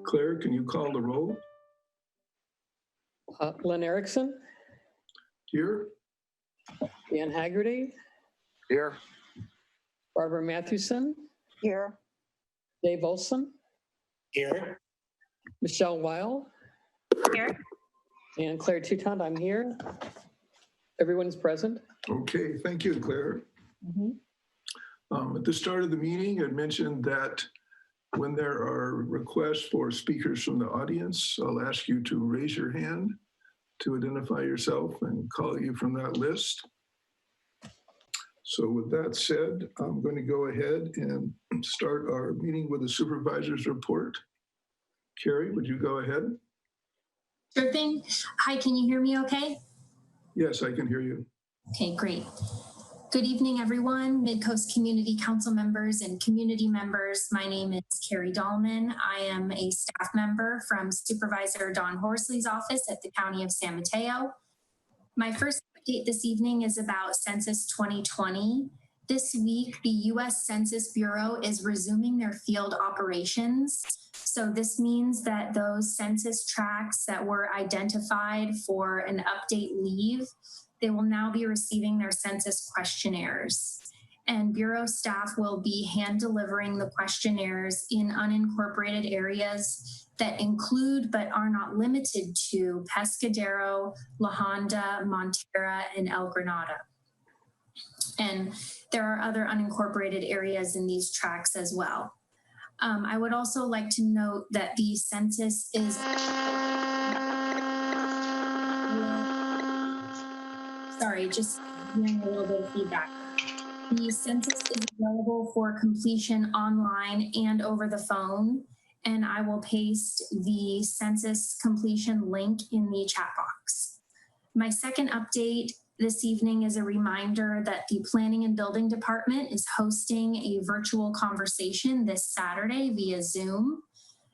Claire, can you call the roll? Len Erickson, Here? Dan Haggerty, Here. Barbara Mathewson, Here. Dave Olson, Here. Michelle Weil, Here. and Claire Toutant. I'm here. Everyone's present. Okay, thank you, Claire. At the start of the meeting, I mentioned that when there are requests for speakers from the audience, I'll ask you to raise your hand to identify yourself and call you from that list. So with that said, I'm going to go ahead and start our meeting with the Supervisors Report. Carrie, would you go ahead? Sure thing. Hi, can you hear me okay? Yes, I can hear you. Okay, great. Good evening, everyone, Midcoast Community Council members and community members. My name is Carrie Dahlman. I am a staff member from Supervisor Don Horsley's office at the County of San Mateo. My first update this evening is about Census 2020. This week, the U.S. Census Bureau is resuming their field operations. So this means that those census tracts that were identified for an update leave, they will now be receiving their census questionnaires. And Bureau staff will be hand delivering the questionnaires in unincorporated areas that include but are not limited to Pescadero, La Honda, Montara, and El Granada. And there are other unincorporated areas in these tracts as well. I would also like to note that the census is sorry, just hearing a little bit of feedback. The census is available for completion online and over the phone, and I will paste the census completion link in the chat box. My second update this evening is a reminder that the Planning and Building Department is hosting a virtual conversation this Saturday via Zoom.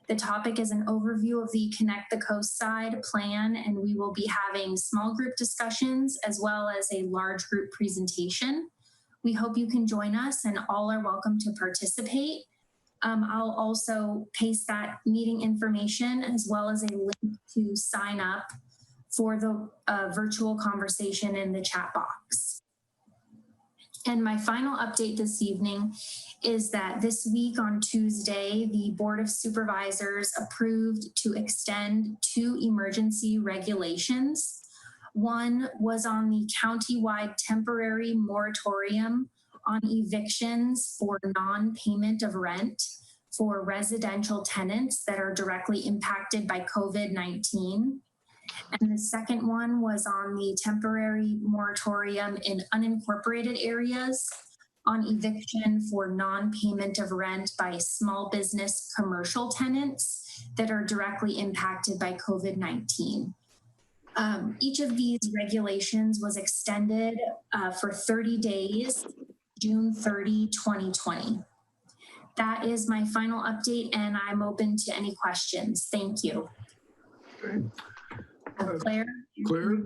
The topic is an overview of the Connect the Coast Side plan, and we will be having small group discussions as well as a large group presentation. We hope you can join us and all are welcome to participate. I'll also paste that meeting information as well as a link to sign up for the virtual conversation in the chat box. And my final update this evening is that this week on Tuesday, the Board of Supervisors approved to extend 2 emergency regulations. One was on the county-wide temporary moratorium on evictions for non-payment of rent for residential tenants that are directly impacted by COVID-19. And the second one was on the temporary moratorium in unincorporated areas on eviction for non-payment of rent by small business commercial tenants that are directly impacted by COVID-19. Each of these regulations was extended for 30 days, June 30, 2020. That is my final update, and I'm open to any questions. Thank you. Okay. Claire? Claire,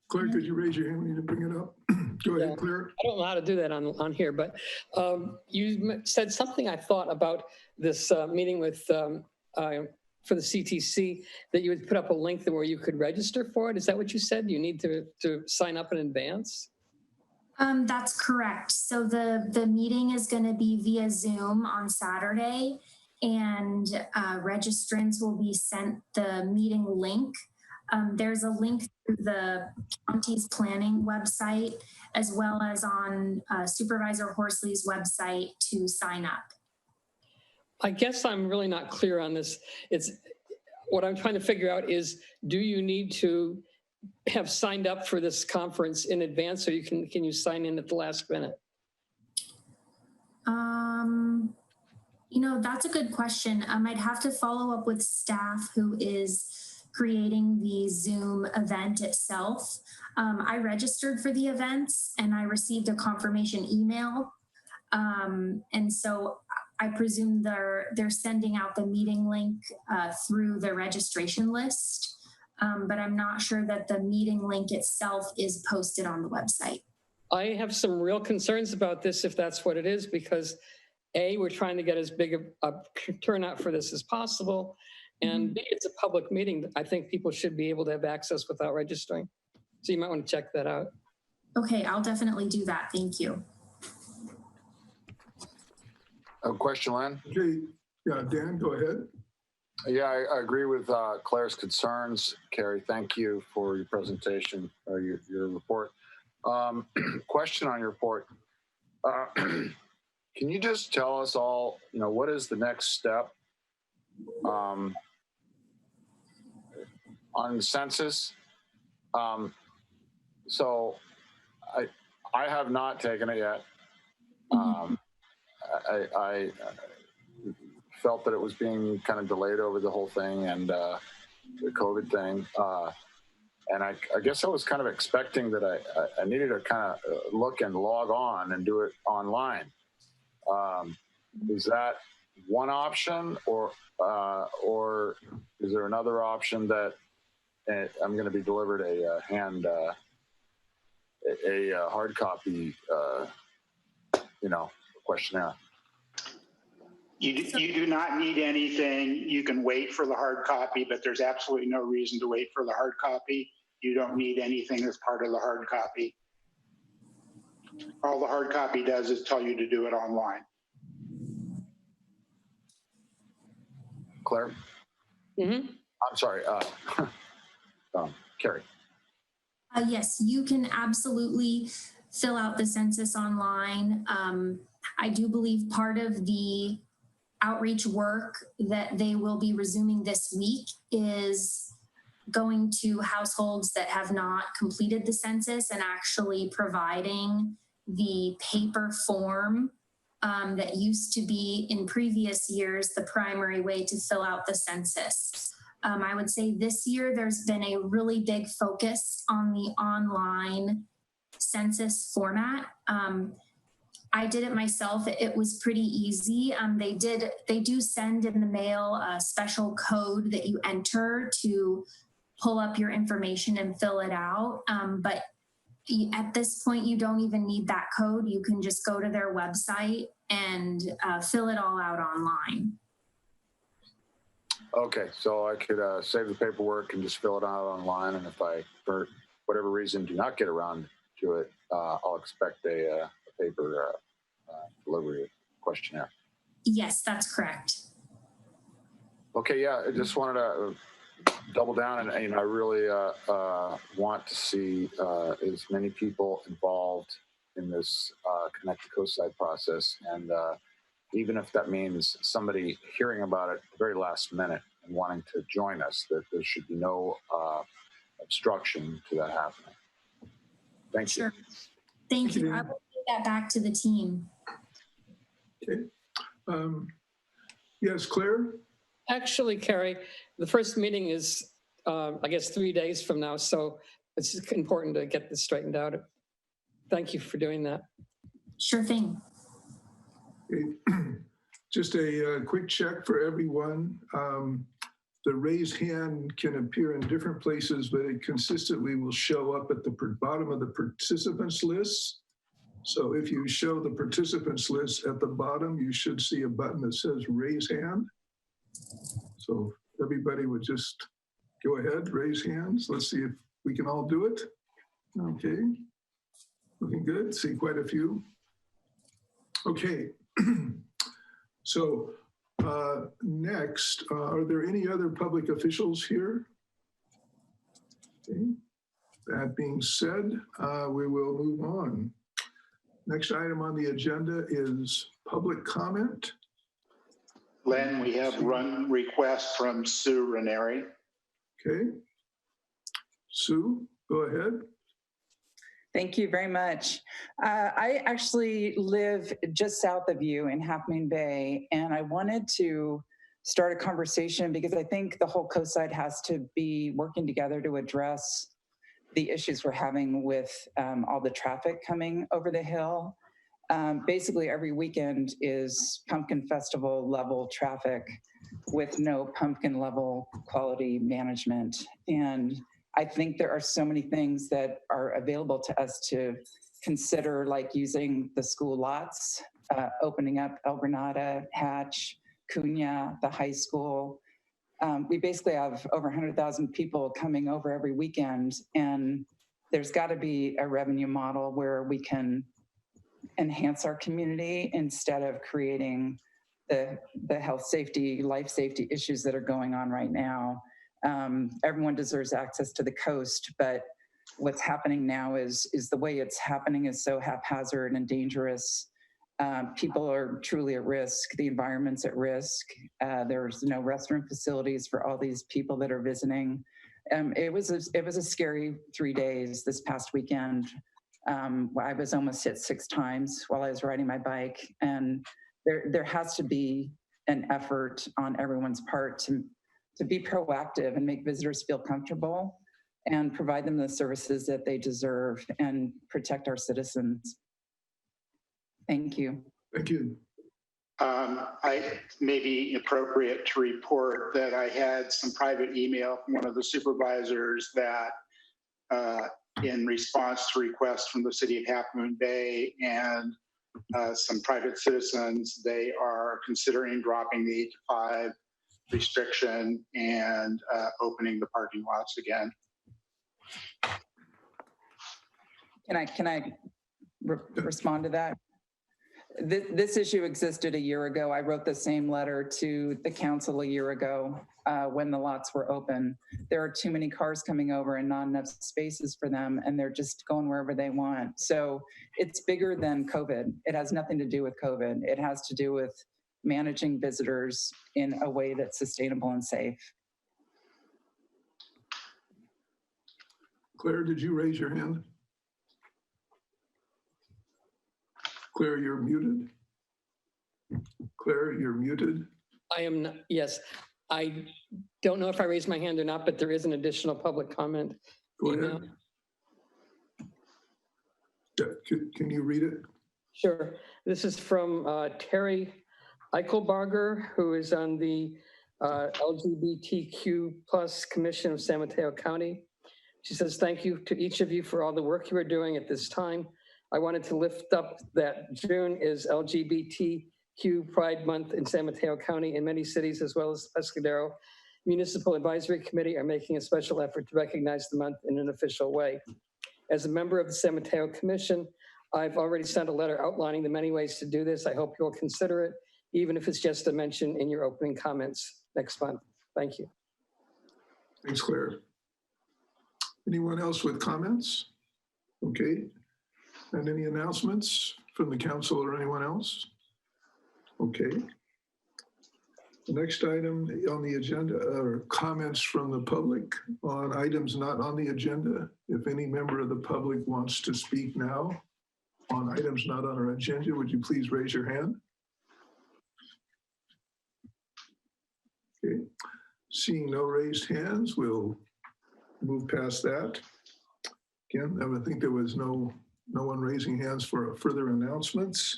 could you raise your hand? We need to bring it up. Go ahead, Claire. I don't know how to do that on here, but you said something I thought about this meeting with for the CTC, that you would put up a link where you could register for it. Is that what you said? You need to sign up in advance? That's correct. So the meeting is going to be via Zoom on Saturday, and registrants will be sent the meeting link. There's a link through the county's planning website, as well as on Supervisor Horsley's website to sign up. I guess I'm really not clear on this. It's what I'm trying to figure out is, do you need to have signed up for this conference in advance, or can you sign in at the last minute? You know, that's a good question. I'd have to follow up with staff who is creating the Zoom event itself. I registered for the events and I received a confirmation email. And so I presume they're sending out the meeting link through the registration list, but I'm not sure that the meeting link itself is posted on the website. I have some real concerns about this, if that's what it is, because A, we're trying to get as big a turnout for this as possible. And B, it's a public meeting. I think people should be able to have access without registering. So you might want to check that out. Okay, I'll definitely do that. Thank you. A question, Len? Okay, yeah, Dan, go ahead. Yeah, I agree with Claire's concerns. Carrie, thank you for your presentation or your report. Question on your report. Can you just tell us all, what is the next step on the census? So I have not taken it yet. I felt that it was being kind of delayed over the whole thing and the COVID thing. And I guess I was kind of expecting that I needed to kind of look and log on and do it online. Is that one option, or is there another option that I'm going to be delivered a hard copy, questionnaire? You do not need anything. You can wait for the hard copy, but there's absolutely no reason to wait for the hard copy. You don't need anything as part of the hard copy. All the hard copy does is tell you to do it online. Claire? Mm-hmm. I'm sorry, Carrie. Yes, you can absolutely fill out the census online. I do believe part of the outreach work that they will be resuming this week is going to households that have not completed the census and actually providing the paper form that used to be in previous years the primary way to fill out the census. I would say this year there's been a really big focus on the online census format. I did it myself. It was pretty easy. They do send in the mail a special code that you enter to pull up your information and fill it out. But at this point, you don't even need that code. You can just go to their website and fill it all out online. Okay, so I could save the paperwork and just fill it out online. And if I, for whatever reason, do not get around to it, I'll expect a paper delivery questionnaire. Yes, that's correct. Okay, yeah, I just wanted to double down, and I really want to see as many people involved in this connected Cosign process, and even if that means somebody hearing about it at the very last minute and wanting to join us, that there should be no obstruction to that happening. Thank you. Sure. Thank you. I will take that back to the team. Okay. Yes, Claire? Actually, Carrie, the first meeting is, I guess, 3 days from now. So it's important to get this straightened out. Thank you for doing that. Sure thing. Okay. Just a quick check for everyone. The raised hand can appear in different places, but it consistently will show up at the bottom of the participants list. So if you show the participants list at the bottom, you should see a button that says raise hand. So everybody would just go ahead, raise hands. Let's see if we can all do it. Okay, looking good. See quite a few. Okay, so next, are there any other public officials here? Okay, that being said, we will move on. Next item on the agenda is public comment. Len, we have run requests from Sue Ranieri. Okay. Sue, go ahead. Thank you very much. I actually live just south of you in Half Moon Bay, and I wanted to start a conversation because I think the whole coast side has to be working together to address the issues we're having with all the traffic coming over the hill. Basically, every weekend is pumpkin festival level traffic with no pumpkin level quality management. And I think there are so many things that are available to us to consider, like using the school lots, opening up El Granada, Hatch, Cunha, the high school, we basically have over 100,000 people coming over every weekend, and there's got to be a revenue model where we can enhance our community instead of creating the health safety, life safety issues that are going on right now. Everyone deserves access to the coast, but what's happening now is the way it's happening is so haphazard and dangerous. People are truly at risk. The environment's at risk. There's no restroom facilities for all these people that are visiting. It was a scary 3 days this past weekend. I was almost hit 6 times while I was riding my bike, and there has to be an effort on everyone's part to be proactive and make visitors feel comfortable and provide them the services that they deserve and protect our citizens. Thank you. Thank you. I may be appropriate to report that I had some private email from one of the supervisors that in response to requests from the city of Half Moon Bay and some private citizens, they are considering dropping the 8 to 5 restriction and opening the parking lots again. Can I respond to that? This issue existed a year ago. I wrote the same letter to the council a year ago when the lots were open. There are too many cars coming over and not enough spaces for them, and they're just going wherever they want. So it's bigger than COVID. It has nothing to do with COVID. It has to do with managing visitors in a way that's sustainable and safe. Claire, did you raise your hand? Claire, you're muted. Claire, you're muted. I am not, yes. I don't know if I raised my hand or not, but there is an additional public comment. Go email. ahead. Yeah, can you read it? Sure. This is from Terry Eichelbarger, who is on the LGBTQ plus Commission of San Mateo County. She says, thank you to each of you for all the work you are doing at this time. I wanted to lift up that June is LGBTQ Pride Month in San Mateo County, and many cities, as well as Pescadero Municipal Advisory Committee, are making a special effort to recognize the month in an official way. As a member of the San Mateo Commission, I've already sent a letter outlining the many ways to do this. I hope you'll consider it, even if it's just a mention in your opening comments next month. Thank you. Thanks, Claire. Anyone else with comments? Okay. And any announcements from the council or anyone else? Okay. The next item on the agenda are comments from the public on items not on the agenda. If any member of the public wants to speak now on items not on our agenda, would you please raise your hand? Okay. Seeing no raised hands, we'll move past that. Again, I would think there was no one raising hands for further announcements.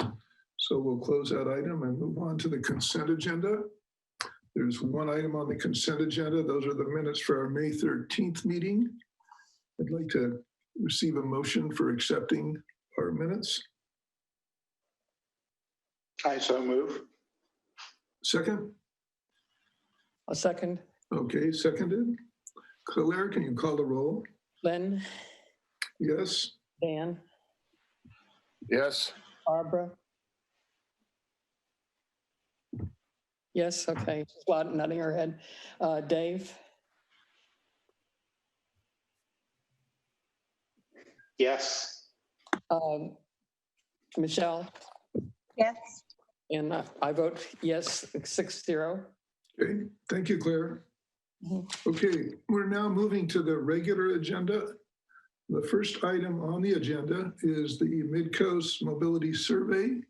So we'll close that item and move on to the consent agenda. There's one item on the consent agenda. Those are the minutes for our May 13th meeting. I'd like to receive a motion for accepting our minutes. I so move. Second? A second. Okay, seconded. Claire, can you call the roll? Len, Yes. Dan, Yes. Barbara. Yes, okay, she's nodding her head. Dave, Yes. Michelle, Yes. and I vote yes, 6-0. Okay, thank you, Claire. Okay, we're now moving to the regular agenda. The first item on the agenda is the Midcoast Mobility Survey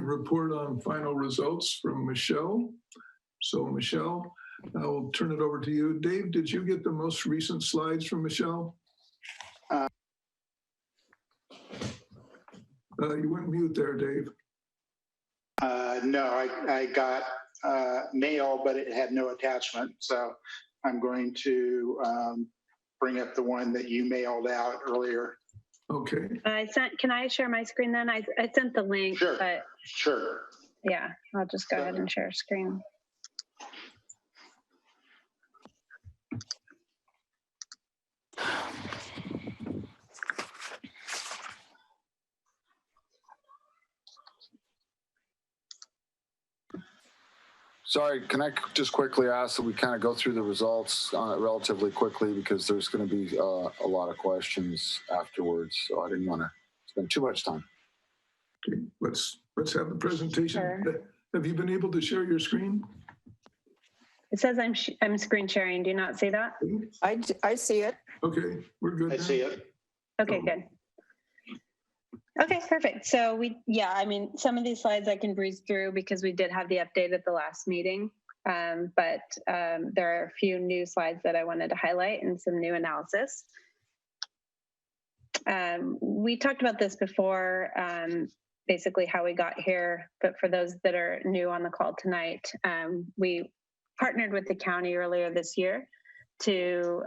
report on final results from Michelle. So Michelle, I will turn it over to you. Dave, did you get the most recent slides from Michelle? You went mute there, Dave. No, I got mail, but it had no attachment. So I'm going to bring up the one that you mailed out earlier. Okay. Can I share my screen then? I sent the link, Sure. but Sure. yeah, I'll just go ahead and share screen. Sorry, can I just quickly ask that we kind of go through the results relatively quickly because there's going to be a lot of questions afterwards. So I didn't want to spend too much time. Okay, let's have the presentation. Sure. Have you been able to share your screen? It says I'm screen sharing. Do you not see that? I see it. Okay, we're good. I now. see it. Okay, good. Okay, perfect. So I mean, some of these slides I can breeze through because we did have the update at the last meeting. But there are a few new slides that I wanted to highlight and some new analysis. We talked about this before, basically how we got here, but for those that are new on the call tonight, we partnered with the county earlier this year to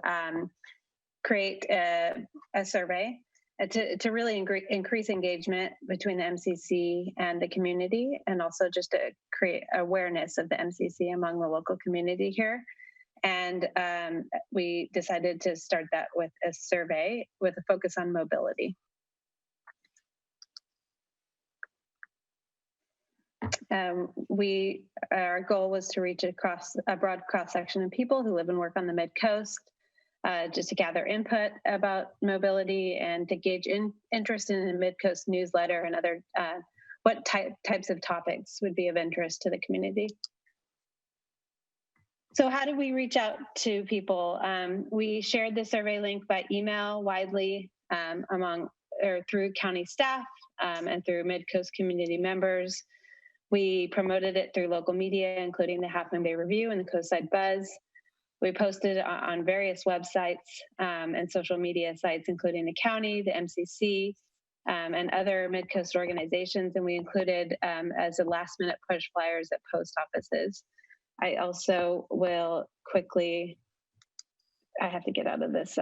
create a survey to really increase engagement between the MCC and the community, and also just to create awareness of the MCC among the local community here. And we decided to start that with a survey with a focus on mobility. Our goal was to reach a broad cross-section of people who live and work on the Mid-Coast, just to gather input about mobility and to gauge interest in the Mid-Coast newsletter and other what types of topics would be of interest to the community. So how do we reach out to people? We shared the survey link by email widely through county staff and through Mid-Coast community members. We promoted it through local media, including the Half Moon Bay Review and the Cosign Buzz. We posted on various websites and social media sites, including the county, the MCC, and other Mid-Coast organizations. And we included as a last-minute push flyers at post offices. I also will quickly, I have to get out of this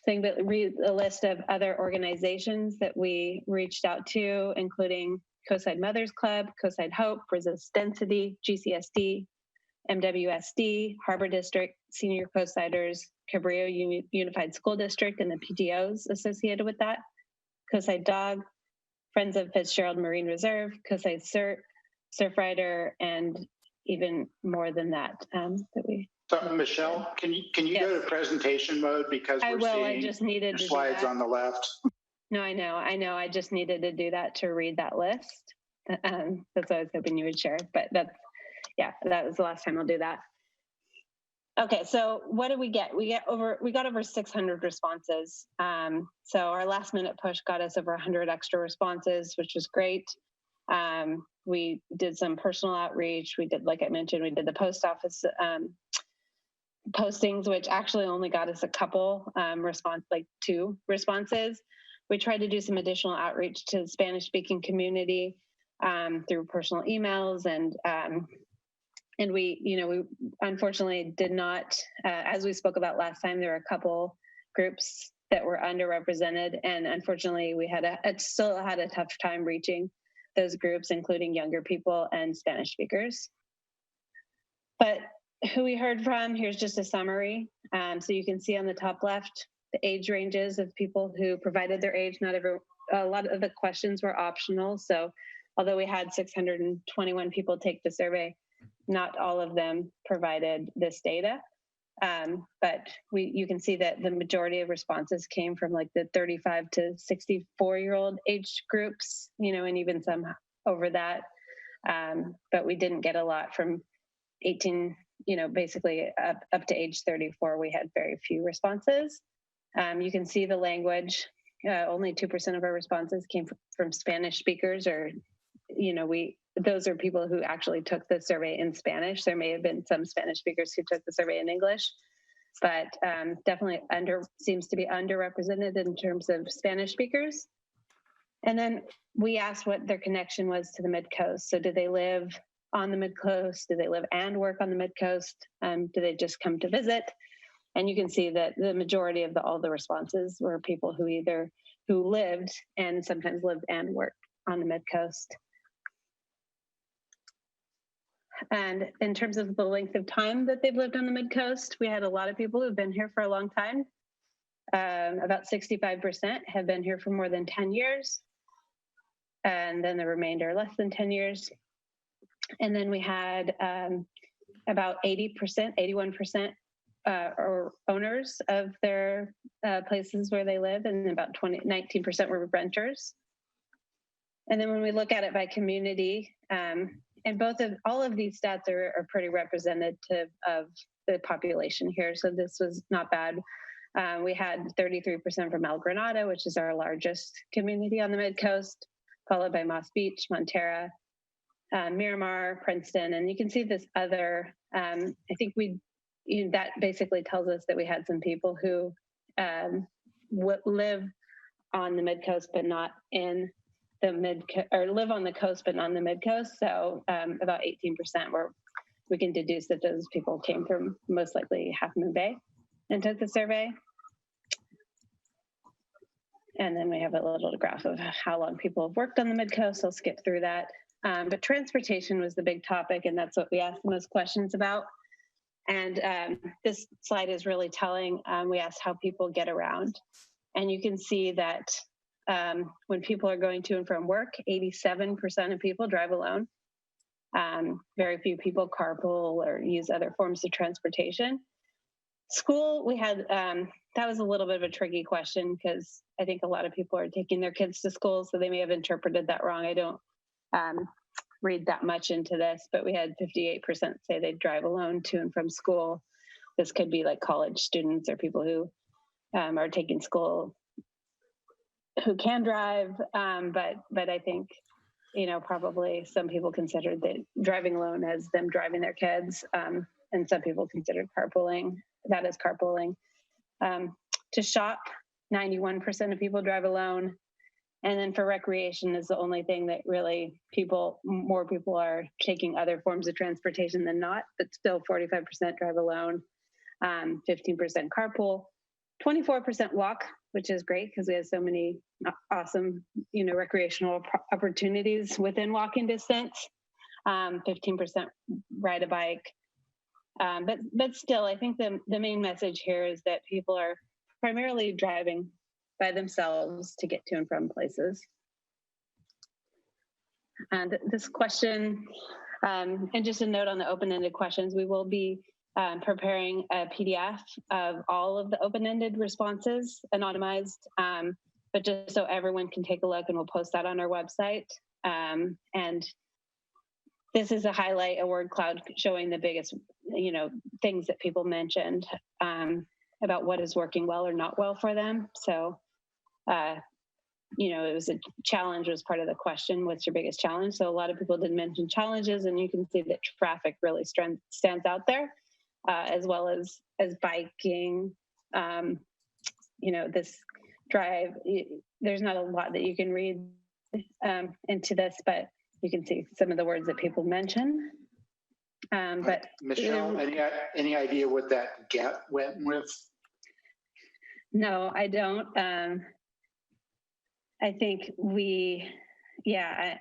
thing, but read a list of other organizations that we reached out to, including Cosign Mothers Club, Cosign Hope, Resist Density, GCSD, MWSD, Harbor District, Senior Cosiders, Cabrillo Unified School District, and the PTOs associated with that, Cosign Dog, Friends of Fitzgerald Marine Reserve, Cosign Surfrider, and even more than that. So Michelle, can you Yes. go to presentation mode because I we're will. seeing I just needed your to slides do that. on the left. No, I know. I just needed to do that to read that list. That's what I was hoping you would share. But that was the last time I'll do that. Okay, so what did we get? We got over 600 responses. So our last minute push got us over 100 extra responses, which was great. We did some personal outreach. We did, like I mentioned, we did the post office postings, which actually only got us a couple two responses. We tried to do some additional outreach to the Spanish-speaking community through personal emails, and we unfortunately did not, as we spoke about last time, there were a couple groups that were underrepresented, and unfortunately we still had a tough time reaching those groups, including younger people and Spanish speakers. But who we heard from, here's just a summary. So you can see on the top left, the age ranges of people who provided their age. A lot of the questions were optional. So although we had 621 people take the survey, not all of them provided this data. But you can see that the majority of responses came from like the 35 to 64-year-old age groups, and even some over that. But we didn't get a lot from 18, basically up to age 34. We had very few responses. You can see the language. Only 2% of our responses came from Spanish speakers, or, those are people who actually took the survey in Spanish. There may have been some Spanish speakers who took the survey in English, but definitely seems to be underrepresented in terms of Spanish speakers. And then we asked what their connection was to the Mid-Coast. So do they live on the Mid-Coast? Do they live and work on the Mid-Coast? Do they just come to visit? And you can see that the majority of all the responses were people who lived and sometimes lived and worked on the Mid-Coast. And in terms of the length of time that they've lived on the Mid-Coast, we had a lot of people who've been here for a long time. About 65% have been here for more than 10 years. And then the remainder less than 10 years. And then we had about 80%, 81% are owners of their places where they live, and about 19% were renters. And then when we look at it by community, and all of these stats are pretty representative of the population here. So this was not bad. We had 33% from Granada, which is our largest community on the Midcoast, followed by Moss Beach, Montara, Miramar, Princeton, and you can see this other. I think that basically tells us that we had some people who live on the Midcoast, but not in the or live on the coast, but not on the Midcoast. So about 18% we can deduce that those people came from most likely Half Moon Bay and took the survey. And then we have a little graph of how long people have worked on the Midcoast. I'll skip through that. But transportation was the big topic, and that's what we asked the most questions about. And this slide is really telling. We asked how people get around. And you can see that when people are going to and from work, 87% of people drive alone. Very few people carpool or use other forms of transportation. School, we had, that was a little bit of a tricky question because I think a lot of people are taking their kids to school, so they may have interpreted that wrong. I don't read that much into this, but we had 58% say they drive alone to and from school. This could be like college students or people who are taking school who can drive, but I think, probably some people considered that driving alone as them driving their kids, and some people considered carpooling, that is carpooling. To shop, 91% of people drive alone. And then for recreation is the only thing that really more people are taking other forms of transportation than not, but still 45% drive alone, 15% carpool, 24% walk, which is great because we have so many awesome, recreational opportunities within walking distance. 15% ride a bike. But still, I think the main message here is that people are primarily driving by themselves to get to and from places. And this question, and just a note on the open-ended questions, we will be preparing a PDF of all of the open-ended responses, anonymized, but just so everyone can take a look, and we'll post that on our website. And this is a word cloud showing the biggest, things that people mentioned about what is working well or not well for them. So, it was a challenge was part of the question. What's your biggest challenge? So a lot of people did mention challenges, and you can see that traffic really stands out there, as well as biking. This drive, there's not a lot that you can read into this, but you can see some of the words that people mention. But Michelle, any idea what that get went with? No, I don't. I think I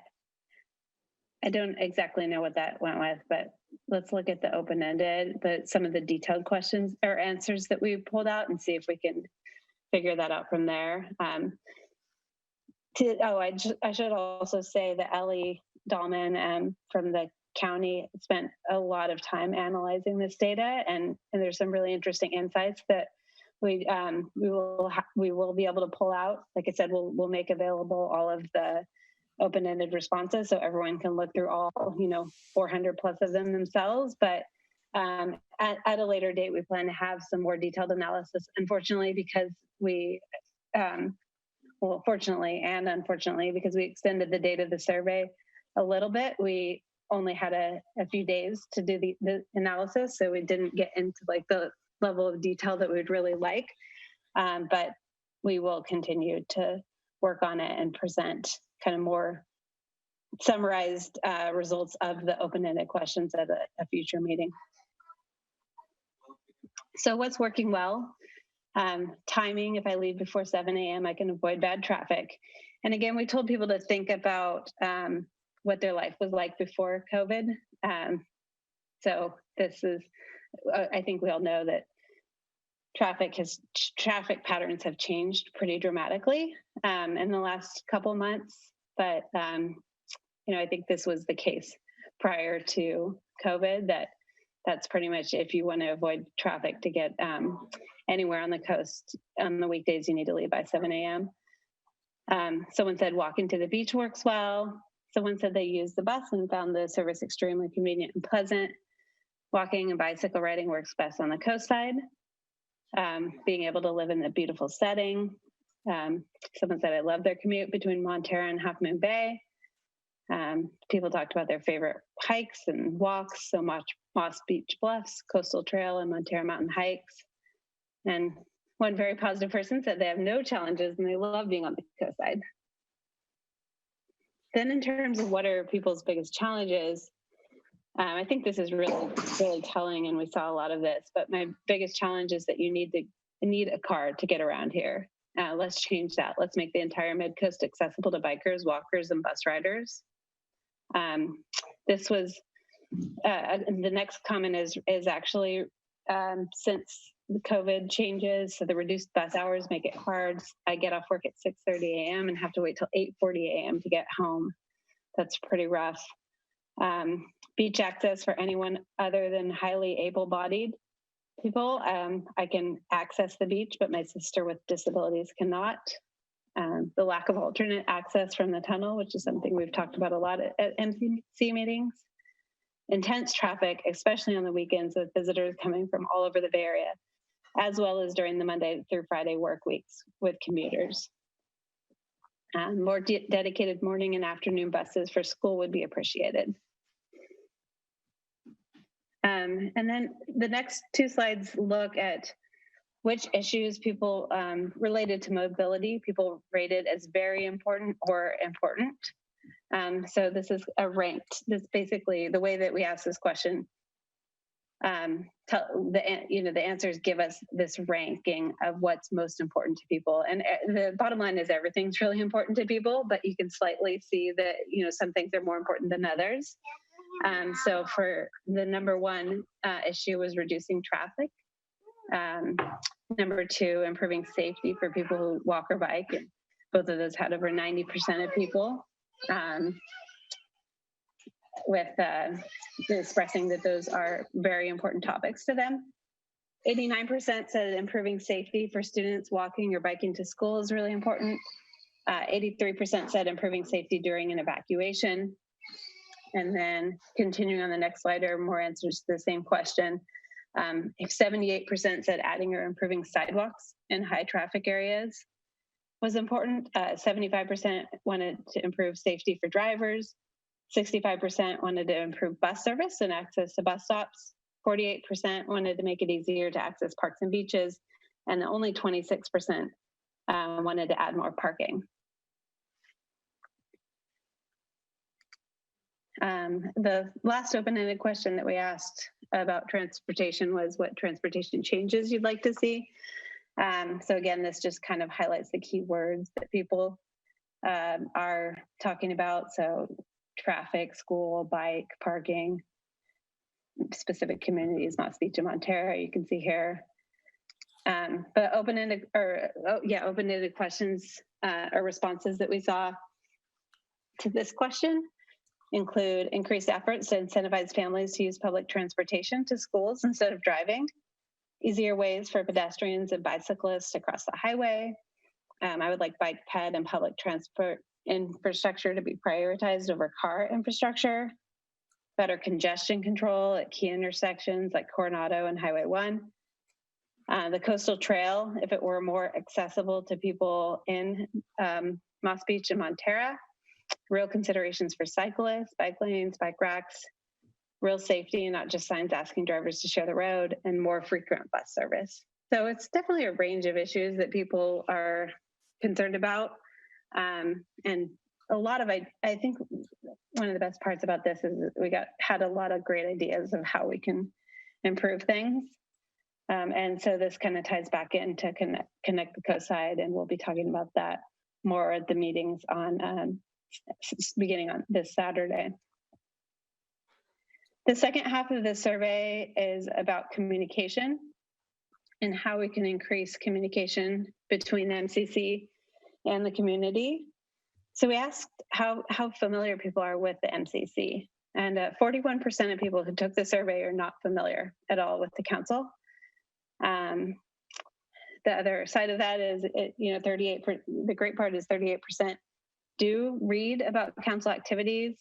don't exactly know what that went with, but let's look at the open-ended, but some of the detailed questions or answers that we pulled out and see if we can figure that out from there. I should also say that Ellie Dahlman from the county spent a lot of time analyzing this data, and there's some really interesting insights that we will be able to pull out. Like I said, we'll make available all of the open-ended responses so everyone can look through all 400 plus of them themselves. But at a later date, we plan to have some more detailed analysis. Unfortunately, because fortunately and unfortunately, because we extended the date of the survey a little bit, we only had a few days to do the analysis, so we didn't get into the level of detail that we'd really like. But we will continue to work on it and present kind of more summarized results of the open-ended questions at a future meeting. So what's working well? Timing, if I leave before 7 a.m., I can avoid bad traffic. And again, we told people to think about what their life was like before COVID. So this is, I think we all know that traffic patterns have changed pretty dramatically in the last couple months. But, I think this was the case prior to COVID, that That's pretty much if you want to avoid traffic to get anywhere on the coast on the weekdays, you need to leave by 7 a.m. Someone said walking to the beach works well. Someone said they used the bus and found the service extremely convenient and pleasant. Walking and bicycle riding works best on the coast side. Being able to live in a beautiful setting. Someone said I love their commute between Montara and Half Moon Bay. People talked about their favorite hikes and walks, so much Moss Beach Bluffs, Coastal Trail, and Montara Mountain hikes. And one very positive person said they have no challenges and they love being on the coast side. Then in terms of what are people's biggest challenges, I think this is really telling, and we saw a lot of this, but my biggest challenge is that you need a car to get around here. Let's change that. Let's make the entire Midcoast accessible to bikers, walkers, and bus riders. This was, the next comment is actually since the COVID changes, so the reduced bus hours make it hard. I get off work at 6:30 a.m. and have to wait till 8:40 a.m. to get home. That's pretty rough. Beach access for anyone other than highly able-bodied people. I can access the beach, but my sister with disabilities cannot. The lack of alternate access from the tunnel, which is something we've talked about a lot at MCC meetings. Intense traffic, especially on the weekends with visitors coming from all over the Bay Area, as well as during the Monday through Friday work weeks with commuters. More dedicated morning and afternoon buses for school would be appreciated. And then the next two slides look at which issues people related to mobility, people rated as very important or important. So this is a ranked, this basically the way that we ask this question, the answers give us this ranking of what's most important to people. And the bottom line is everything's really important to people, but you can slightly see that, some things are more important than others. So for the number one issue was reducing traffic. Number two, improving safety for people who walk or bike. And both of those had over 90% of people with expressing that those are very important topics to them. 89% said improving safety for students walking or biking to school is really important. 83% said improving safety during an evacuation. And then continuing on the next slide are more answers to the same question. If 78% said adding or improving sidewalks in high traffic areas was important. 75% wanted to improve safety for drivers. 65% wanted to improve bus service and access to bus stops. 48% wanted to make it easier to access parks and beaches. And only 26% wanted to add more parking. The last open-ended question that we asked about transportation was what transportation changes you'd like to see. So again, this just kind of highlights the key words that people are talking about. So traffic, school, bike, parking, specific communities, Moss Beach and Montara, you can see here. But open-ended questions or responses that we saw to this question include increased efforts to incentivize families to use public transportation to schools instead of driving, easier ways for pedestrians and bicyclists to cross the highway. I would like bike, ped, and public transport infrastructure to be prioritized over car infrastructure, better congestion control at key intersections like Coronado and Highway 1. The coastal trail, if it were more accessible to people in Moss Beach and Montara. Real considerations for cyclists, bike lanes, bike racks, real safety, and not just signs asking drivers to share the road, and more frequent bus service. So it's definitely a range of issues that people are concerned about. And a lot of, I think one of the best parts about this is we had a lot of great ideas of how we can improve things. And so this kind of ties back into connect the coast side, and we'll be talking about that more at the meetings on beginning on this Saturday. The second half of the survey is about communication and how we can increase communication between the MCC and the community. So we asked how familiar people are with the MCC. And 41% of people who took the survey are not familiar at all with the council. The other side of that is, 38%, the great part is 38% do read about council activities.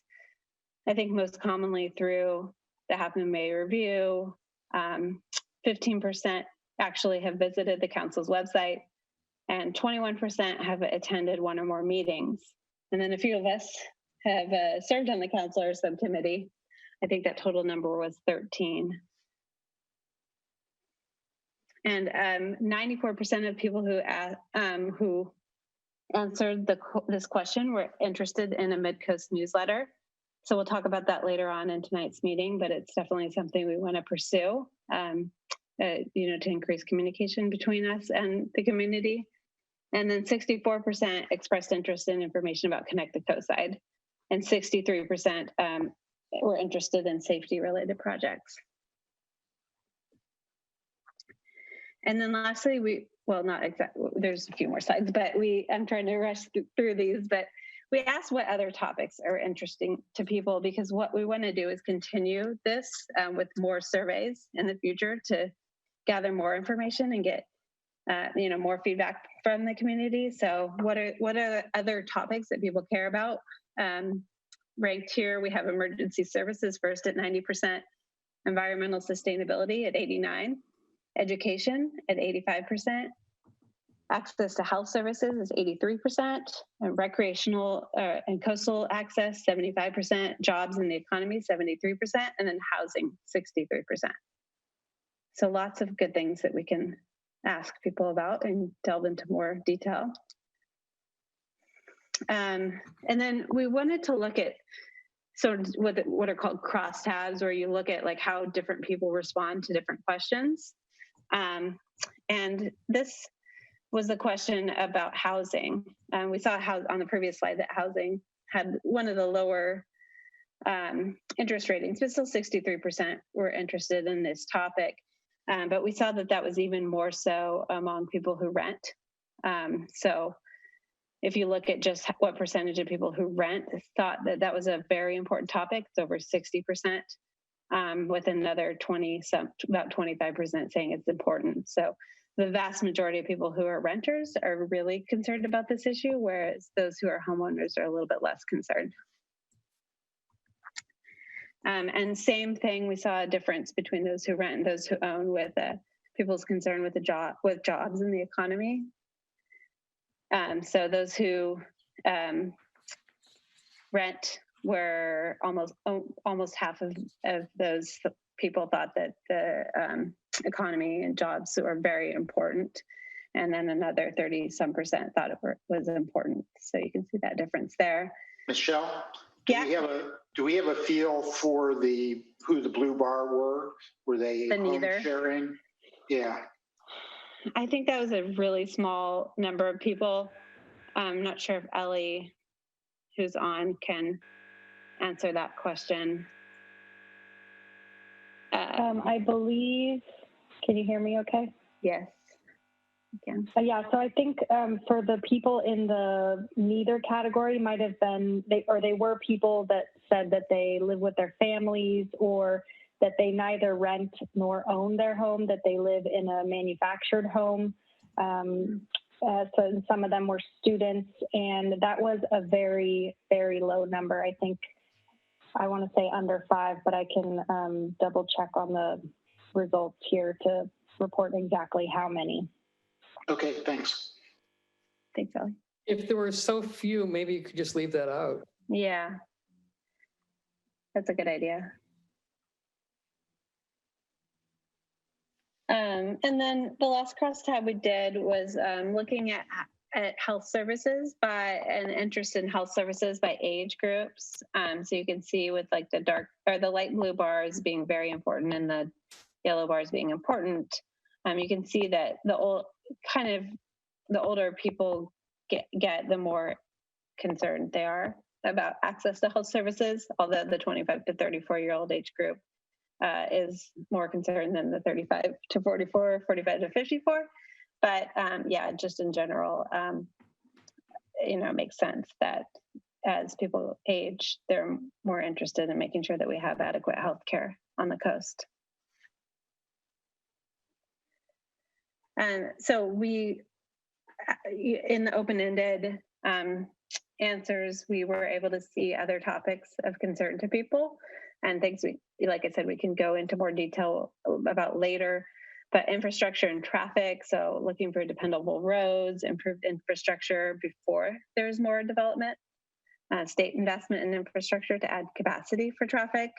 I think most commonly through the Half Moon Bay Review. 15% actually have visited the council's website, and 21% have attended one or more meetings. And then a few of us have served on the council or subcommittee. I think that total number was 13. And 94% of people who answered this question were interested in a Midcoast newsletter. So we'll talk about that later on in tonight's meeting, but it's definitely something we want to pursue, to increase communication between us and the community. And then 64% expressed interest in information about Connect the Cosign, and 63% were interested in safety-related projects. And then lastly, not exactly, there's a few more slides, but I'm trying to rush through these, but we asked what other topics are interesting to people, because what we want to do is continue this with more surveys in the future to gather more information and get more feedback from the community. So what are other topics that people care about? Ranked here, we have emergency services first at 90%, environmental sustainability at 89%, education at 85%, access to health services is 83%, and recreational and coastal access 75%, jobs in the economy 73%, and then housing 63%. So lots of good things that we can ask people about and delve into more detail. And then we wanted to look at sort of what are called crosstabs, where you look at like how different people respond to different questions. And this was the question about housing. We saw how on the previous slide that housing had one of the lower interest ratings, but still 63% were interested in this topic. But we saw that that was even more so among people who rent. So if you look at just what percentage of people who rent thought that that was a very important topic, it's over 60%, with another about 25% saying it's important. So the vast majority of people who are renters are really concerned about this issue, whereas those who are homeowners are a little bit less concerned. And same thing, we saw a difference between those who rent and those who own, with people's concern with jobs in the economy. So those who rent were almost half of those people thought that the economy and jobs were very important, and then another 30-some% thought it was important. So you can see that difference there. Michelle, Yeah. do we have a feel for who the blue bar were? Were they home sharing? Yeah. I think that was a really small number of people. I'm not sure if Ellie, who's on, can answer that question. I believe, can you hear me okay? Yes. Again. Yeah, so I think for the people in the neither category might have been, they were people that said that they live with their families, or that they neither rent nor own their home, that they live in a manufactured home. So some of them were students, and that was a very, very low number. I think, I want to say under 5, but I can double check on the results here to report exactly how many. Okay, thanks. Thanks, Ellie. If there were so few, maybe you could just leave that out. Yeah, that's a good idea. And then the last crosstab we did was looking at health services and interest in health services by age groups. So you can see with like the light blue bars being very important and the yellow bars being important. You can see that the older people get, the more concerned they are about access to health services, although the 25 to 34-year-old age group is more concerned than the 35 to 44, 45 to 54. But yeah, just in general, it makes sense that as people age, they're more interested in making sure that we have adequate health care on the coast. And so we, in the open-ended answers, we were able to see other topics of concern to people and things we, like I said, we can go into more detail about later, but infrastructure and traffic. So looking for dependable roads, improved infrastructure before there's more development, state investment in infrastructure to add capacity for traffic.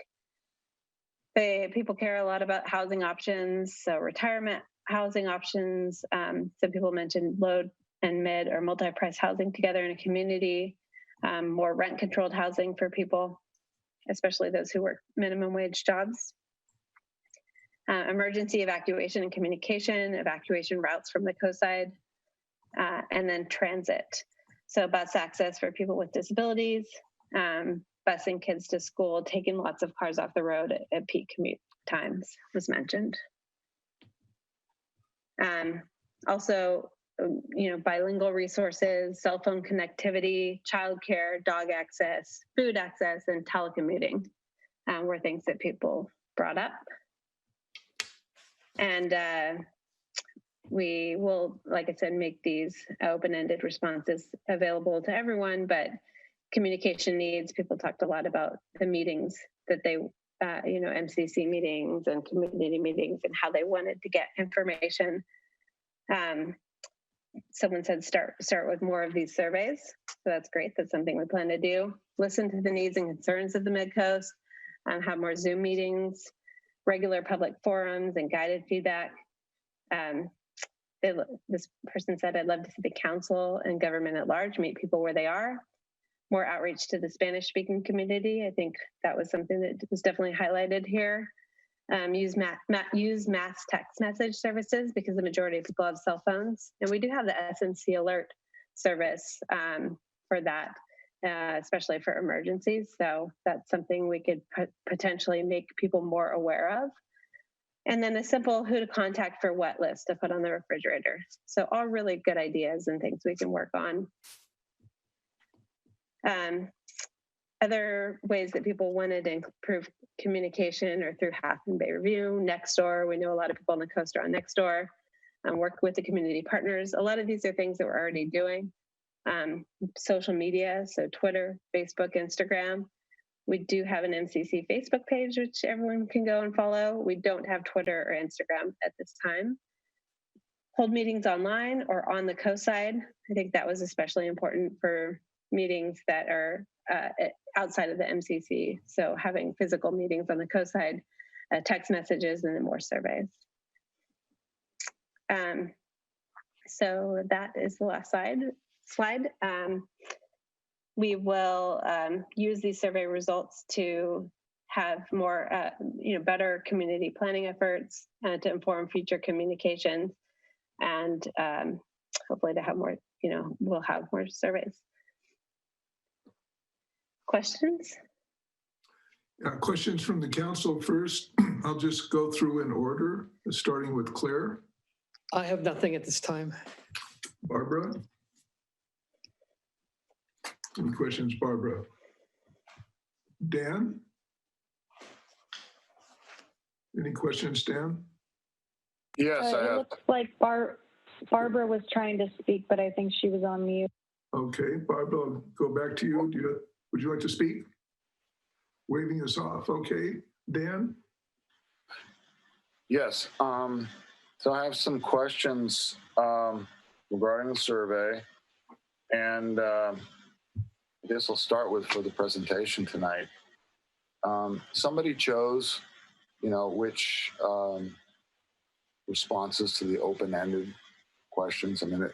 People care a lot about housing options, so retirement housing options. Some people mentioned low and mid or multi-price housing together in a community, more rent-controlled housing for people, especially those who work minimum wage jobs. Emergency evacuation and communication, evacuation routes from the coastside, and then transit. So bus access for people with disabilities, busing kids to school, taking lots of cars off the road at peak commute times was mentioned. Also, bilingual resources, cell phone connectivity, childcare, dog access, food access, and telecommuting were things that people brought up. And we will, like I said, make these open-ended responses available to everyone, but communication needs, people talked a lot about the meetings that they, MCC meetings and community meetings and how they wanted to get information. Someone said start with more of these surveys. So that's great. That's something we plan to do. Listen to the needs and concerns of the Midcoast, have more Zoom meetings, regular public forums and guided feedback. This person said, I'd love to see the council and government at large meet people where they are. More outreach to the Spanish-speaking community. I think that was something that was definitely highlighted here. Use mass text message services because the majority of people have cell phones. And we do have the SNC alert service for that, especially for emergencies. So that's something we could potentially make people more aware of. And then a simple who to contact for what list to put on the refrigerator. So all really good ideas and things we can work on. Other ways that people wanted to improve communication or through Half Moon Bay Review, Nextdoor. We know a lot of people on the coast are on Nextdoor, work with the community partners. A lot of these are things that we're already doing. Social media, so Twitter, Facebook, Instagram. We do have an MCC Facebook page, which everyone can go and follow. We don't have Twitter or Instagram at this time. Hold meetings online or on the coast side. I think that was especially important for meetings that are outside of the MCC. So having physical meetings on the coast side, text messages, and then more surveys. So that is the last slide. We will use these survey results to have more, better community planning efforts to inform future communications, and hopefully to have more, we'll have more surveys. Questions? Questions from the council first. I'll just go through in order, starting with Claire. I have nothing at this time. Barbara? Any questions, Barbara? Dan? Any questions, Dan? Yes, I It have. looks like Barbara was trying to speak, but I think she was on mute. Okay, Barbara, I'll go back to you. Would you like to speak? Waving us off. Okay, Dan? Yes. So I have some questions regarding the survey, and I guess I'll start with for the presentation tonight. Somebody chose, which responses to the open-ended questions. I mean,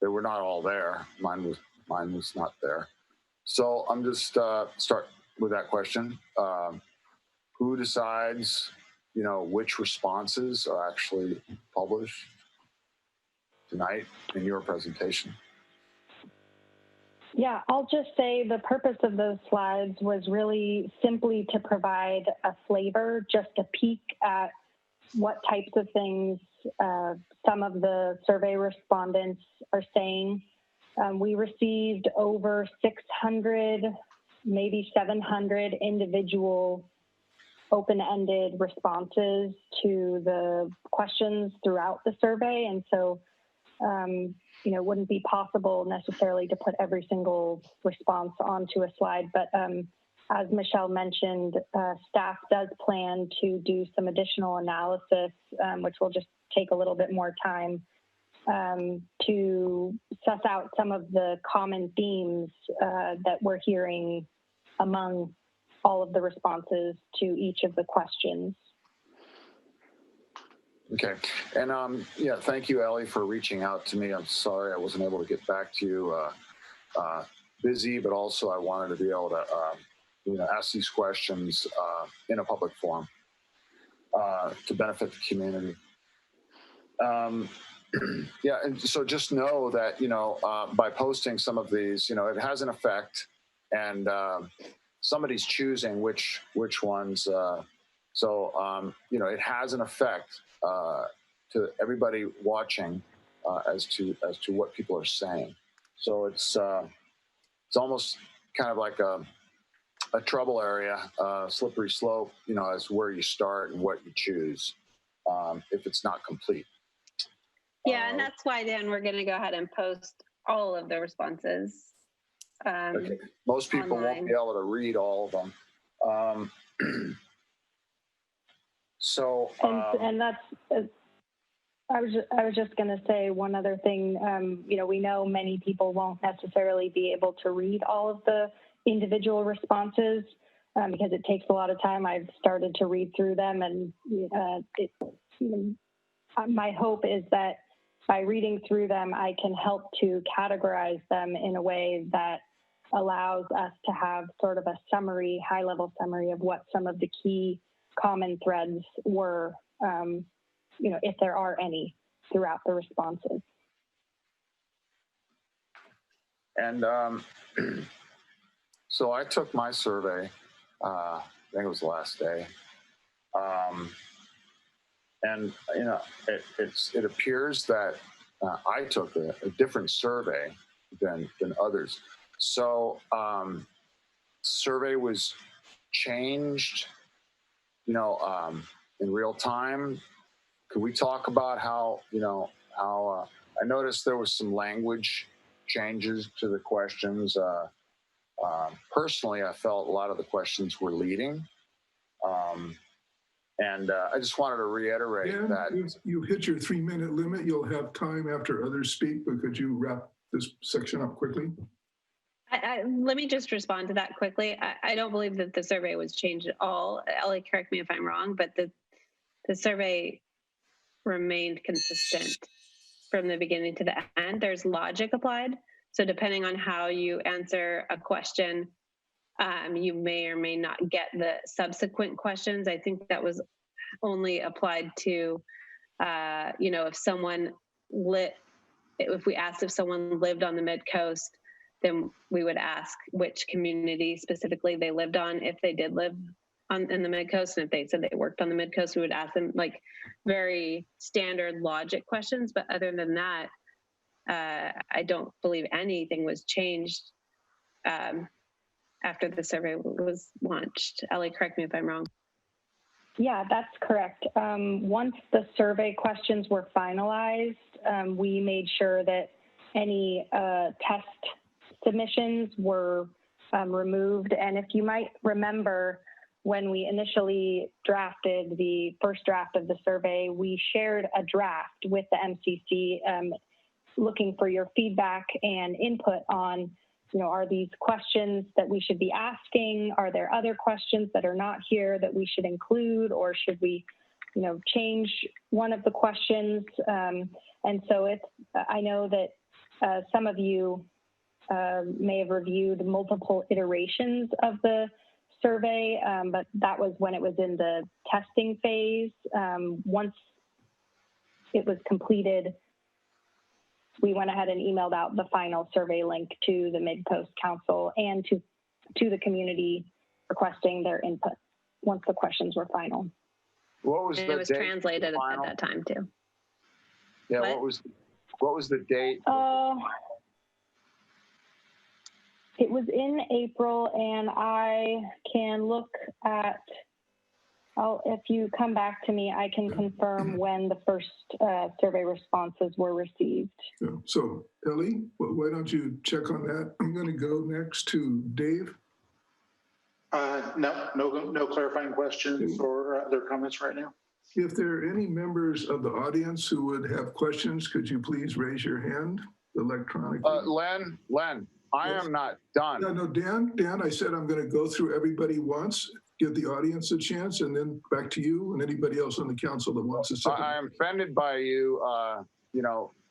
they were not all there. Mine was not there. So I'm just start with that question. Who decides, which responses are actually published tonight in your presentation? Yeah, I'll just say the purpose of those slides was really simply to provide a flavor, just a peek at what types of things some of the survey respondents are saying. We received over 600, maybe 700 individual open-ended responses to the questions throughout the survey. And so, it wouldn't be possible necessarily to put every single response onto a slide, but as Michelle mentioned, staff does plan to do some additional analysis, which will just take a little bit more time to suss out some of the common themes that we're hearing among all of the responses to each of the questions. Okay. And yeah, thank you, Ellie, for reaching out to me. I'm sorry I wasn't able to get back to you. Busy, but also I wanted to be able to ask these questions in a public forum to benefit the community. Yeah, and so just know that, by posting some of these, it has an effect, and somebody's choosing which ones. It has an effect to everybody watching as to what people are saying. So it's almost kind of like a trouble area, slippery slope, as where you start and what you choose if it's not complete. Yeah, and that's why then we're going to go ahead and post all of the responses. Okay. Most people online. won't be able to read all of them. And that's, I was just going to say one other thing. We know many people won't necessarily be able to read all of the individual responses because it takes a lot of time. I've started to read through them, and my hope is that by reading through them, I can help to categorize them in a way that allows us to have sort of a summary, high-level summary of what some of the key common threads were, if there are any throughout the responses. And so I took my survey, I think it was the last day. And it appears that I took a different survey than others. So survey was changed, in real time. Could we talk about how I noticed there was some language changes to the questions. Personally, I felt a lot of the questions were leading. And I just wanted to reiterate that. You hit your 3-minute limit. You'll have time after others speak, but could you wrap this section up quickly? Let me just respond to that quickly. I don't believe that the survey was changed at all. Ellie, correct me if I'm wrong, but the survey remained consistent from the beginning to the end. There's logic applied. So depending on how you answer a question, you may or may not get the subsequent questions. I think that was only applied to, if we asked if someone lived on the Mid-Coast, then we would ask which community specifically they lived on, if they did live in the Mid-Coast. And if they said they worked on the Mid-Coast, we would ask them like very standard logic questions. But other than that, I don't believe anything was changed after the survey was launched. Ellie, correct me if I'm wrong. Yeah, that's correct. Once the survey questions were finalized, we made sure that any test submissions were removed. And if you might remember, when we initially drafted the first draft of the survey, we shared a draft with the MCC looking for your feedback and input on, are these questions that we should be asking? Are there other questions that are not here that we should include, or should we, change one of the questions? And so I know that some of you may have reviewed multiple iterations of the survey, but that was when it was in the testing phase. Once it was completed, we went ahead and emailed out the final survey link to the Mid-Coast Council and to the community requesting their input once the questions were final. What was and the it was date translated at that time too. Yeah, what was the date? It was in April, and I can look at, if you come back to me, I can confirm when the first survey responses were received. Yeah. So Ellie, why don't you check on that? I'm going to go next to Dave. No clarifying questions or other comments right now. If there are any members of the audience who would have questions, could you please raise your hand electronically? Len, I am not done. No, Dan, I said I'm going to go through everybody once, give the audience a chance, and then back to you and anybody else on the council that wants to say. I am offended by you,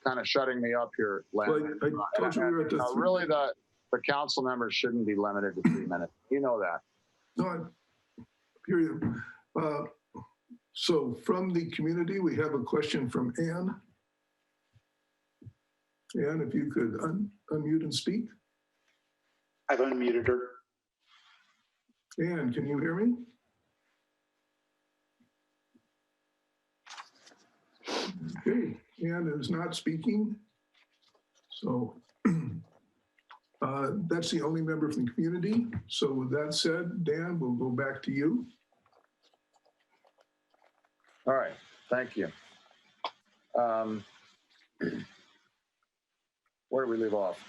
kind of shutting me up here, Len. Well, I told you we were at the really, the council members shouldn't be limited to 3 minutes. You know that. No, I hear you. So from the community, we have a question from Anne. Anne, if you could unmute and speak. I've unmuted her. Anne, can you hear me? Okay, Anne is not speaking. So that's the only member from the community. So with that said, Dan, we'll go back to you. All right, thank you. Where did we leave off?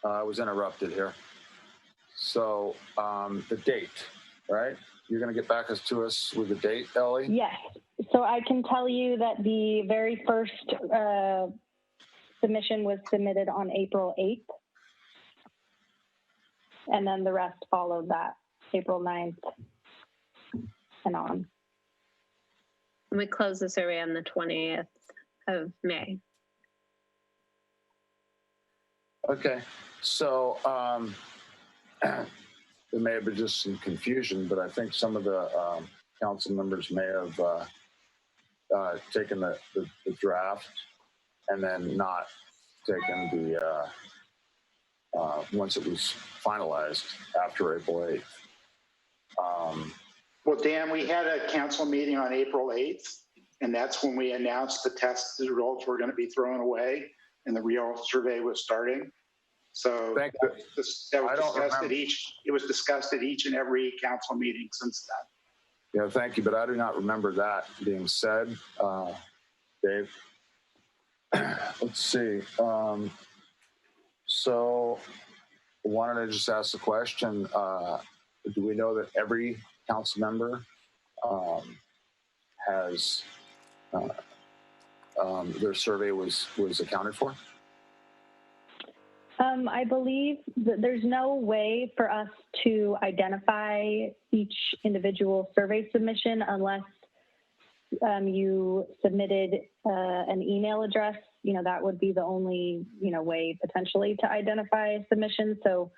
I was interrupted here. So the date, right? You're going to get back to us with the date, Ellie? Yes. So I can tell you that the very first submission was submitted on April 8th. And then the rest followed that, April 9th and on. We closed the survey on the 20th of May. Okay, so there may have been just some confusion, but I think some of the council members may have taken the draft and then not taken the once it was finalized after April 8th. Well, Dan, we had a council meeting on April 8th, and that's when we announced the test results were going to be thrown away and the real survey was starting. So that was discussed at each and every council meeting since then. Yeah, thank you, but I do not remember that being said, Dave. Let's see. So I wanted to just ask the question, do we know that every council member has their survey was accounted for? I believe that there's no way for us to identify each individual survey submission unless you submitted an email address. That would be the only, way potentially to identify a submission. So,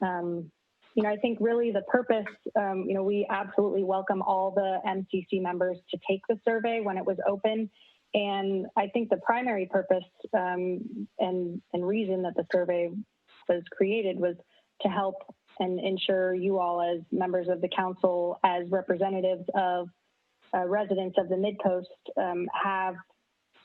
I think really the purpose, we absolutely welcome all the MCC members to take the survey when it was open. And I think the primary purpose and reason that the survey was created was to help and ensure you all as members of the council, as representatives of residents of the Midcoast, have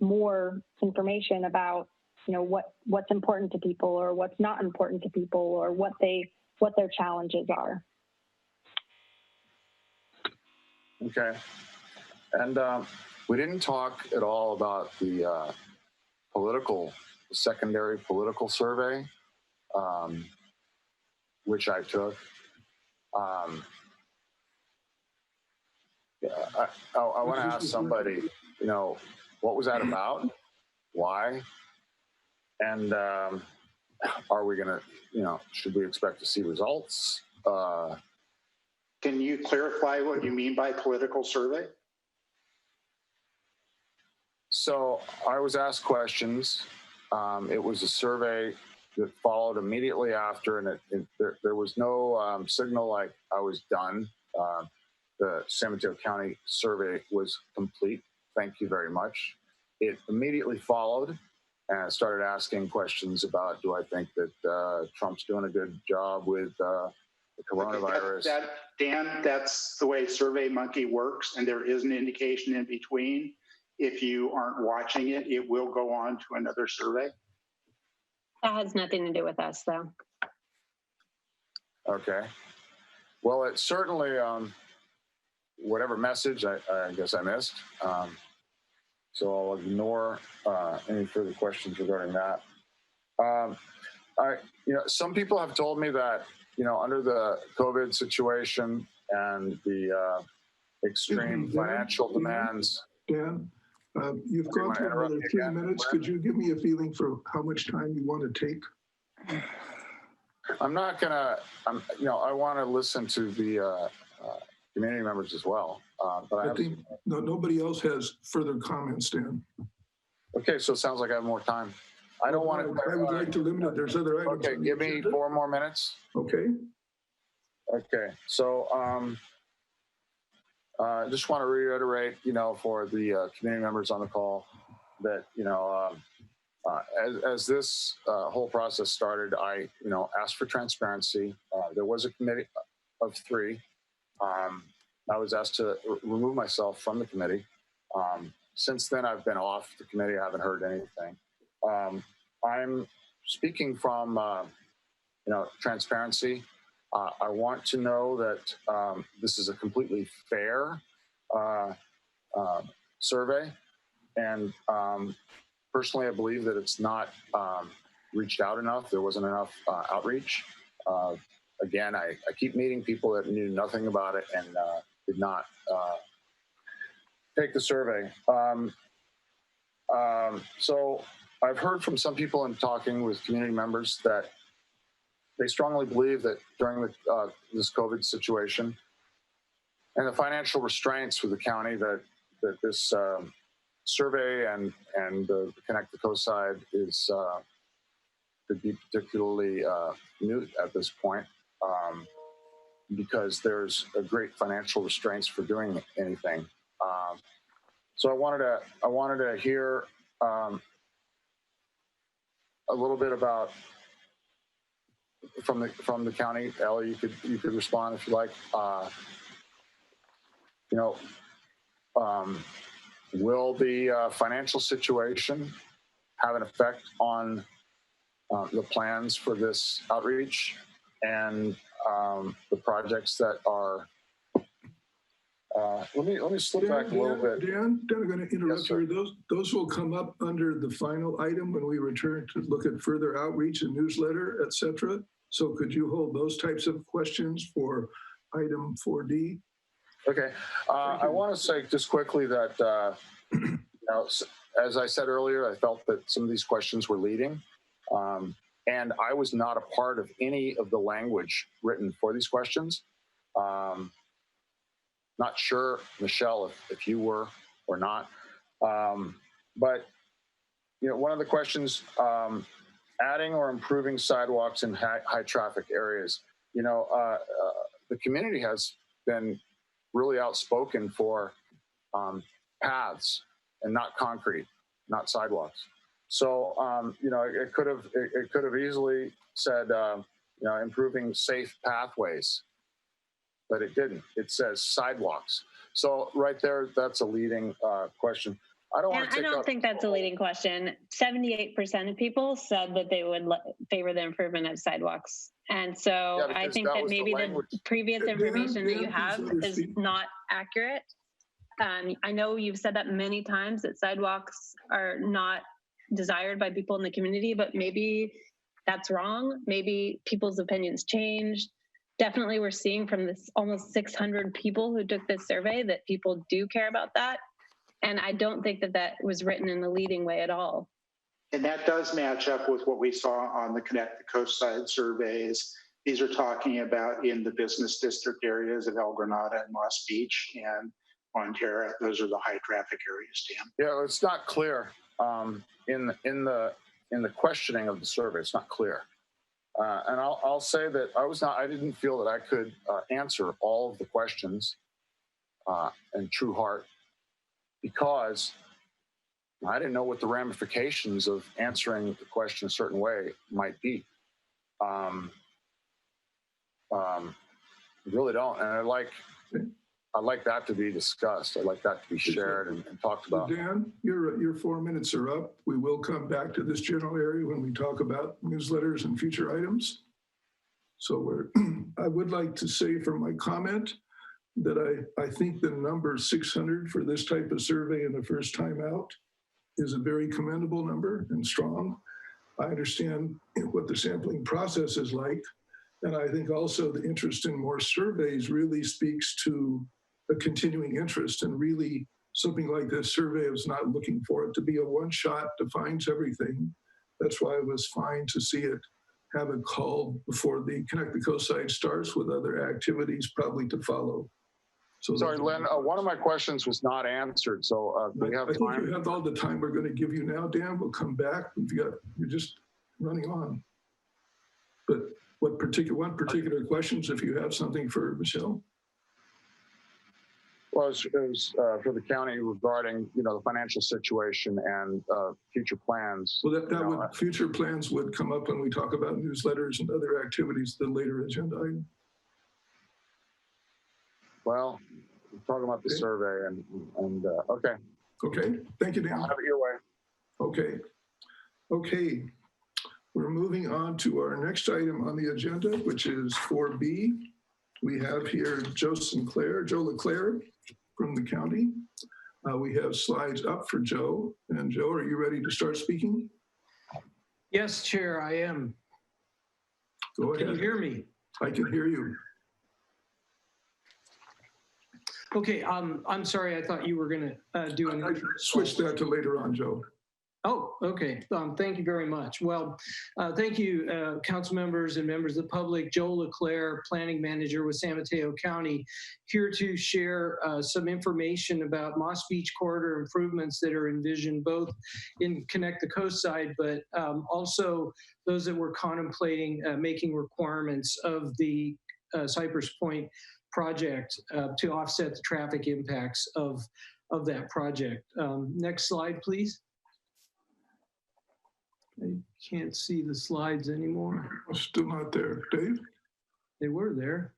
more information about, what's important to people or what's not important to people or what their challenges are. Okay. And we didn't talk at all about the secondary political survey, which I took. I want to ask somebody, what was that about? Why? And are we going to, should we expect to see results? Can you clarify what you mean by political survey? So I was asked questions. It was a survey that followed immediately after, and there was no signal like I was done. The San Mateo County survey was complete. Thank you very much. It immediately followed and I started asking questions about, do I think that Trump's doing a good job with the coronavirus? Dan, that's the way SurveyMonkey works, and there is an indication in between. If you aren't watching it, it will go on to another survey. That has nothing to do with us, though. Okay. Well, it's certainly whatever message I guess I missed. So I'll ignore any further questions regarding that. Some people have told me that, under the COVID situation and the extreme financial demands. Dan, you've gone through another 3 minutes. Could you give me a feeling for how much time you want to take? I'm not gonna, I want to listen to the community members as well. But I think nobody else has further comments, Dan. Okay, so it sounds like I have more time. I don't want to. I would like to limit it. There's other items. Okay, give me 4 more minutes. Okay. Okay, so I just want to reiterate, for the community members on the call that, as this whole process started, I, asked for transparency. There was a committee of 3. I was asked to remove myself from the committee. Since then, I've been off the committee. I haven't heard anything. I'm speaking from, transparency. I want to know that this is a completely fair survey. And personally, I believe that it's not reached out enough. There wasn't enough outreach. Again, I keep meeting people that knew nothing about it and did not take the survey. So I've heard from some people in talking with community members that they strongly believe that during this COVID situation and the financial restraints for the county that this survey and the Connect the Coast side is could be particularly moot at this point because there's a great financial restraints for doing anything. So I wanted to hear a little bit about from the county. Ellie, you could respond if you like. Will the financial situation have an effect on the plans for this outreach and the projects that are? Let me slip back a little bit. Dan, I'm going to interrupt Yes, you. Those will come up under the final item when we return to look at further outreach and newsletter, et cetera. So could you hold those types of questions for item 4D? Okay. I want to say just quickly that, as I said earlier, I felt that some of these questions were leading. And I was not a part of any of the language written for these questions. Not sure, Michelle, if you were or not. But, one of the questions, adding or improving sidewalks in high traffic areas. The community has been really outspoken for paths and not concrete, not sidewalks. So, it could have easily said, improving safe pathways, but it didn't. It says sidewalks. So right there, that's a leading question. I don't think that's a leading question. 78% of people said that they would favor the improvement of sidewalks. And so I think that maybe the previous information that you have is not accurate. I know you've said that many times that sidewalks are not desired by people in the community, but maybe that's wrong. Maybe people's opinions changed. Definitely we're seeing from this almost 600 people who took this survey that people do care about that. And I don't think that was written in a leading way at all. And that does match up with what we saw on the Connect the Coast side surveys. These are talking about in the business district areas of El Granada and Moss Beach and Montara. Those are the high traffic areas, Dan. Yeah, it's not clear in the questioning of the survey. It's not clear. And I'll say that I didn't feel that I could answer all of the questions in true heart because I didn't know what the ramifications of answering the question a certain way might be. Really don't. And I'd like that to be discussed. I'd like that to be shared and talked about. Dan, your 4 minutes are up. We will come back to this general area when we talk about newsletters and future items. So I would like to say for my comment that I think the number 600 for this type of survey in the first time out is a very commendable number and strong. I understand what the sampling process is like. And I think also the interest in more surveys really speaks to a continuing interest, and really something like this survey is not looking for it to be a one-shot defines everything. That's why it was fine to see it have a call before the Connect the Cosign starts with other activities probably to follow. So sorry, Lynn, one of my questions was not answered. So do we have time? I think you have all the time we're going to give you now, Dan. We'll come back. You're just running on. But one particular questions, if you have something for Michelle? Well, it was for the county regarding, the financial situation and future plans. Well, future plans would come up when we talk about newsletters and other activities, the later agenda item. Well, we're talking about the survey and okay. Okay, thank you, Dan. Have it your way. Okay. We're moving on to our next item on the agenda, which is 4B. We have here Joe LeClaire from the county. We have slides up for Joe. And Joe, are you ready to start speaking? Yes, Chair, I am. Go ahead. Can you hear me? I can hear you. Okay, I'm sorry, I thought you were going to do an intro. Switch that to later on, Joe. Oh, okay. Thank you very much. Well, thank you, council members and members of the public. Joe LeClaire, Planning Manager with San Mateo County, here to share some information about Moss Beach corridor improvements that are envisioned both in Connect the Coast side, but also those that we're contemplating making requirements of the Cypress Point project to offset the traffic impacts of that project. Next slide, please. I can't see the slides anymore. Still not there. Dave? They were there.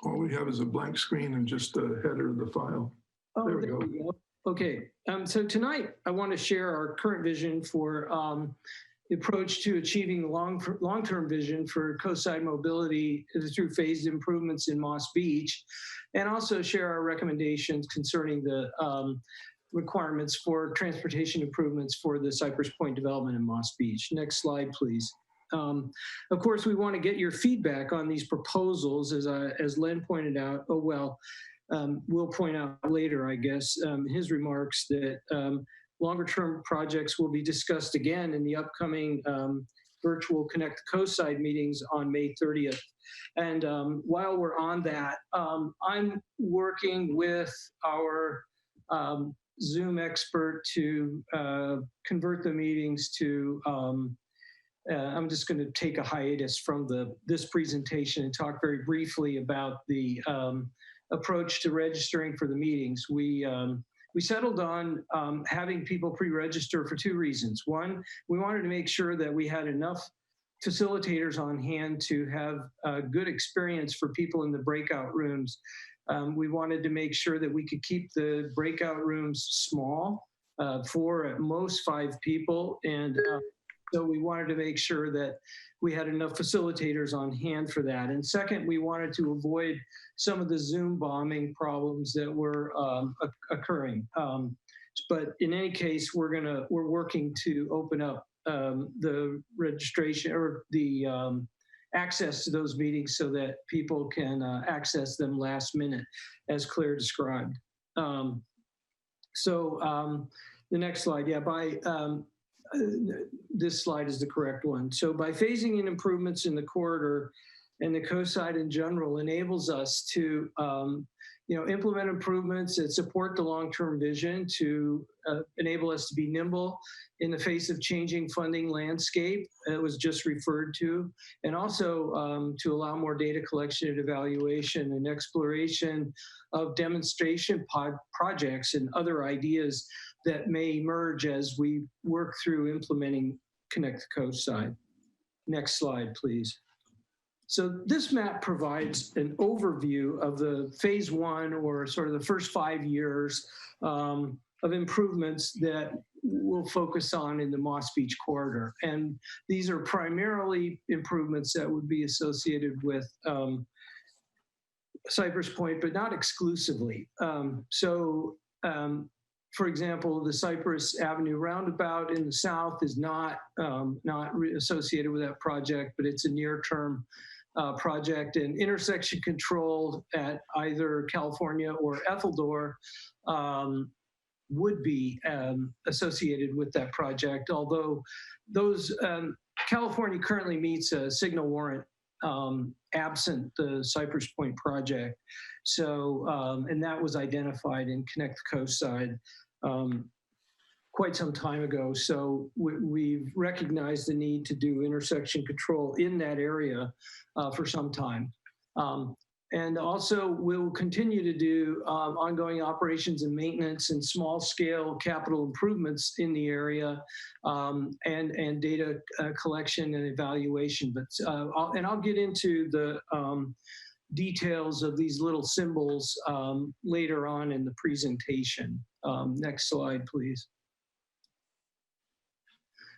All we have is a blank screen and just the header of the file. Oh, there we go. Okay, so tonight I want to share our current vision for the approach to achieving the long-term vision for coastside mobility through phased improvements in Moss Beach, and also share our recommendations concerning the requirements for transportation improvements for the Cypress Point development in Moss Beach. Next slide, please. Of course, we want to get your feedback on these proposals, as Len pointed out. We'll point out later, I guess, his remarks that longer term projects will be discussed again in the upcoming virtual Connect the Coastside meetings on May 30th. And while we're on that, I'm working with our Zoom expert to convert the meetings to, I'm just going to take a hiatus from this presentation and talk very briefly about the approach to registering for the meetings. We settled on having people pre-register for two reasons. One, we wanted to make sure that we had enough facilitators on hand to have a good experience for people in the breakout rooms. We wanted to make sure that we could keep the breakout rooms small, 4 at most 5 people. And so we wanted to make sure that we had enough facilitators on hand for that. And second, we wanted to avoid some of the Zoom bombing problems that were occurring. But in any case, we're working to open up the registration or the access to those meetings so that people can access them last minute, as Claire described. The next slide, this slide is the correct one. So by phasing in improvements in the corridor and the coastside in general enables us to implement improvements that support the long-term vision, to enable us to be nimble in the face of changing funding landscape that was just referred to, and also to allow more data collection and evaluation and exploration of demonstration projects and other ideas that may emerge as we work through implementing Connect the Coastside. Next slide, please. So this map provides an overview of the phase 1, or sort of the first 5 years of improvements that we'll focus on in the Moss Beach corridor. And these are primarily improvements that would be associated with Cypress Point, but not exclusively. For example, the Cypress Avenue roundabout in the south is not associated with that project, but it's a near-term project, and intersection control at either California or Ethel would be associated with that project, although those California currently meets a signal warrant absent the Cypress Point project. So, and that was identified in Connect the Coast side quite some time ago. So we've recognized the need to do intersection control in that area for some time. And also we'll continue to do ongoing operations and maintenance and small scale capital improvements in the area and data collection and evaluation. But I'll get into the details of these little symbols later on in the presentation. Next slide, please.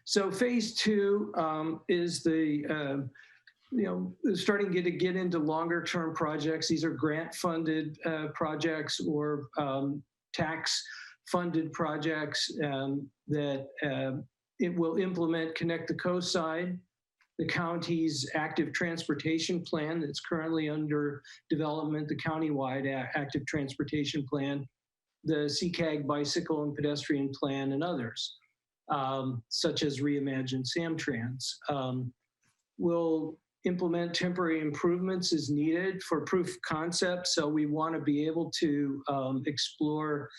So phase 2 is the starting to get into longer term projects. These are grant funded projects or tax funded projects that it will implement Connect the Coast side, the county's active transportation plan that's currently under development, the countywide active transportation plan, the CCAG bicycle and pedestrian plan, and others, such as Reimagined Samtrans. We'll implement temporary improvements as needed for proof of concept. So we want to be able to explore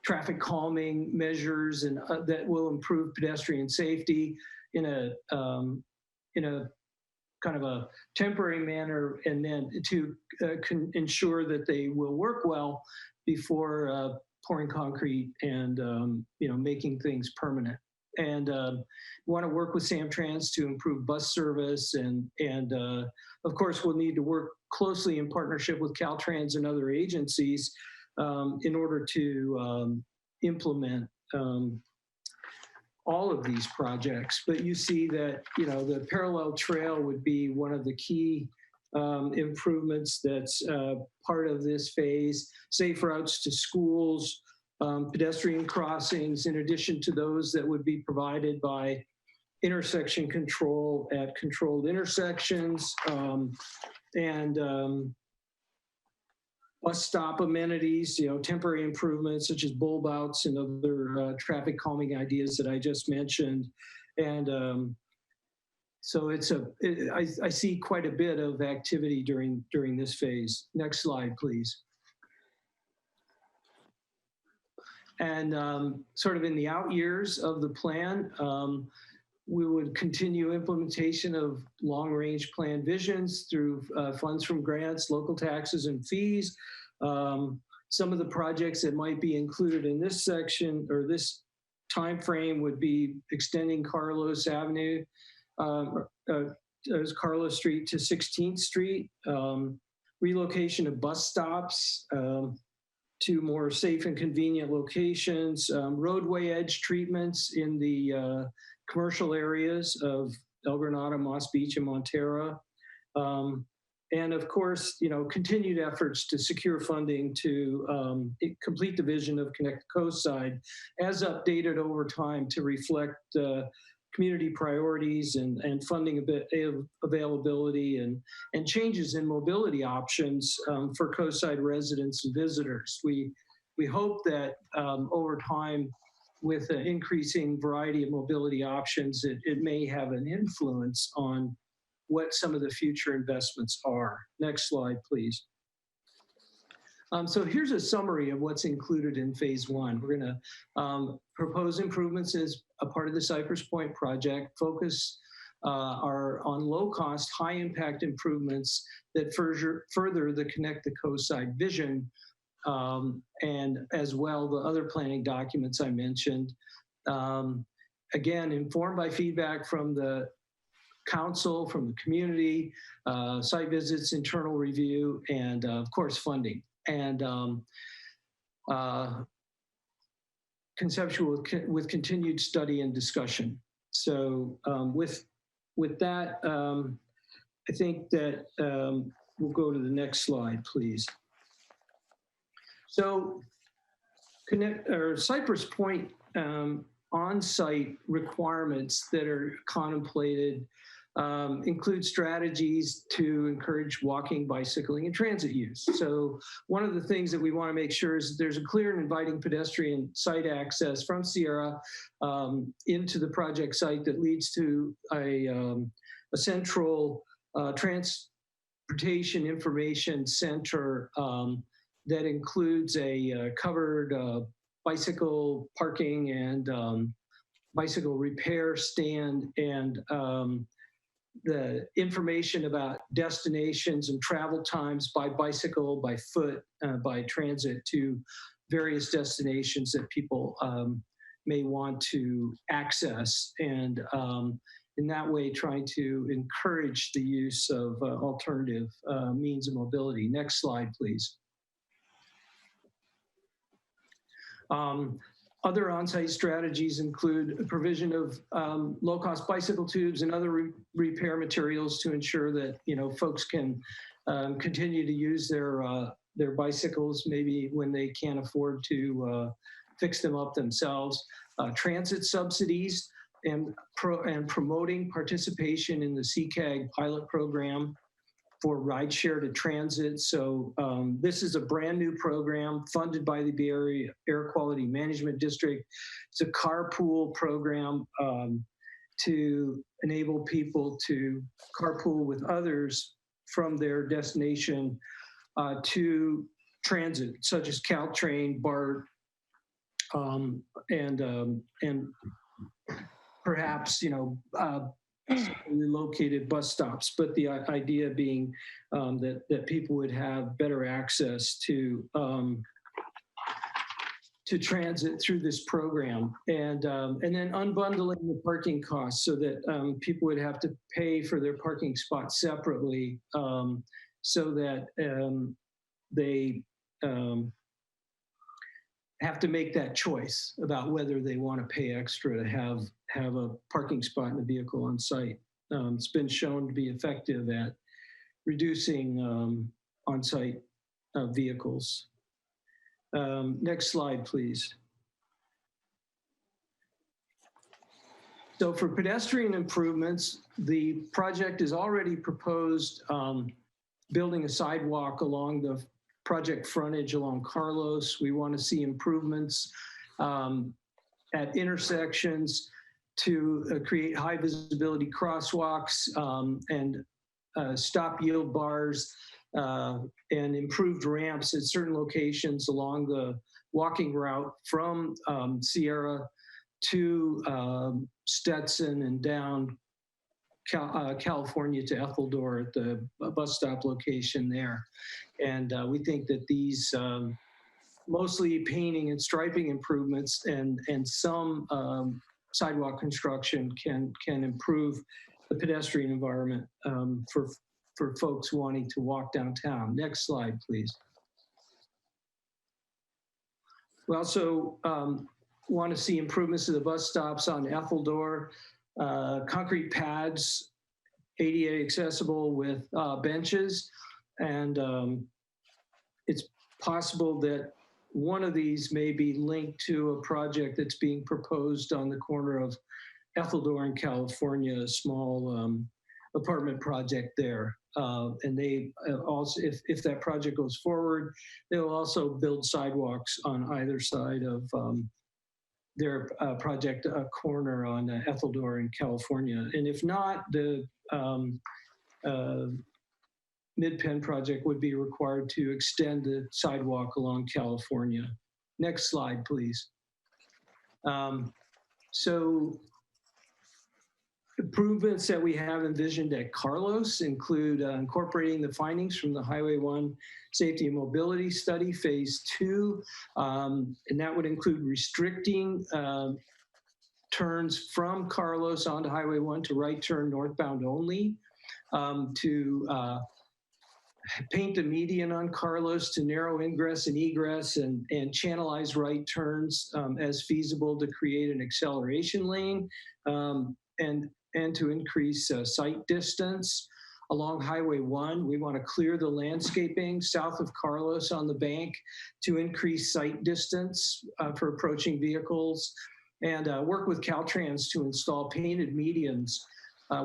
traffic calming measures and that will improve pedestrian safety in a kind of a temporary manner, and then to ensure that they will work well before pouring concrete and making things permanent. And we want to work with Samtrans to improve bus service, and of course we'll need to work closely in partnership with Caltrans and other agencies in order to implement all of these projects. But you see that the parallel trail would be one of the key improvements that's part of this phase. Safe routes to schools, pedestrian crossings, in addition to those that would be provided by intersection control at controlled intersections, and bus stop amenities, temporary improvements such as bulb outs and other traffic calming ideas that I just mentioned. And so I see quite a bit of activity during this phase. Next slide, please. And sort of in the out years of the plan, we would continue implementation of long-range plan visions through funds from grants, local taxes, and fees. Some of the projects that might be included in this section or this time frame would be extending Carlos Avenue, Carlos Street to 16th Street, relocation of bus stops to more safe and convenient locations, roadway edge treatments in the commercial areas of El Granada, Moss Beach, and Montara. And of course, continued efforts to secure funding to complete the vision of Connect the Coast side as updated over time to reflect community priorities and funding availability and changes in mobility options for coastside residents and visitors. We hope that over time, with an increasing variety of mobility options, it may have an influence on what some of the future investments are. Next slide, please. So here's a summary of what's included in phase 1. We're gonna propose improvements as a part of the Cypress Point project. Focus are on low-cost, high-impact improvements that further the Connect the Coast side vision, and as well the other planning documents I mentioned. Again, informed by feedback from the council, from the community, site visits, internal review, and of course funding. And conceptual with continued study and discussion. So with that, I think that we'll go to the next slide, please. So Cypress Point on-site requirements that are contemplated include strategies to encourage walking, bicycling, and transit use. So one of the things that we want to make sure is that there's a clear and inviting pedestrian site access from Sierra into the project site that leads to a central transportation information center that includes a covered bicycle parking and bicycle repair stand and the information about destinations and travel times by bicycle, by foot, by transit to various destinations that people may want to access. And in that way, trying to encourage the use of alternative means of mobility. Next slide, please. Other on-site strategies include a provision of low-cost bicycle tubes and other repair materials to ensure that folks can continue to use their bicycles, maybe when they can't afford to fix them up themselves. Transit subsidies and promoting participation in the CCAG pilot program for rideshare to transit. So this is a brand new program funded by the Bay Area Air Quality Management District. It's a carpool program to enable people to carpool with others from their destination to transit, such as Caltrain, BART, and perhaps located bus stops, but the idea being that people would have better access to transit through this program, and then unbundling the parking costs so that people would have to pay for their parking spot separately, so that they have to make that choice about whether they want to pay extra to have a parking spot in the vehicle on site. It's been shown to be effective at reducing on-site vehicles. Next slide, please. So for pedestrian improvements, the project is already proposed building a sidewalk along the project frontage along Carlos. We want to see improvements at intersections to create high visibility crosswalks and stop yield bars and improved ramps at certain locations along the walking route from Sierra to Stetson and down California to Ethel at the bus stop location there. And we think that these mostly painting and striping improvements and some sidewalk construction can improve the pedestrian environment for folks wanting to walk downtown. Next slide, please. We also want to see improvements to the bus stops on Ethel, concrete pads, ADA accessible with benches, and it's possible that one of these may be linked to a project that's being proposed on the corner of Ethel in California, a small apartment project there. And they also, if that project goes forward, they'll also build sidewalks on either side of their project corner on Ethel in California. And if not, the Mid-Penn project would be required to extend the sidewalk along California. Next slide, please. So improvements that we have envisioned at Carlos include incorporating the findings from the Highway 1 Safety and Mobility Study, Phase 2, and that would include restricting turns from Carlos onto Highway 1 to right turn northbound only, to paint the median on Carlos to narrow ingress and egress and channelize right turns as feasible to create an acceleration lane and to increase sight distance. Along Highway 1, we want to clear the landscaping south of Carlos on the bank to increase sight distance for approaching vehicles, and work with Caltrans to install painted medians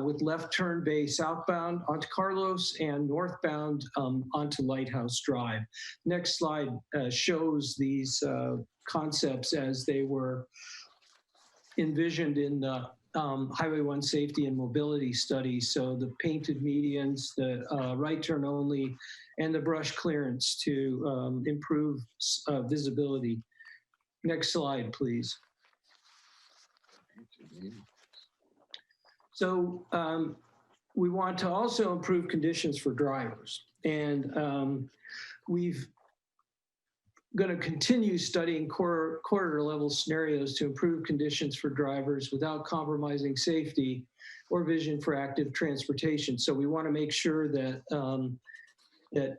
with left turn bay southbound onto Carlos and northbound onto Lighthouse Drive. Next slide shows these concepts as they were envisioned in the Highway 1 safety and mobility study. So the painted medians, the right turn only, and the brush clearance to improve visibility. Next slide, please. So we want to also improve conditions for drivers. And we've going to continue studying corridor level scenarios to improve conditions for drivers without compromising safety or vision for active transportation. So we want to make sure that that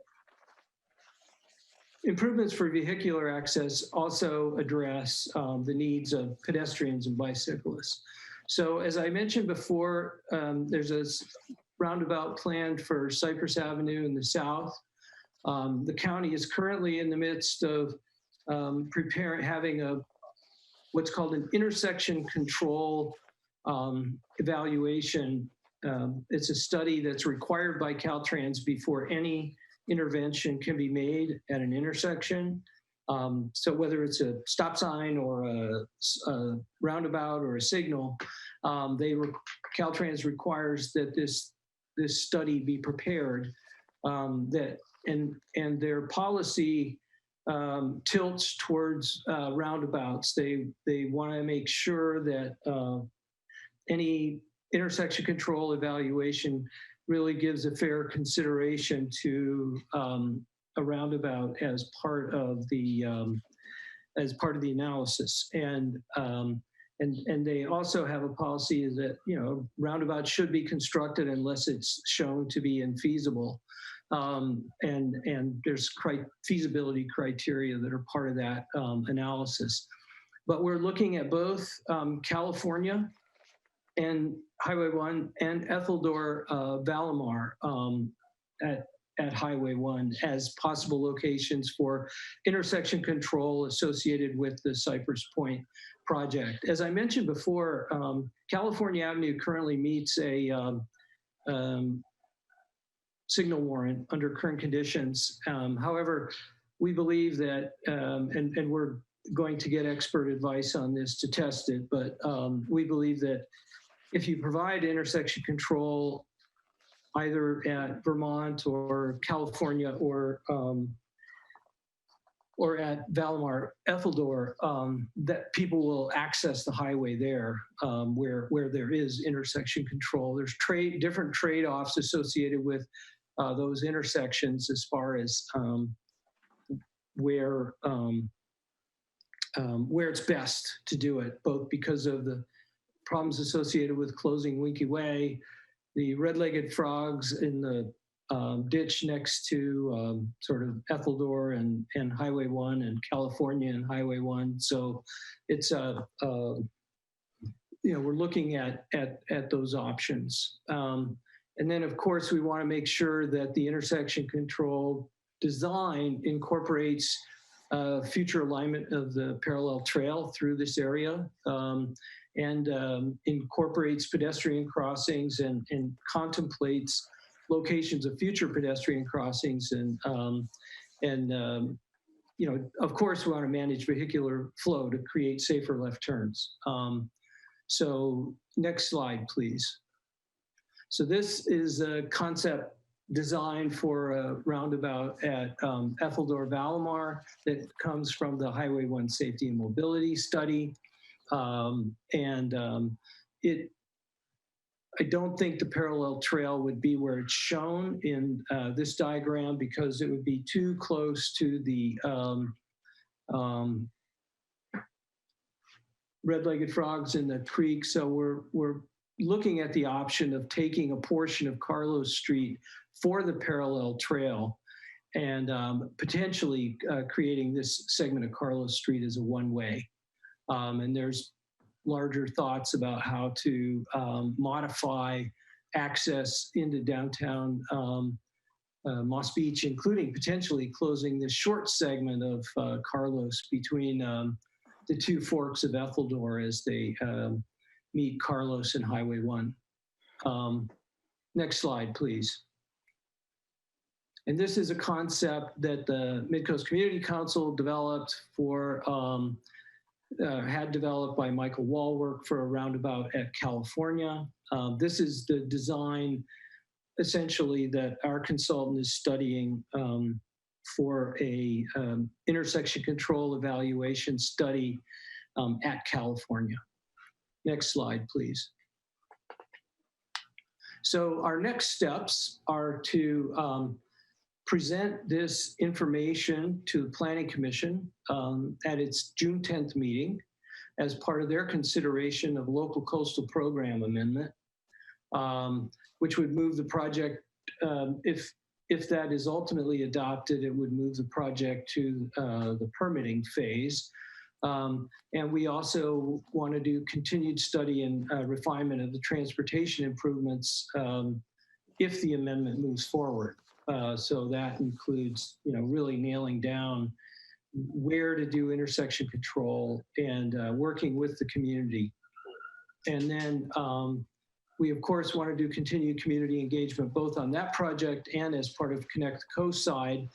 improvements for vehicular access also address the needs of pedestrians and bicyclists. So as I mentioned before, there's a roundabout planned for Cypress Avenue in the south. The county is currently in the midst of having what's called an intersection control evaluation. It's a study that's required by Caltrans before any intervention can be made at an intersection. So whether it's a stop sign or a roundabout or a signal, Caltrans requires that this study be prepared. And their policy tilts towards roundabouts. They want to make sure that any intersection control evaluation really gives a fair consideration to a roundabout as part of the analysis. And they also have a policy that roundabouts should be constructed unless it's shown to be infeasible. And there's feasibility criteria that are part of that analysis. But we're looking at both California and Highway 1 and Etheldor Valimar at Highway 1 as possible locations for intersection control associated with the Cypress Point project. As I mentioned before, California Avenue currently meets a signal warrant under current conditions. However, we believe that, and we're going to get expert advice on this to test it, but we believe that if you provide intersection control either at Vermont or California or at Valimar, Etheldor, that people will access the highway there where there is intersection control. There's different trade-offs associated with those intersections as far as where it's best to do it, both because of the problems associated with closing Winky Way, the red-legged frogs in the ditch next to sort of Etheldor and Highway 1 and California and Highway 1. So it's we're looking at those options. And then of course we want to make sure that the intersection control design incorporates future alignment of the parallel trail through this area. And incorporates pedestrian crossings and contemplates locations of future pedestrian crossings. And of course, we want to manage vehicular flow to create safer left turns. So next slide, please. So this is a concept design for a roundabout at Etheldor Valimar that comes from the Highway 1 Safety and Mobility Study. I don't think the parallel trail would be where it's shown in this diagram because it would be too close to the red-legged frogs in the creek. So we're looking at the option of taking a portion of Carlos Street for the parallel trail, and potentially creating this segment of Carlos Street as a one-way. And there's larger thoughts about how to modify access into downtown Moss Beach, including potentially closing this short segment of Carlos between the two forks of Etheldor as they meet Carlos and Highway 1. Next slide, please. And this is a concept that the Midcoast Community Council developed for, had developed by Michael Wallwork for a roundabout at California. This is the design essentially that our consultant is studying for a intersection control evaluation study at California. Next slide, please. So our next steps are to present this information to the Planning Commission at its June 10th meeting as part of their consideration of local coastal program amendment, which would move the project, if that is ultimately adopted, it would move the project to the permitting phase. And we also want to do continued study and refinement of the transportation improvements if the amendment moves forward. So that includes, really nailing down where to do intersection control and working with the community. And then we, of course, want to do continued community engagement, both on that project and as part of Connect the Coast side.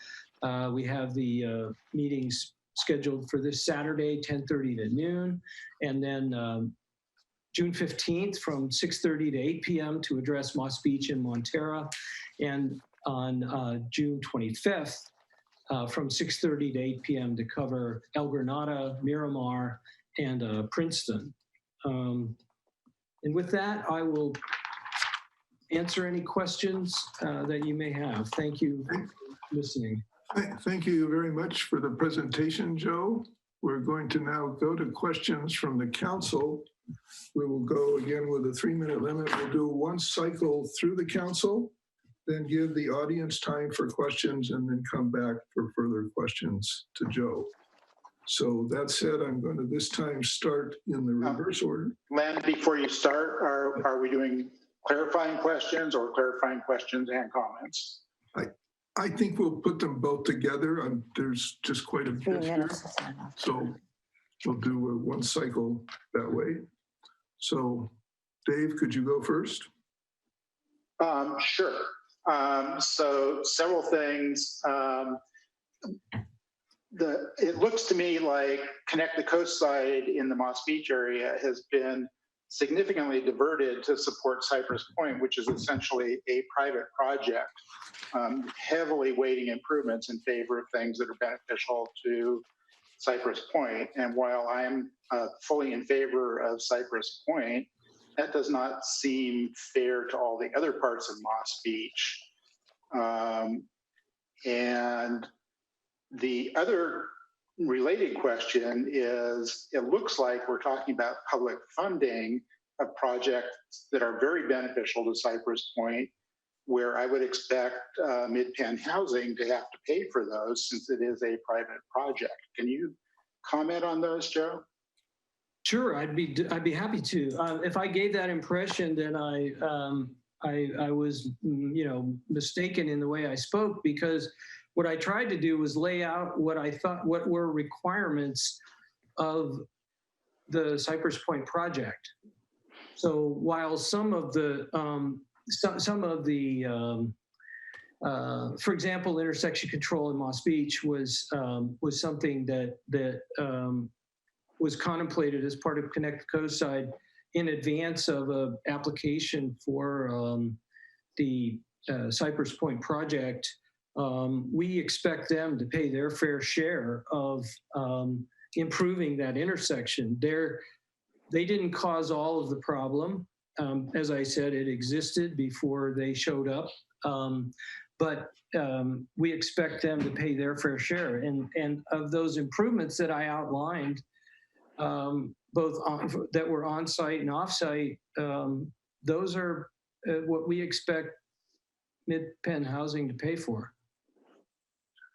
We have the meetings scheduled for this Saturday, 10:30 to noon, and then June 15th from 6:30 to 8 p.m. to address Moss Beach and Montara, and on June 25th from 6:30 to 8 p.m. to cover El Granada, Miramar, and Princeton. And with that, I will answer any questions that you may have. Thank you for listening. Thank you very much for the presentation, Joe. We're going to now go to questions from the council. We will go again with a 3-minute limit. We'll do one cycle through the council, then give the audience time for questions, and then come back for further questions to Joe. So that said, I'm going to this time start in the reverse order. Len, before you start, are we doing clarifying questions or clarifying questions and comments? I think we'll put them both together. There's just quite a bit here. So we'll do one cycle that way. So Dave, could you go first? Sure. So several things. It looks to me like Connect the Coast side in the Moss Beach area has been significantly diverted to support Cypress Point, which is essentially a private project, heavily weighting improvements in favor of things that are beneficial to Cypress Point. And while I'm fully in favor of Cypress Point, that does not seem fair to all the other parts of Moss Beach. And the other related question is, it looks like we're talking about public funding of projects that are very beneficial to Cypress Point, where I would expect Mid-Penn Housing to have to pay for those since it is a private project. Can you comment on those, Joe? Sure, I'd be happy to. If I gave that impression, then I was, mistaken in the way I spoke, because what I tried to do was lay out what I thought, what were requirements of the Cypress Point project. So while some of the, for example, intersection control in Moss Beach was something that was contemplated as part of Connect the Coast side in advance of an application for the Cypress Point project. We expect them to pay their fair share of improving that intersection. They didn't cause all of the problem. As I said, it existed before they showed up. But we expect them to pay their fair share. And of those improvements that I outlined, both that were on-site and off-site, those are what we expect Mid-Penn housing to pay for.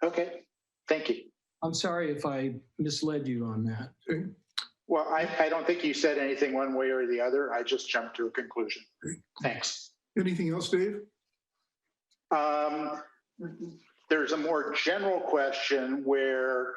Okay, thank you. I'm sorry if I misled you on that. Okay. Well, I don't think you said anything one way or the other. I just jumped to a conclusion. Thanks. Anything else, Dave? There's a more general question where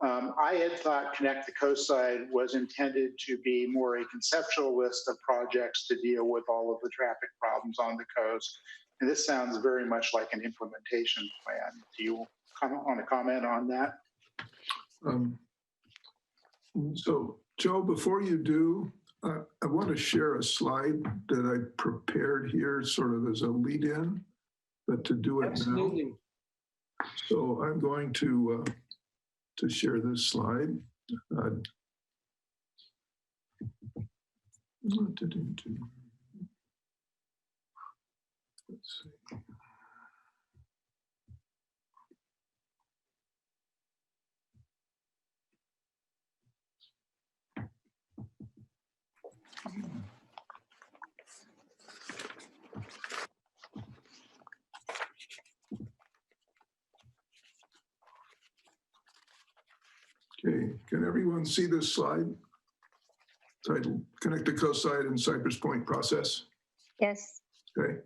I had thought Connect the Coastside was intended to be more a conceptual list of projects to deal with all of the traffic problems on the coast. And this sounds very much like an implementation plan. Do you want to comment on that? So, Joe, before you do, I want to share a slide that I prepared here sort of as a lead-in, but to do it Absolutely. now. So I'm going to share this slide. Let's see. Okay, can everyone see this slide titled Connect the Coastside and Cypress Point Process? Yes. Okay.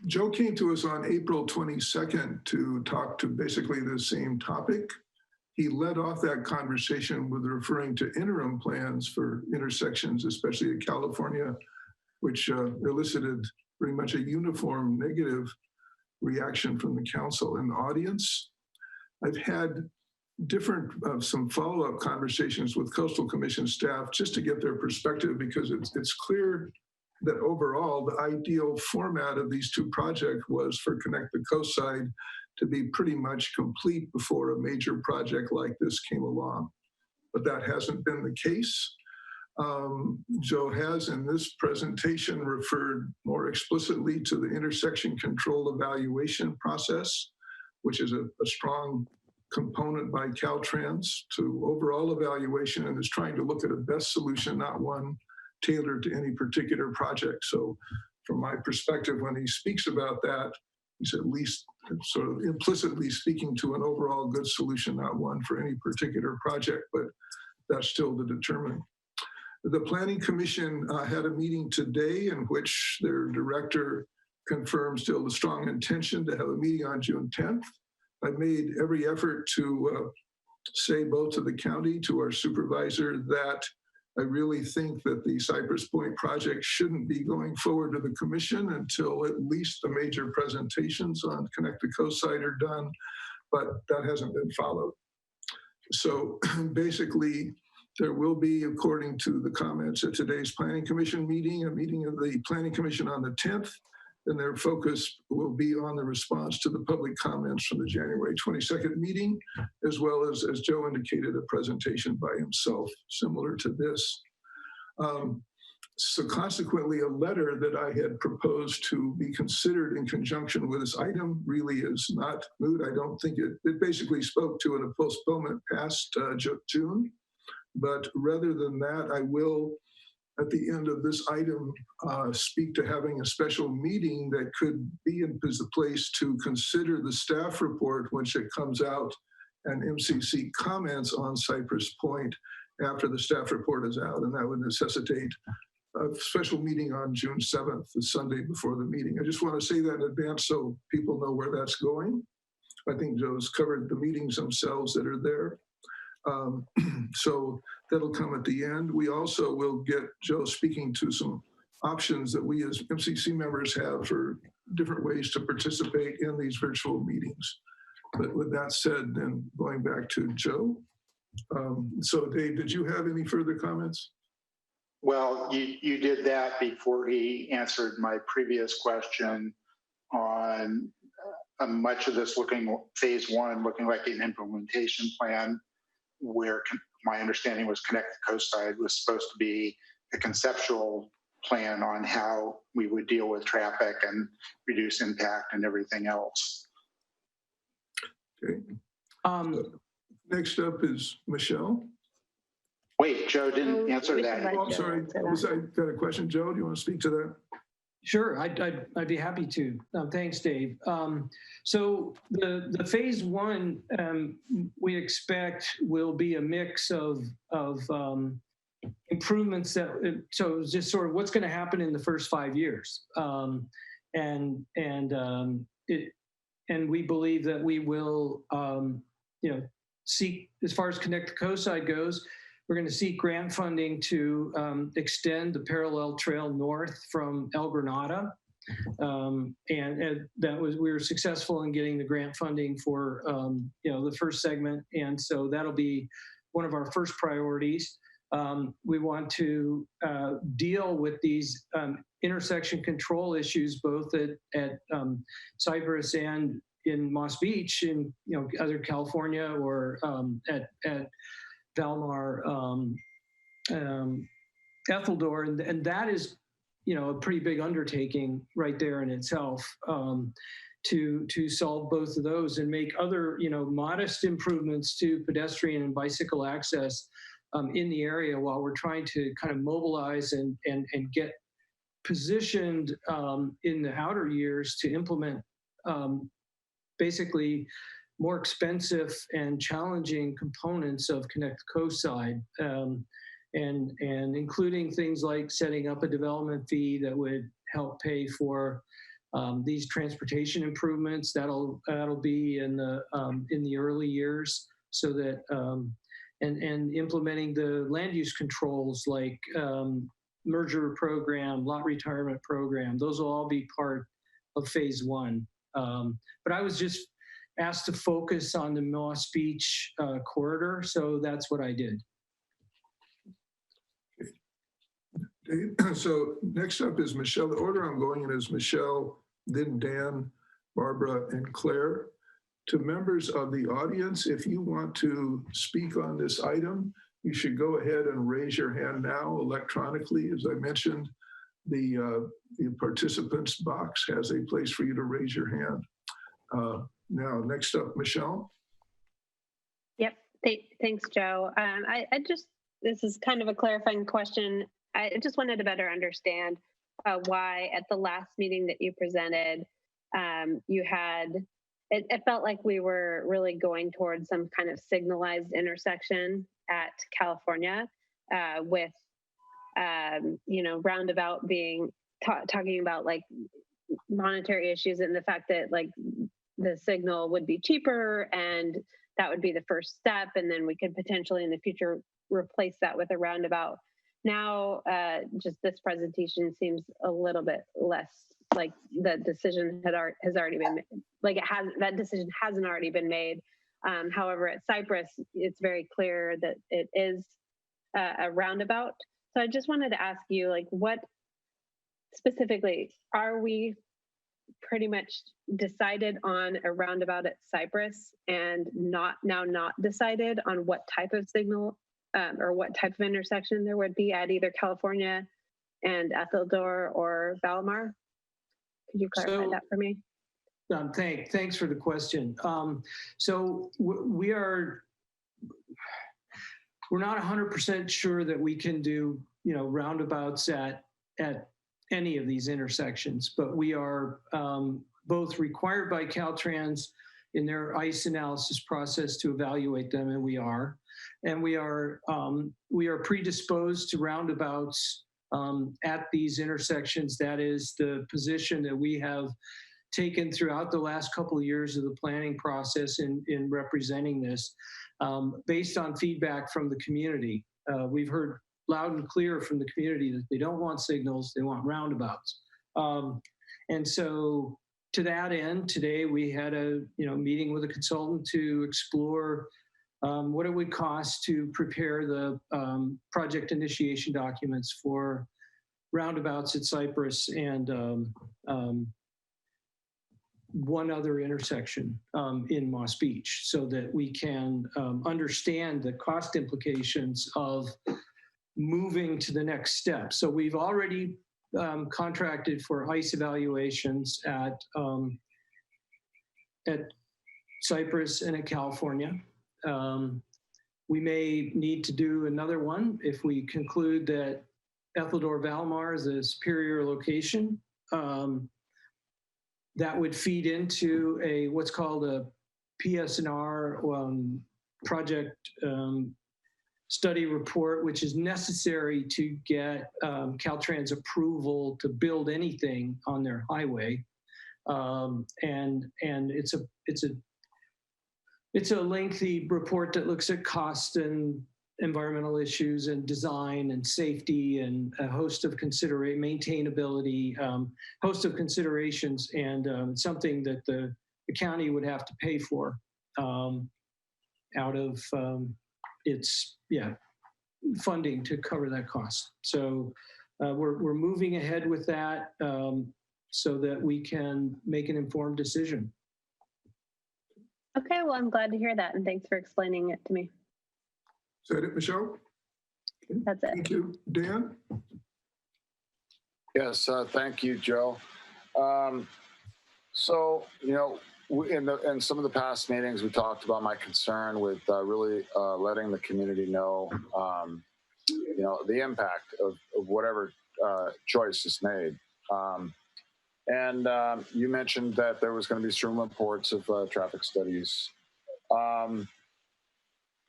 Joe came to us on April 22nd to talk to basically the same topic. He led off that conversation with referring to interim plans for intersections, especially in California, which elicited pretty much a uniform negative reaction from the council and the audience. I've had some follow-up conversations with Coastal Commission staff just to get their perspective, because it's clear that overall the ideal format of these two projects was for Connect the Coastside to be pretty much complete before a major project like this came along. But that hasn't been the case. Joe has in this presentation referred more explicitly to the intersection control evaluation process, which is a strong component by Caltrans to overall evaluation, and is trying to look at a best solution, not one tailored to any particular project. So from my perspective, when he speaks about that, he's at least sort of implicitly speaking to an overall good solution, not one for any particular project, but that's still to determine. The Planning Commission had a meeting today in which their director confirmed still the strong intention to have a meeting on June 10th. I made every effort to say both to the county, to our supervisor, that I really think that the Cypress Point project shouldn't be going forward to the commission until at least the major presentations on Connect the Coastside are done, but that hasn't been followed. So basically, there will be, according to the comments at today's Planning Commission meeting, a meeting of the Planning Commission on the 10th, and their focus will be on the response to the public comments from the January 22nd meeting, as well as Joe indicated, a presentation by himself similar to this. So consequently, a letter that I had proposed to be considered in conjunction with this item really is not moot. I don't think it basically spoke to a postponement past June, but rather than that, I will, at the end of this item, speak to having a special meeting that could be in the place to consider the staff report once it comes out and MCC comments on Cypress Point after the staff report is out. And that would necessitate a special meeting on June 7th, the Sunday before the meeting. I just want to say that in advance so people know where that's going. I think Joe's covered the meetings themselves that are there. So that'll come at the end. We also will get Joe speaking to some options that we as MCC members have for different ways to participate in these virtual meetings. But with that said, then going back to Joe. So Dave, did you have any further comments? Well, you did that before he answered my previous question on much of this phase one looking like an implementation plan, where my understanding was Connect the Coastside was supposed to be a conceptual plan on how we would deal with traffic and reduce impact and everything else. Okay. Next up is Michelle. Wait, Joe didn't answer that. Oh, I'm sorry. I got a question. Joe, do you want to speak to that? Sure, I'd be happy to. Thanks, Dave. So the phase one we expect will be a mix of improvements that, so just sort of what's going to happen in the first 5 years, and we believe that we will seek, as far as Connect the Cosign goes, we're going to seek grant funding to extend the parallel trail north from El Granada. And that was, we were successful in getting the grant funding for, the first segment. And so that'll be one of our first priorities. We want to deal with these intersection control issues, both at Cypress and in Moss Beach, in either California or at Valmar, Ethel, Doran, and that is, a pretty big undertaking right there in itself, to solve both of those and make other, modest improvements to pedestrian and bicycle access in the area, while we're trying to kind of mobilize and get positioned in the outer years to implement basically more expensive and challenging components of Connect the Cosign, and including things like setting up a development fee that would help pay for these transportation improvements. That'll be in the early years, so that and implementing the land use controls like merger program, lot retirement program. Those will all be part of phase one. But I was just asked to focus on the Moss Beach corridor, so that's what I did. So next up is Michelle. The order I'm going in is Michelle, then Dan, Barbara, and Claire. To members of the audience, if you want to speak on this item, you should go ahead and raise your hand now electronically. As I mentioned, the participants box has a place for you to raise your hand. Now, next up, Michelle. Yep. Thanks, Joe. This is kind of a clarifying question. I just wanted to better understand why at the last meeting that you presented, it felt like we were really going towards some kind of signalized intersection at California, with, Roundabout being talking about like monetary issues and the fact that like the signal would be cheaper and that would be the first step. And then we could potentially in the future replace that with a roundabout. Now, just this presentation seems a little bit less like the decision has already been made. Like that decision hasn't already been made. However, at Cypress, it's very clear that it is a roundabout. So I just wanted to ask you, like, what specifically are we pretty much decided on a roundabout at Cypress and not decided on what type of signal or what type of intersection there would be at either California and Ethel or Valmar? Could you clarify that for me? Thanks for the question. So we're not 100% sure that we can do roundabouts at any of these intersections, but we are both required by Caltrans in their ICE analysis process to evaluate them, and we are predisposed to roundabouts at these intersections. That is the position that we have taken throughout the last couple of years of the planning process in representing this, based on feedback from the community. We've heard loud and clear from the community that they don't want signals, they want roundabouts. And so to that end, today we had a meeting with a consultant to explore what it would cost to prepare the project initiation documents for roundabouts at Cypress and one other intersection in Moss Beach, so that we can understand the cost implications of moving to the next step. So we've already contracted for ICE evaluations at Cypress and at California. We may need to do another one if we conclude that Ethel Valmar is a superior location. that would feed into a what's called a PSNR project study report, which is necessary to get Caltrans approval to build anything on their highway. And it's a lengthy report that looks at cost and environmental issues and design and safety and a host of maintainability, host of considerations, and something that the county would have to pay for out of its funding to cover that cost. So we're moving ahead with that so that we can make an informed decision. Okay, well, I'm glad to hear that, and thanks for explaining it to me. Is that it, Michelle? That's it. Thank you. Dan? Yes, thank you, Joe. So, in some of the past meetings, we talked about my concern with really letting the community know, the impact of whatever choice is made. And you mentioned that there was going to be some reports of traffic studies.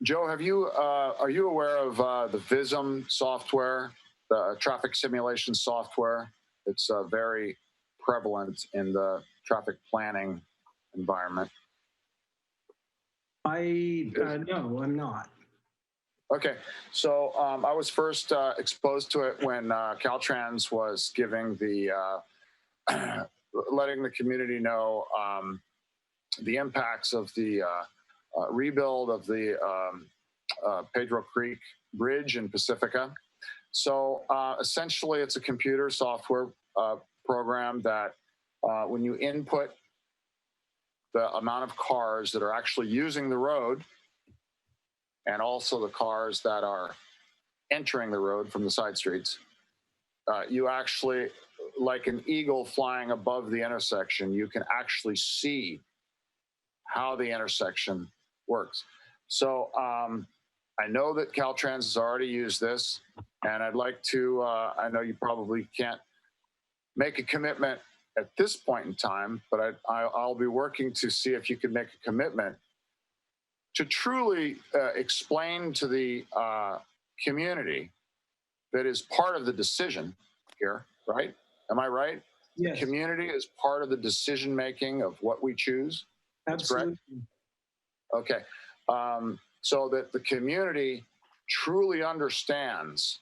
Joe, are you aware of the VISM software, the traffic simulation software? It's very prevalent in the traffic planning environment. No, I'm not. Okay, so I was first exposed to it when Caltrans was giving the letting the community know the impacts of the rebuild of the Pedro Creek Bridge in Pacifica. So essentially, it's a computer software program that when you input the amount of cars that are actually using the road and also the cars that are entering the road from the side streets, you actually, like an eagle flying above the intersection, you can actually see how the intersection works. So I know that Caltrans has already used this, and I'd like to, I know you probably can't make a commitment at this point in time, but I'll be working to see if you can make a commitment to truly explain to the community that is part of the decision here, right? Am I right? Yes. The community is part of the decision-making of what we choose. That's correct? Okay. So that the community truly understands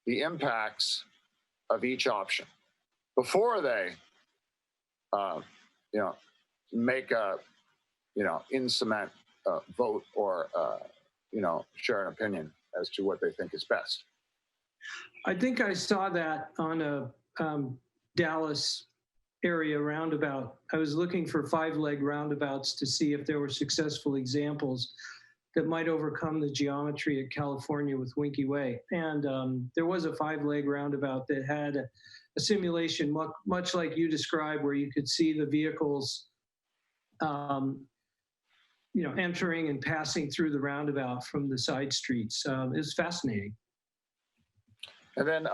the impacts of each option before they, make a, in cement vote or, share an opinion as to what they think is best. I think I saw that on a Dallas area roundabout. I was looking for 5-leg roundabouts to see if there were successful examples that might overcome the geometry at California with Winky Way. And there was a 5-leg roundabout that had a simulation much like you described, where you could see the vehicles entering and passing through the roundabout from the side streets. It was fascinating. And then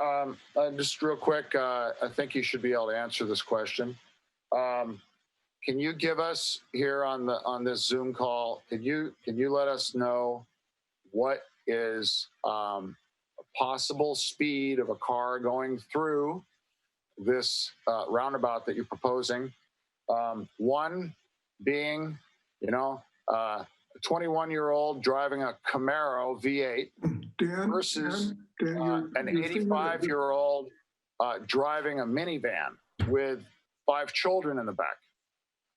just real quick, I think you should be able to answer this question. Can you give us here on this Zoom call, can you let us know what is a possible speed of a car going through this roundabout that you're proposing? One being, a 21-year-old driving a Camaro V8 versus an 85-year-old driving a minivan with 5 children in the back.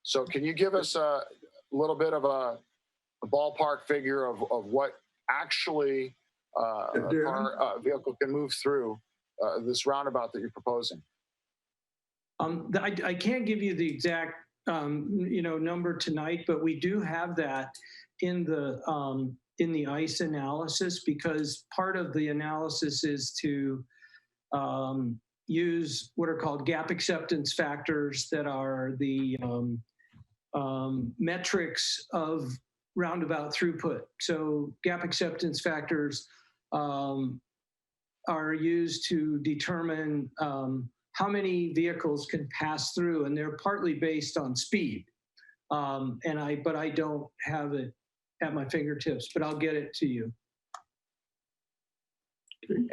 So can you give us a little bit of a ballpark figure of what actually a vehicle can move through this roundabout that you're proposing? I can't give you the exact number tonight, but we do have that in the ICE analysis, because part of the analysis is to use what are called gap acceptance factors that are the metrics of roundabout throughput. So gap acceptance factors are used to determine how many vehicles can pass through, and they're partly based on speed. But I don't have it at my fingertips, but I'll get it to you.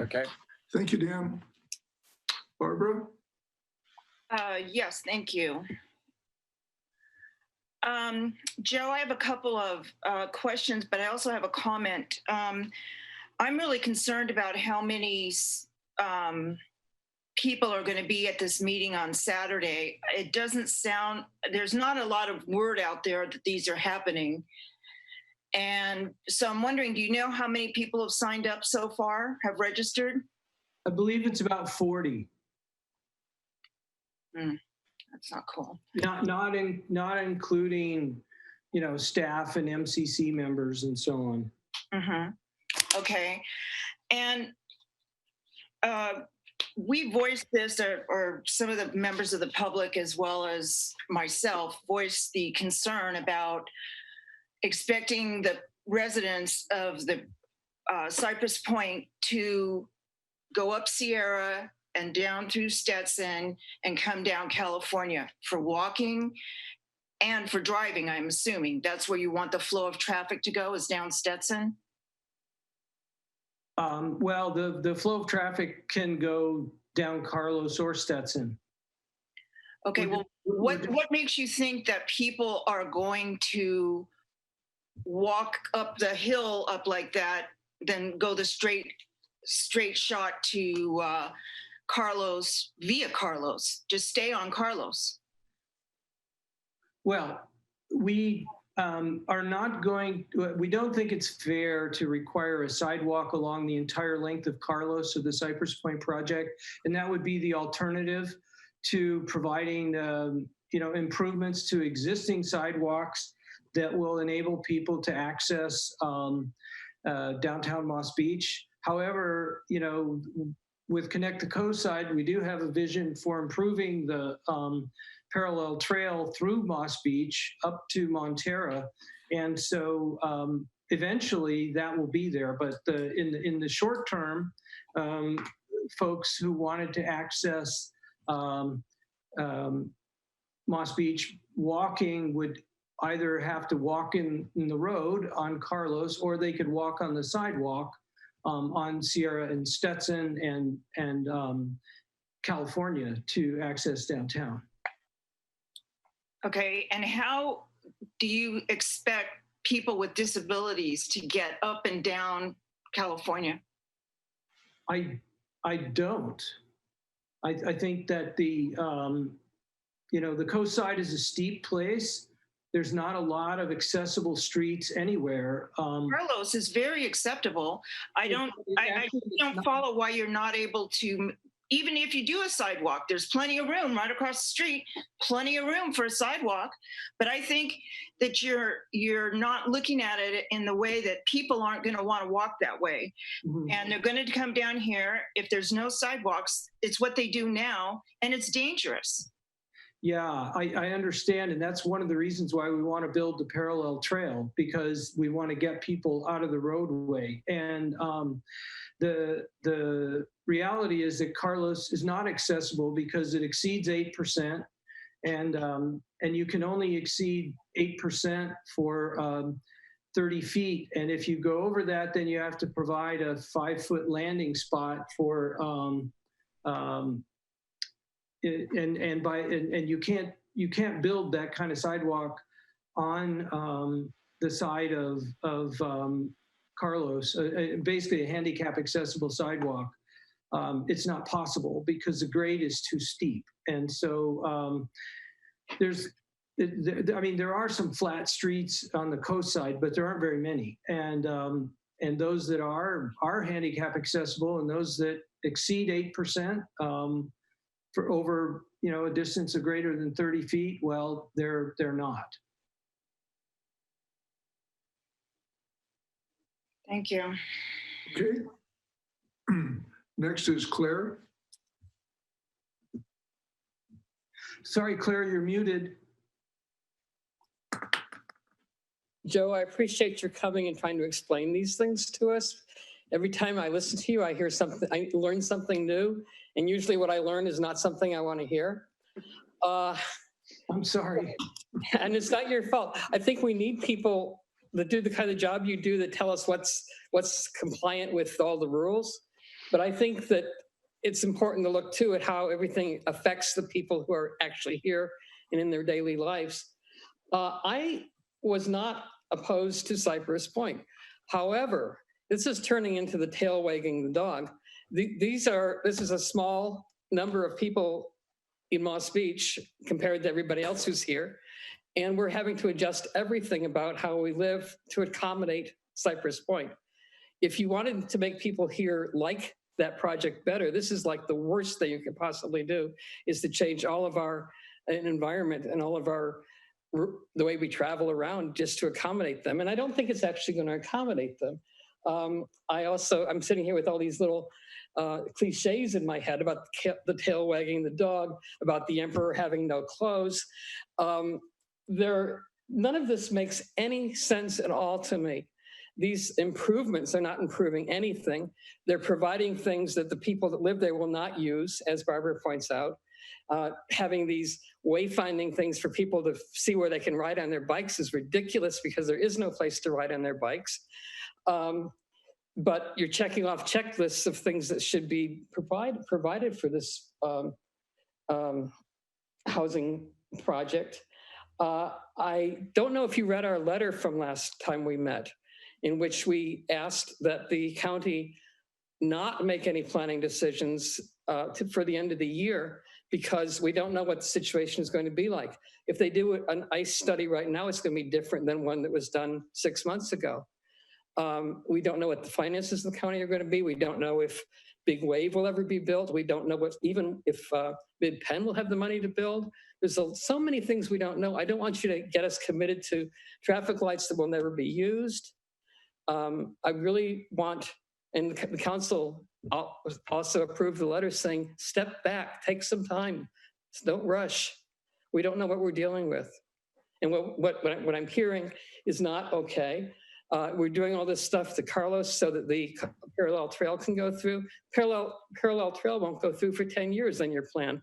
Okay. Thank you, Dan. Barbara? Yes, thank you. Joe, I have a couple of questions, but I also have a comment. I'm really concerned about how many people are going to be at this meeting on Saturday. It doesn't sound, there's not a lot of word out there that these are happening. And so I'm wondering, do you know how many people have signed up so far, have registered? I believe it's about 40. That's not cool. Not including, staff and MCC members and so on. Mm-hmm. Okay. And we voiced this, or some of the members of the public, as well as myself, voiced the concern about expecting the residents of the Cypress Point to go up Sierra and down through Stetson and come down California for walking and for driving, I'm assuming. That's where you want the flow of traffic to go, is down Stetson? Well, the flow of traffic can go down Carlos or Stetson. Okay, well, what makes you think that people are going to walk up the hill up like that, then go the straight shot to Carlos via Carlos? Just stay on Carlos. Well, we we don't think it's fair to require a sidewalk along the entire length of Carlos of the Cypress Point project. And that would be the alternative to providing, improvements to existing sidewalks that will enable people to access downtown Moss Beach. However, with Connect the Cosign, we do have a vision for improving the parallel trail through Moss Beach up to Montara. And so eventually that will be there. But in the short term, folks who wanted to access Moss Beach walking would either have to walk in the road on Carlos, or they could walk on the sidewalk on Sierra and Stetson and California to access downtown. Okay, and how do you expect people with disabilities to get up and down California? I don't. I think that the coast side is a steep place. There's not a lot of accessible streets anywhere. Carlos is very acceptable. I don't follow why you're not able to. Even if you do a sidewalk, there's plenty of room right across the street, plenty of room for a sidewalk. But I think that you're not looking at it in the way that people aren't going to want to walk that way. Mm-hmm. And they're going to come down here. If there's no sidewalks, it's what they do now, and it's dangerous. Yeah, I understand. And that's one of the reasons why we want to build the parallel trail, because we want to get people out of the roadway. And the reality is that Carlos is not accessible because it exceeds 8%, and you can only exceed 8% for 30 feet. And if you go over that, then you have to provide a 5-foot landing spot for and you can't build that kind of sidewalk on the side of Carlos, basically a handicap accessible sidewalk. It's not possible because the grade is too steep. And so there are some flat streets on the coast side, but there aren't very many. And those that are handicap accessible, and those that exceed 8% for over a distance of greater than 30 feet, well, they're not. Thank you. Okay. Next is Claire. Sorry, Claire, you're muted. Joe, I appreciate your coming and trying to explain these things to us. Every time I listen to you, I hear something, I learn something new. And usually what I learn is not something I want to hear. I'm sorry. And it's not your fault. I think we need people that do the kind of job you do that tell us what's compliant with all the rules. But I think that it's important to look too at how everything affects the people who are actually here and in their daily lives. I was not opposed to Cypress Point. However, this is turning into the tail wagging the dog. This is a small number of people in Moss Beach compared to everybody else who's here. And we're having to adjust everything about how we live to accommodate Cypress Point. If you wanted to make people here like that project better, this is like the worst thing you could possibly do, is to change all of our environment and all of the way we travel around just to accommodate them. And I don't think it's actually going to accommodate them. I'm sitting here with all these little cliches in my head about the tail wagging the dog, about the emperor having no clothes. None of this makes any sense at all to me. These improvements are not improving anything. They're providing things that the people that live there will not use, as Barbara points out. Having these wayfinding things for people to see where they can ride on their bikes is ridiculous because there is no place to ride on their bikes. But you're checking off checklists of things that should be provided for this housing project. I don't know if you read our letter from last time we met, in which we asked that the county not make any planning decisions for the end of the year, because we don't know what the situation is going to be like. If they do an ICE study right now, it's going to be different than one that was done 6 months ago. We don't know what the finances of the county are going to be. We don't know if Big Wave will ever be built. We don't know even if Mid-Penn will have the money to build. There's so many things we don't know. I don't want you to get us committed to traffic lights that will never be used. I really want, and the council also approved the letter saying, step back, take some time, don't rush. We don't know what we're dealing with. And what I'm hearing is not okay. We're doing all this stuff to Carlos so that the parallel trail can go through. Parallel trail won't go through for 10 years on your plan.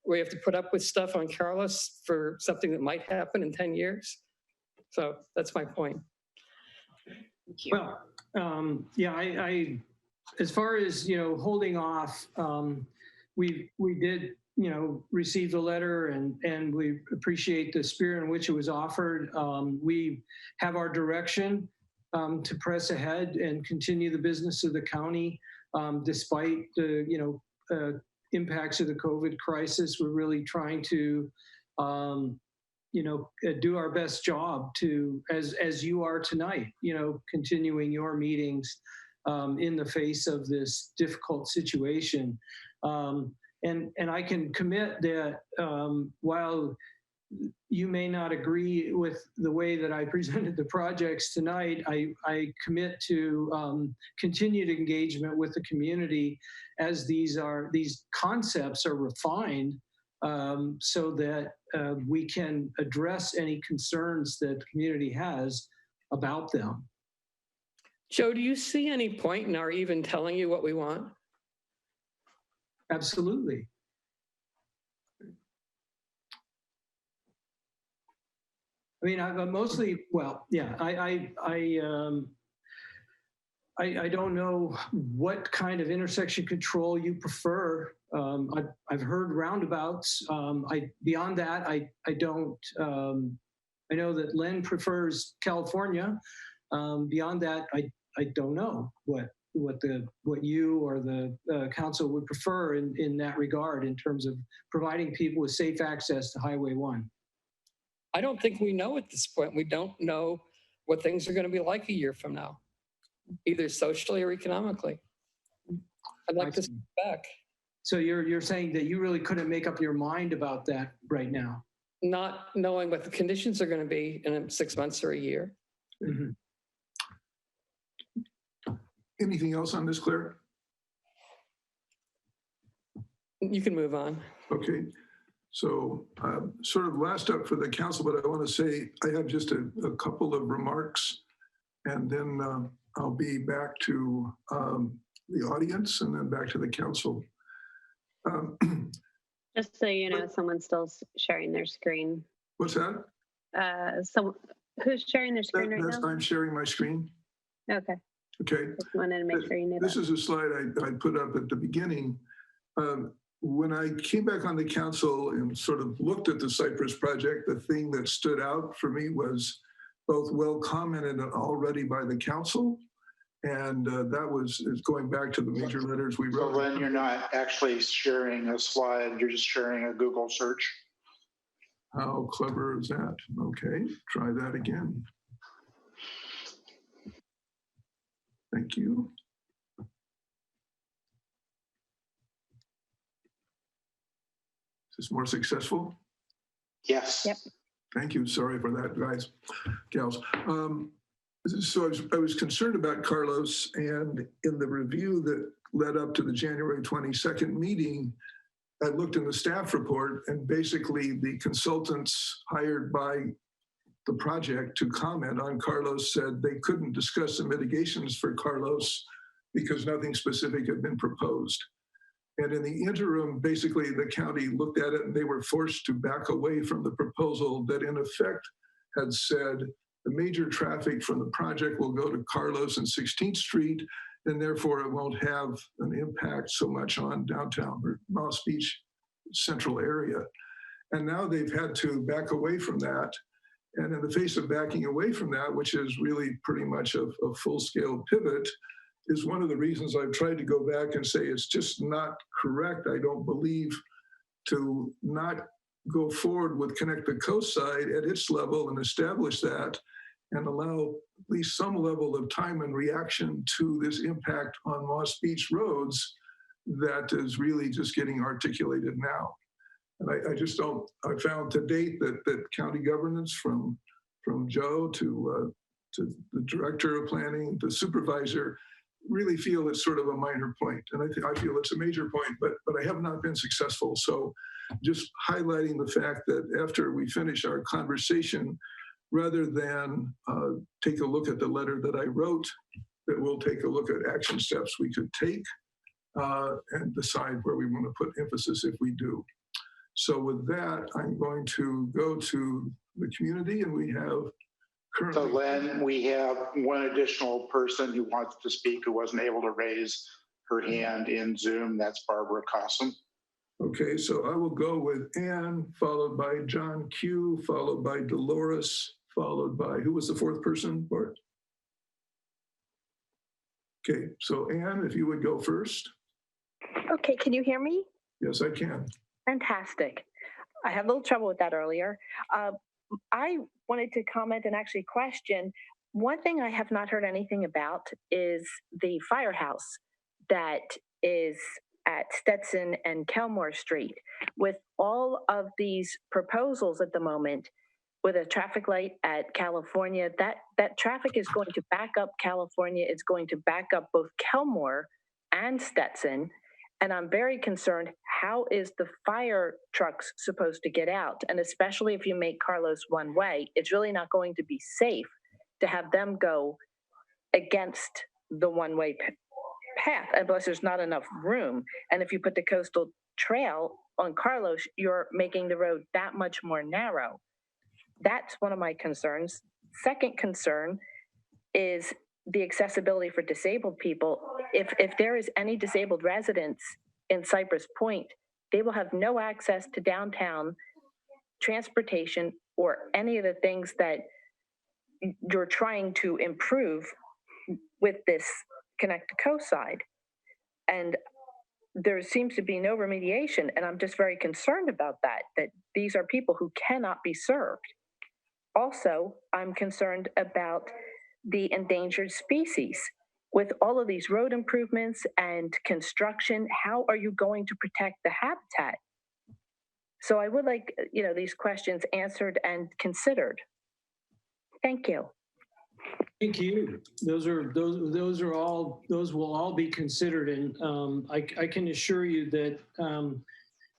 We have to put up with stuff on Carlos for something that might happen in 10 years. So that's my point. Well, yeah, I as far as, holding off, we did, receive the letter and we appreciate the spirit in which it was offered. We have our direction to press ahead and continue the business of the county, despite the, impacts of the COVID crisis. We're really trying to, do our best job to, as you are tonight, continuing your meetings in the face of this difficult situation. And I can commit that while you may not agree with the way that I presented the projects tonight, I commit to continued engagement with the community as these concepts are refined, so that we can address any concerns that the community has about them. Joe, do you see any point in our even telling you what we want? Absolutely. I mean, I mostly, well, yeah, I don't know what kind of intersection control you prefer. I've heard roundabouts. Beyond that, I don't. I know that Len prefers California. Beyond that, I don't know what you or the council would prefer in that regard in terms of providing people with safe access to Highway 1. I don't think we know at this point. We don't know what things are going to be like a year from now, either socially or economically. I'd like to step back. So you're saying that you really couldn't make up your mind about that right now? Not knowing what the conditions are going to be in 6 months or a year. Mm-hmm. Anything else on this, Claire? You can move on. Okay. So sort of last up for the council, but I want to say I have just a couple of remarks, and then I'll be back to the audience and then back to the council. Just so you know, someone's still sharing their screen. What's that? Who's sharing their screen right now? I'm sharing my screen. Okay. Okay. Just wanted to make sure you knew This that. is a slide I put up at the beginning. When I came back on the council and sort of looked at the Cypress project, the thing that stood out for me was both well commented on already by the council, and that is going back to the major letters we So wrote. Len, you're not actually sharing a slide, you're just sharing a Google search. How clever is that? Okay, try that again. Thank you. Is this more successful? Yes. Yep. Thank you. Sorry for that, guys, gals. So I was concerned about Carlos, and in the review that led up to the January 22nd meeting, I looked in the staff report, and basically the consultants hired by the project to comment on Carlos said they couldn't discuss the mitigations for Carlos because nothing specific had been proposed. And in the interim, basically the county looked at it and they were forced to back away from the proposal that in effect had said the major traffic from the project will go to Carlos and 16th Street, and therefore it won't have an impact so much on downtown or Moss Beach central area. And now they've had to back away from that. And in the face of backing away from that, which is really pretty much a full-scale pivot, is one of the reasons I've tried to go back and say it's just not correct, I don't believe, to not go forward with Connect the Coast side at its level and establish that and allow at least some level of time and reaction to this impact on Moss Beach roads that is really just getting articulated now. And I just don't, I found to date that county governance from Joe to the director of planning, the supervisor, really feel it's sort of a minor point. And I feel it's a major point, but I have not been successful. So just highlighting the fact that after we finish our conversation, rather than take a look at the letter that I wrote, that we'll take a look at action steps we could take and decide where we want to put emphasis if we do. So with that, I'm going to go to the community, and we have currently— So Len, we have one additional person who wants to speak who wasn't able to raise her hand in Zoom. That's Barbara Cosign. Okay, so I will go with Ann, followed by John Q, followed by Dolores, followed by, who was the fourth person, Bart? Okay, so Ann, if you would go first. Okay, can you hear me? Yes, I can. Fantastic. I had a little trouble with that earlier. I wanted to comment and actually question, one thing I have not heard anything about is the firehouse that is at Stetson and Kelmore Street. With all of these proposals at the moment, with a traffic light at California, that traffic is going to back up California. It's going to back up both Kelmore and Stetson. And I'm very concerned, how is the fire trucks supposed to get out? And especially if you make Carlos one way, it's really not going to be safe to have them go against the one-way path, unless there's not enough room. And if you put the coastal trail on Carlos, you're making the road that much more narrow. That's one of my concerns. Second concern is the accessibility for disabled people. If there is any disabled residents in Cypress Point, they will have no access to downtown transportation or any of the things that you're trying to improve with this Connect the Coast side. And there seems to be no remediation, and I'm just very concerned about that these are people who cannot be served. Also, I'm concerned about the endangered species. With all of these road improvements and construction, how are you going to protect the habitat? So I would like, these questions answered and considered. Thank you. Thank you. Those will all be considered, and I can assure you that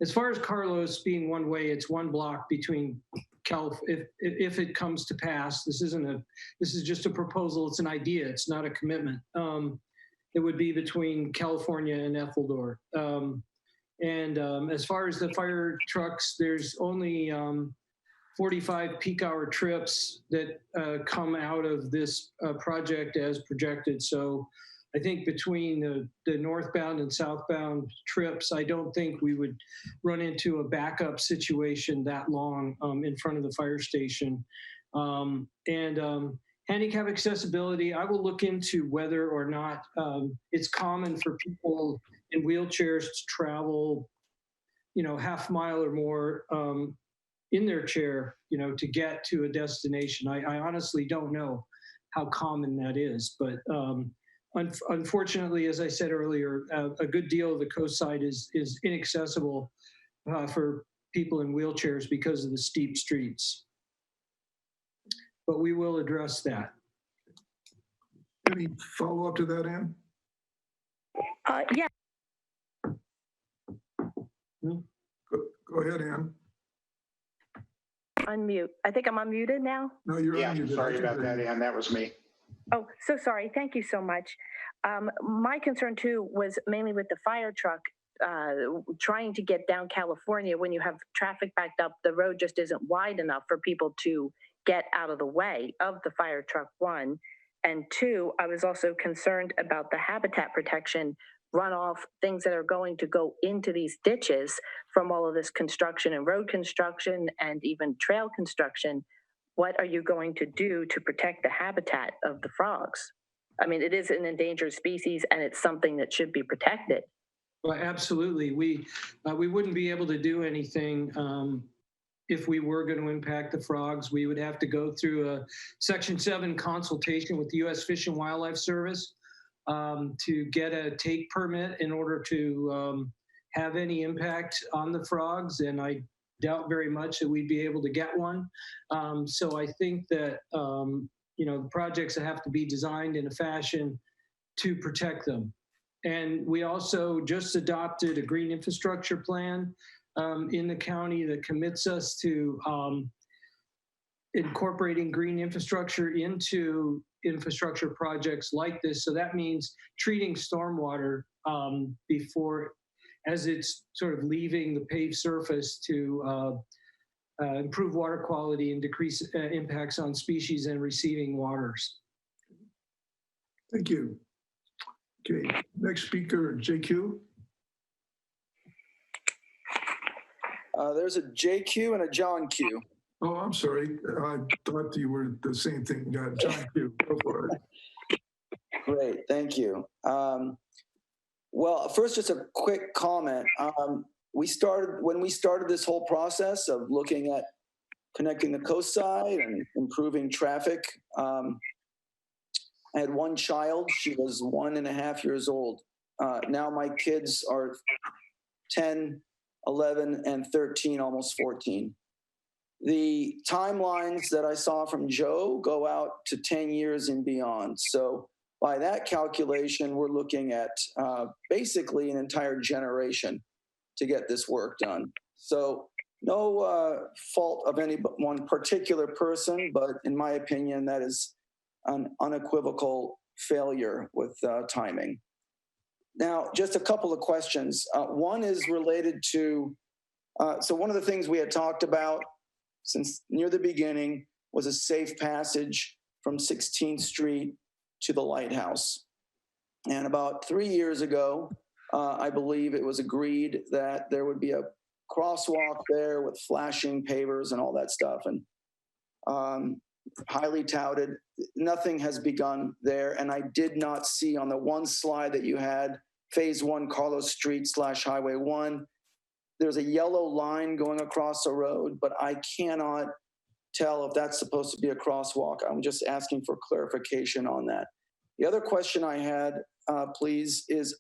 as far as Carlos being one way, it's one block between if it comes to pass. This is just a proposal. It's an idea. It's not a commitment. It would be between California and Ethel. And as far as the fire trucks, there's only 45 peak hour trips that come out of this project as projected. So I think between the northbound and southbound trips, I don't think we would run into a backup situation that long in front of the fire station. Handicap accessibility, I will look into whether or not it's common for people in wheelchairs to travel, half mile or more in their chair, to get to a destination. I honestly don't know how common that is, but unfortunately, as I said earlier, a good deal of the coast side is inaccessible for people in wheelchairs because of the steep streets. But we will address that. Any follow-up to that, Ann? Yeah. Go ahead, Ann. Unmute. I think I'm unmuted now. No, you're Yeah, unmuted. sorry about that, Ann. That was me. Oh, so sorry. Thank you so much. My concern too was mainly with the fire truck trying to get down California. When you have traffic backed up, the road just isn't wide enough for people to get out of the way of the fire truck, one. And two, I was also concerned about the habitat protection runoff, things that are going to go into these ditches from all of this construction and road construction and even trail construction. What are you going to do to protect the habitat of the frogs? I mean, it is an endangered species and it's something that should be protected. Well, absolutely. We wouldn't be able to do anything if we were going to impact the frogs. We would have to go through a Section 7 consultation with the U.S. Fish and Wildlife Service to get a take permit in order to have any impact on the frogs. And I doubt very much that we'd be able to get one. So I think that, the projects that have to be designed in a fashion to protect them. And we also just adopted a green infrastructure plan in the county that commits us to incorporating green infrastructure into infrastructure projects like this. So that means treating stormwater before, as it's sort of leaving the paved surface to improve water quality and decrease impacts on species and receiving waters. Thank you. Okay, next speaker, JQ. There's a JQ and a John Q. Oh, I'm sorry. I thought you were the same thing. John Q. Go for it. Great, thank you. Well, first, just a quick comment. When we started this whole process of looking at connecting the coast side and improving traffic, I had one child. She was 1.5 years old. Now my kids are 10, 11, and 13, almost 14. The timelines that I saw from Joe go out to 10 years and beyond. So by that calculation, we're looking at basically an entire generation to get this work done. So no fault of any one particular person, but in my opinion, that is an unequivocal failure with timing. Now, just a couple of questions. One is related to, so one of the things we had talked about since near the beginning was a safe passage from 16th Street to the lighthouse. And about 3 years ago, I believe it was agreed that there would be a crosswalk there with flashing pavers and all that stuff. And highly touted. Nothing has begun there. And I did not see on the one slide that you had, phase 1 Carlos Street / Highway 1, there's a yellow line going across the road, but I cannot tell if that's supposed to be a crosswalk. I'm just asking for clarification on that. The other question I had, please, is,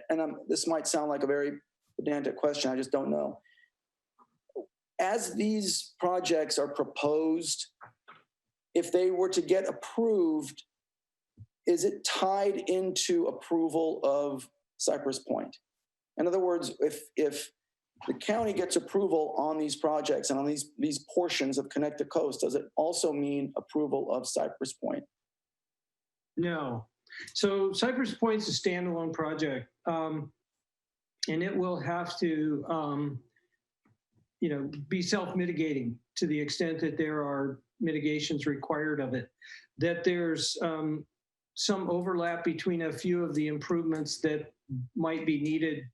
and this might sound like a very pedantic question, I just don't know. As these projects are proposed, if they were to get approved, is it tied into approval of Cypress Point? In other words, if the county gets approval on these projects and on these portions of Connect the Coast, does it also mean approval of Cypress Point? No. So Cypress Point's a standalone project. and it will have to, be self-mitigating to the extent that there are mitigations required of it. That there's some overlap between a few of the improvements that might be needed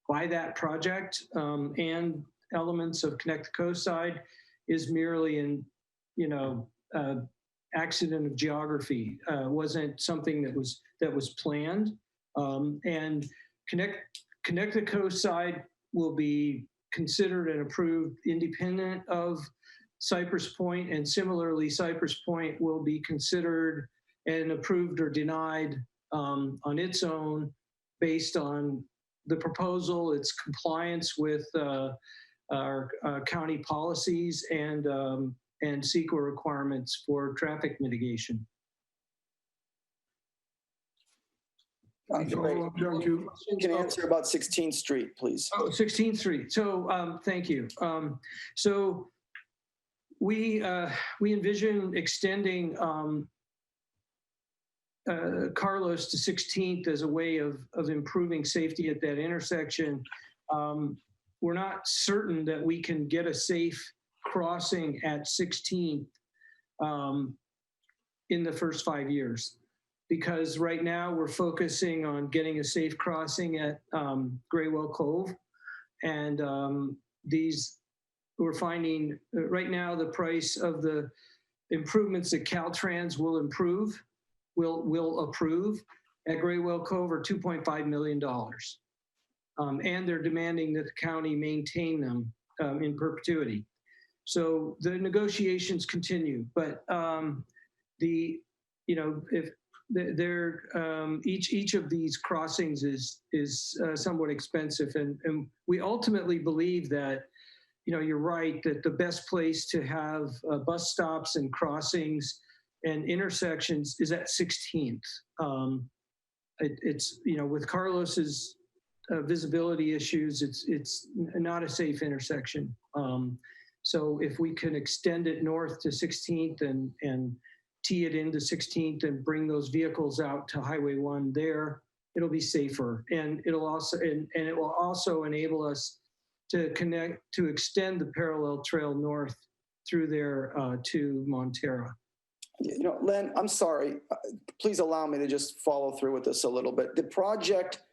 by that project and elements of Connect the Coast side is merely an accident of geography. Wasn't something that was planned. And Connect the Coast side will be considered and approved independent of Cypress Point, and similarly, Cypress Point will be considered and approved or denied on its own based on the proposal, its compliance with our county policies and CEQA requirements for traffic mitigation. Can you answer about 16th Street, please? Oh, 16th Street. So thank you. So we envision extending Carlos to 16th as a way of improving safety at that intersection. We're not certain that we can get a safe crossing at 16th in the first 5 years, because right now we're focusing on getting a safe crossing at Graywell Cove. And we're finding right now the price of the improvements that Caltrans will approve at Graywell Cove are $2.5 million. And they're demanding that the county maintain them in perpetuity. So the negotiations continue, but each of these crossings is somewhat expensive, and we ultimately believe that you're right that the best place to have bus stops and crossings and intersections is at 16th. It's with Carlos's visibility issues, it's not a safe intersection. So if we can extend it north to 16th and tee it into 16th and bring those vehicles out to Highway 1 there, it'll be safer, and it will also enable us to extend the parallel trail north through there to Montara. Len, I'm sorry. Please allow me to just follow through with this a little bit. The project,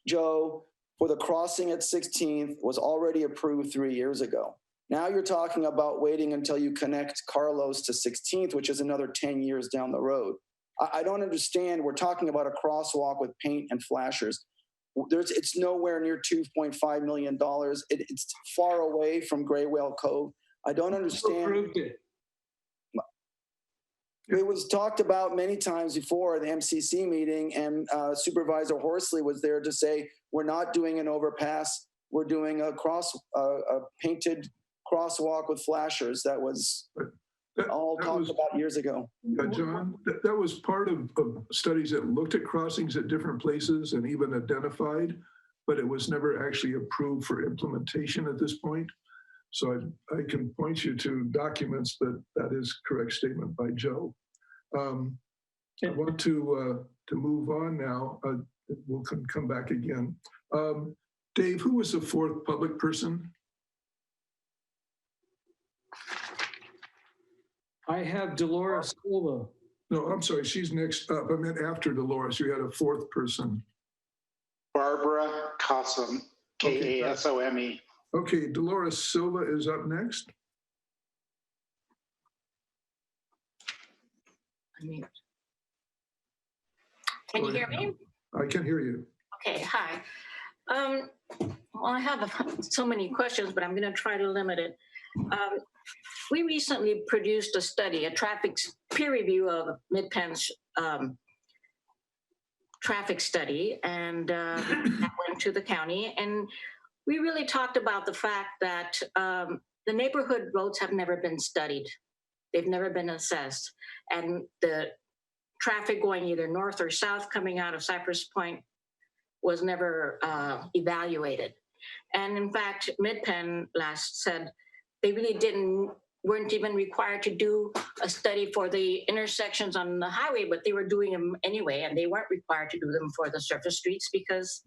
Joe, for the crossing at 16th was already approved 3 years ago. Now you're talking about waiting until you connect Carlos to 16th, which is another 10 years down the road. I don't understand. We're talking about a crosswalk with paint and flashers. It's nowhere near $2.5 million. It's far away from Graywell Cove. I don't understand. It was talked about many times before at the MCC meeting, and Supervisor Horsley was there to say, we're not doing an overpass. We're doing a painted crosswalk with flashers. That was all talked about years ago. John, that was part of studies that looked at crossings at different places and even identified, but it was never actually approved for implementation at this point. So I can point you to documents that is correct statement by Joe. I want to move on now. We'll come back again. Dave, who was the fourth public person? I have Dolores Silva. No, I'm sorry, she's next up. I meant after Dolores, you had a fourth person. Barbara Kasum, Kasome. Okay, Dolores Silva is up next. Can you hear me? I can hear you. Okay, hi. Well, I have so many questions, but I'm going to try to limit it. We recently produced a study, a traffic peer review of Mid-Penn's traffic study, and that went to the county. And we really talked about the fact that the neighborhood roads have never been studied. They've never been assessed. And the traffic going either north or south coming out of Cypress Point was never evaluated. And in fact, Mid-Penn last said they really weren't even required to do a study for the intersections on the highway, but they were doing them anyway, and they weren't required to do them for the surface streets because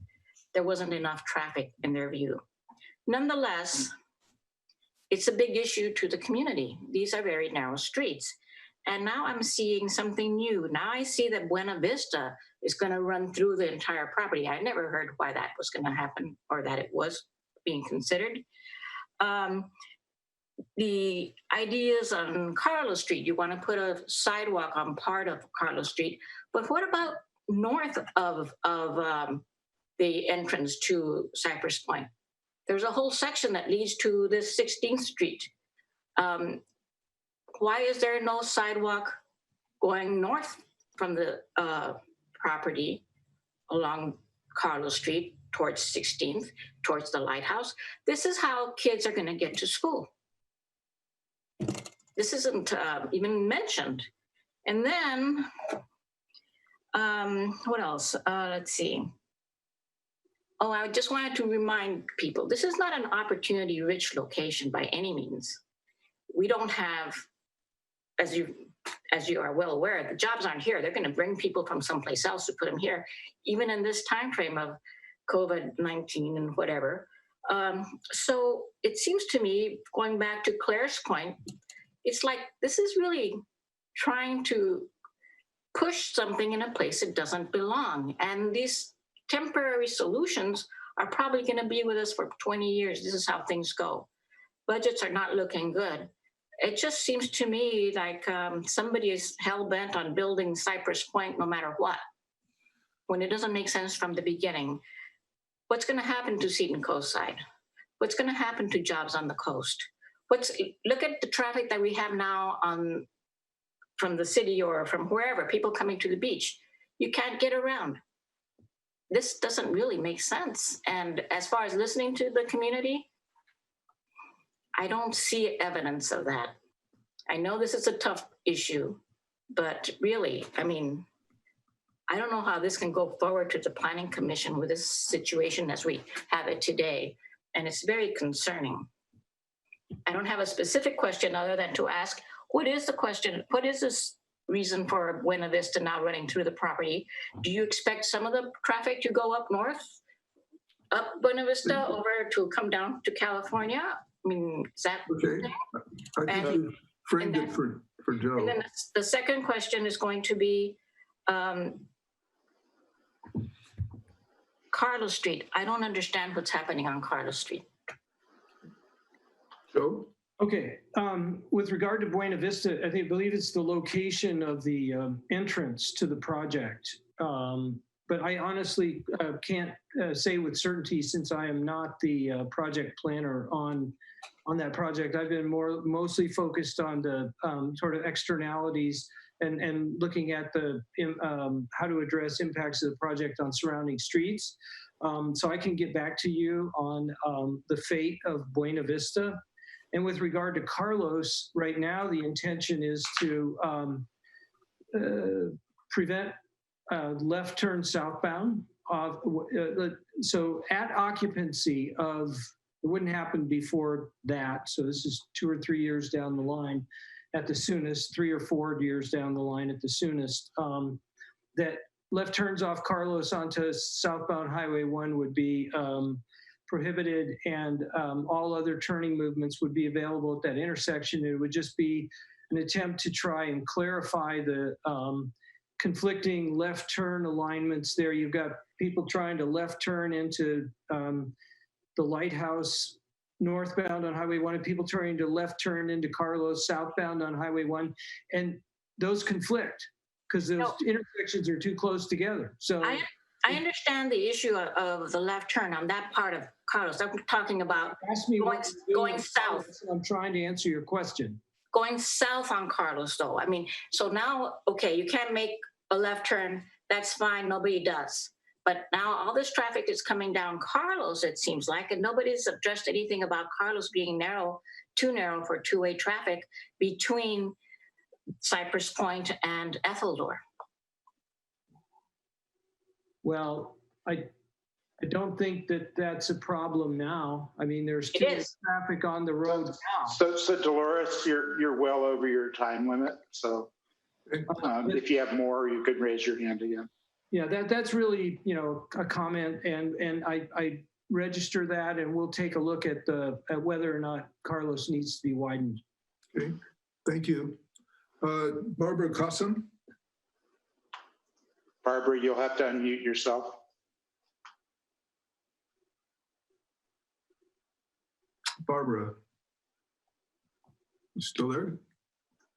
there wasn't enough traffic in their view. Nonetheless, it's a big issue to the community. These are very narrow streets. And now I'm seeing something new. Now I see that Buena Vista is going to run through the entire property. I never heard why that was going to happen or that it was being considered. The ideas on Carlos Street, you want to put a sidewalk on part of Carlos Street, but what about north of the entrance to Cypress Point? There's a whole section that leads to this 16th Street. Why is there no sidewalk going north from the property along Carlos Street towards 16th, towards the lighthouse? This is how kids are going to get to school. This isn't even mentioned. And then, what else? Let's see. Oh, I just wanted to remind people, this is not an opportunity-rich location by any means. We don't have, as you are well aware, the jobs aren't here. They're going to bring people from someplace else to put them here, even in this time frame of COVID-19 and whatever. So it seems to me, going back to Claire's point, it's like this is really trying to push something in a place it doesn't belong. And these temporary solutions are probably going to be with us for 20 years. This is how things go. Budgets are not looking good. It just seems to me like somebody is hell-bent on building Cypress Point no matter what, when it doesn't make sense from the beginning. What's going to happen to Seton Coast side? What's going to happen to jobs on the coast? Look at the traffic that we have now from the city or from wherever, people coming to the beach. You can't get around. This doesn't really make sense. And as far as listening to the community, I don't see evidence of that. I know this is a tough issue, but really, I mean, I don't know how this can go forward to the Planning Commission with this situation as we have it today. And it's very concerning. I don't have a specific question other than to ask, what is the question? What is this reason for Buena Vista now running through the property? Do you expect some of the traffic to go up north, up Buena Vista over to come down to California? I mean, is that okay? I think you framed it for Joe. And then the second question is going to be Carlos Street. I don't understand what's happening on Carlos Street. Joe? Okay, with regard to Buena Vista, I believe it's the location of the entrance to the project. But I honestly can't say with certainty since I am not the project planner on that project. I've been mostly focused on the sort of externalities and looking at the how to address impacts of the project on surrounding streets. So I can get back to you on the fate of Buena Vista. And with regard to Carlos, right now the intention is to prevent left turn southbound. So at occupancy of, it wouldn't happen before that. So this is 2 or 3 years down the line at the soonest, 3 or 4 years down the line at the soonest, that left turns off Carlos onto southbound Highway 1 would be prohibited, and all other turning movements would be available at that intersection. It would just be an attempt to try and clarify the conflicting left turn alignments there. You've got people trying to left turn into the lighthouse northbound on Highway 1 and people trying to left turn into Carlos southbound on Highway 1. And those conflict because those intersections are too close together. So I understand the issue of the left turn on that part of Carlos. I'm talking about going south. I'm trying to answer your question. Going south on Carlos, though. I mean, so now, okay, you can't make a left turn. That's fine. Nobody does. But now all this traffic is coming down Carlos, it seems like, and nobody's addressed anything about Carlos being narrow, too narrow for two-way traffic between Cypress Point and Ethel. Well, I don't think that that's a problem now. I mean, there's too much traffic on the road now. So Dolores, you're well over your time limit. So if you have more, you could raise your hand again. Yeah, that's really, a comment, and I register that, and we'll take a look at whether or not Carlos needs to be widened. Okay, thank you. Barbara Cosign. Barbara, you'll have to unmute yourself. Barbara, you still there?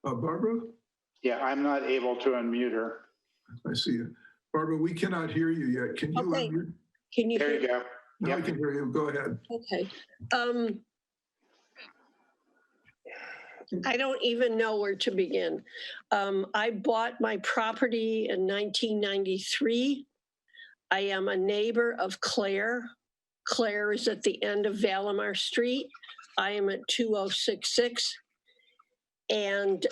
Barbara? Yeah, I'm not able to unmute her. I see you. Barbara, we cannot hear you yet. Can you Okay. unmute? Can you There hear? you go. Now Yep. I can hear you. Go ahead. Okay. I don't even know where to begin. I bought my property in 1993. I am a neighbor of Claire. Claire is at the end of Valimar Street. I am at 2066. And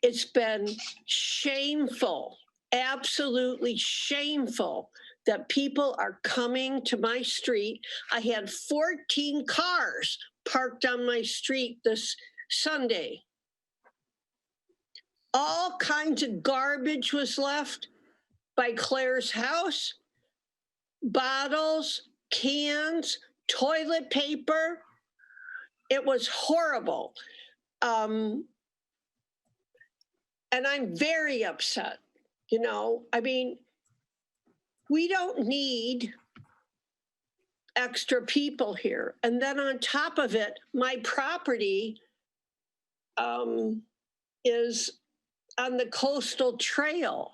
it's been shameful, absolutely shameful that people are coming to my street. I had 14 cars parked on my street this Sunday. All kinds of garbage was left by Claire's house, bottles, cans, toilet paper. It was horrible. And I'm very upset. I mean, we don't need extra people here. And then on top of it, my property is on the coastal trail.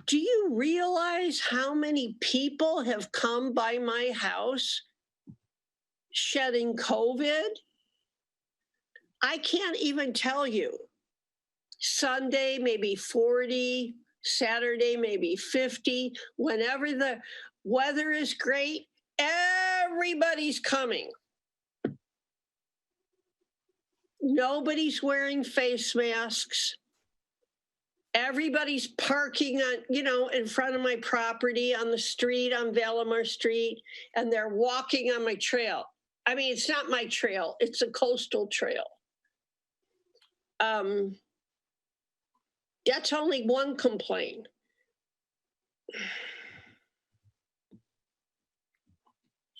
Do you realize how many people have come by my house shedding COVID? I can't even tell you. Sunday, maybe 40, Saturday, maybe 50. Whenever the weather is great, everybody's coming. Nobody's wearing face masks. Everybody's parking on, in front of my property on the street, on Valimar Street, and they're walking on my trail. I mean, it's not my trail, it's a coastal trail. That's only one complaint.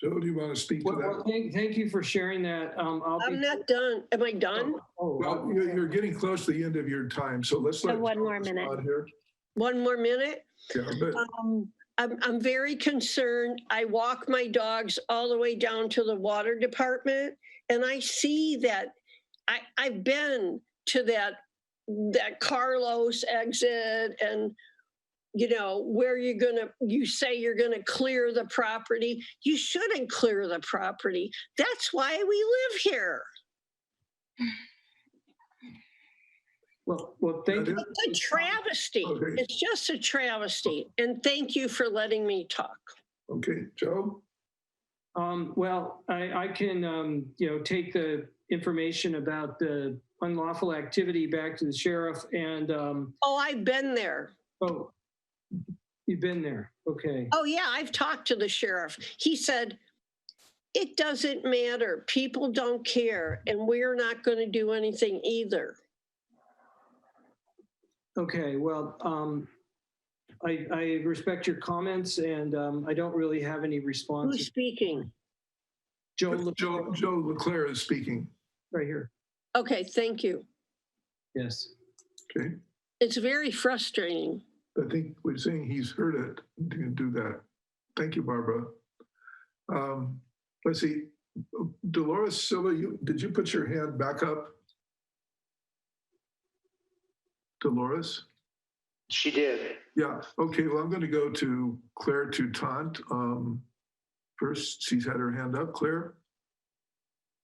Joe, do you want to speak to that? Well, thank you for sharing that. I'm not done. Am I done? Well, you're getting close to the end of your time, so let's let one Joe more minute. respond here. One more minute? Yeah, but I'm very concerned. I walk my dogs all the way down to the water department, and I see that I've been to that Carlos exit, and where you say you're gonna clear the property. You shouldn't clear the property. That's why we live here. Well, thank you. It's a travesty. Okay. It's just a travesty. And thank you for letting me talk. Okay, Joe? Well, I can, take the information about the unlawful activity back to the sheriff and. I've been there. Oh, you've been there. Okay. Oh, yeah, I've talked to the sheriff. He said, it doesn't matter. People don't care, and we're not going to do anything either. Okay, well, I respect your comments, and I don't really have any response. Who's speaking? Joe Leclerc is speaking. right here. Okay, thank you. Yes. Okay. It's very frustrating. I think we're saying he's heard it to do that. Thank you, Barbara. Let's see. Dolores Silva, did you put your hand back up? Dolores? She did. Yeah. Okay. Well, I'm going to go to Claire Toutant. First, she's had her hand up. Claire?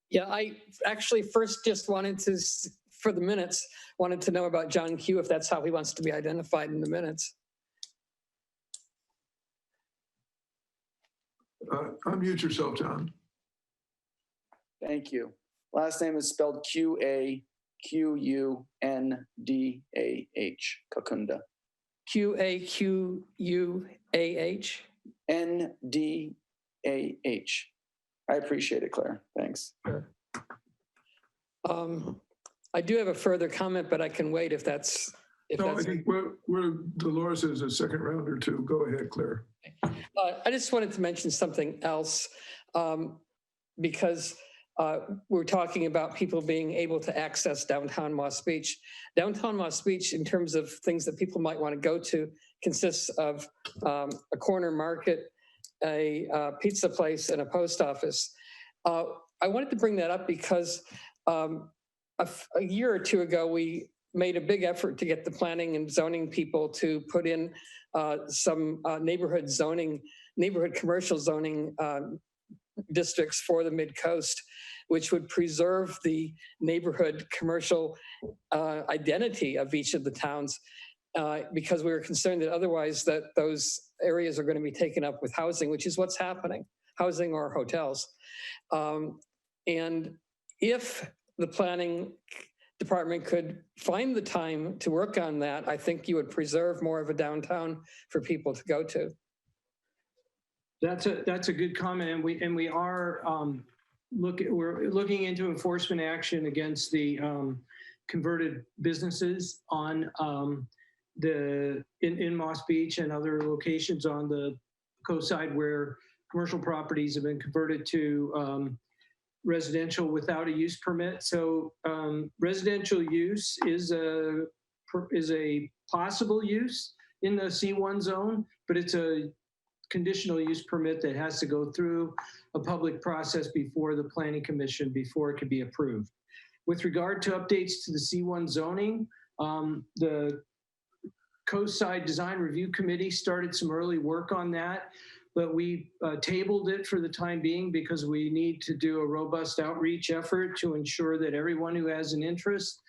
Yeah, I actually first just wanted to, for the minutes, wanted to know about John Q, if that's how he wants to be identified in the minutes. Unmute yourself, John. Thank you. Last name is spelled Q-A-Q-U-N-D-A-H, Kakunda. Q-A-Q-U-A-H? N-D-A-H. I appreciate it, Claire. Thanks. Sure. I do have a further comment, but I can wait if that's if No, I that's. think we're Dolores is a second rounder too. Go ahead, Claire. I just wanted to mention something else because we're talking about people being able to access downtown Moss Beach. Downtown Moss Beach, in terms of things that people might want to go to, consists of a corner market, a pizza place, and a post office. I wanted to bring that up because a year or two ago, we made a big effort to get the planning and zoning people to put in some neighborhood commercial zoning districts for the Mid-Coast, which would preserve the neighborhood commercial identity of each of the towns, because we were concerned that otherwise that those areas are going to be taken up with housing, which is what's happening, housing or hotels. And if the planning department could find the time to work on that, I think you would preserve more of a downtown for people to go to. That's a good comment, and we are we're looking into enforcement action against the converted businesses on in Moss Beach and other locations on the coast side where commercial properties have been converted to residential without a use permit. So residential use is a possible use in the C1 zone, but it's a conditional use permit that has to go through a public process before the Planning Commission before it can be approved. With regard to updates to the C1 zoning, the Coast Side Design Review Committee started some early work on that, but we tabled it for the time being because we need to do a robust outreach effort to ensure that everyone who has an interest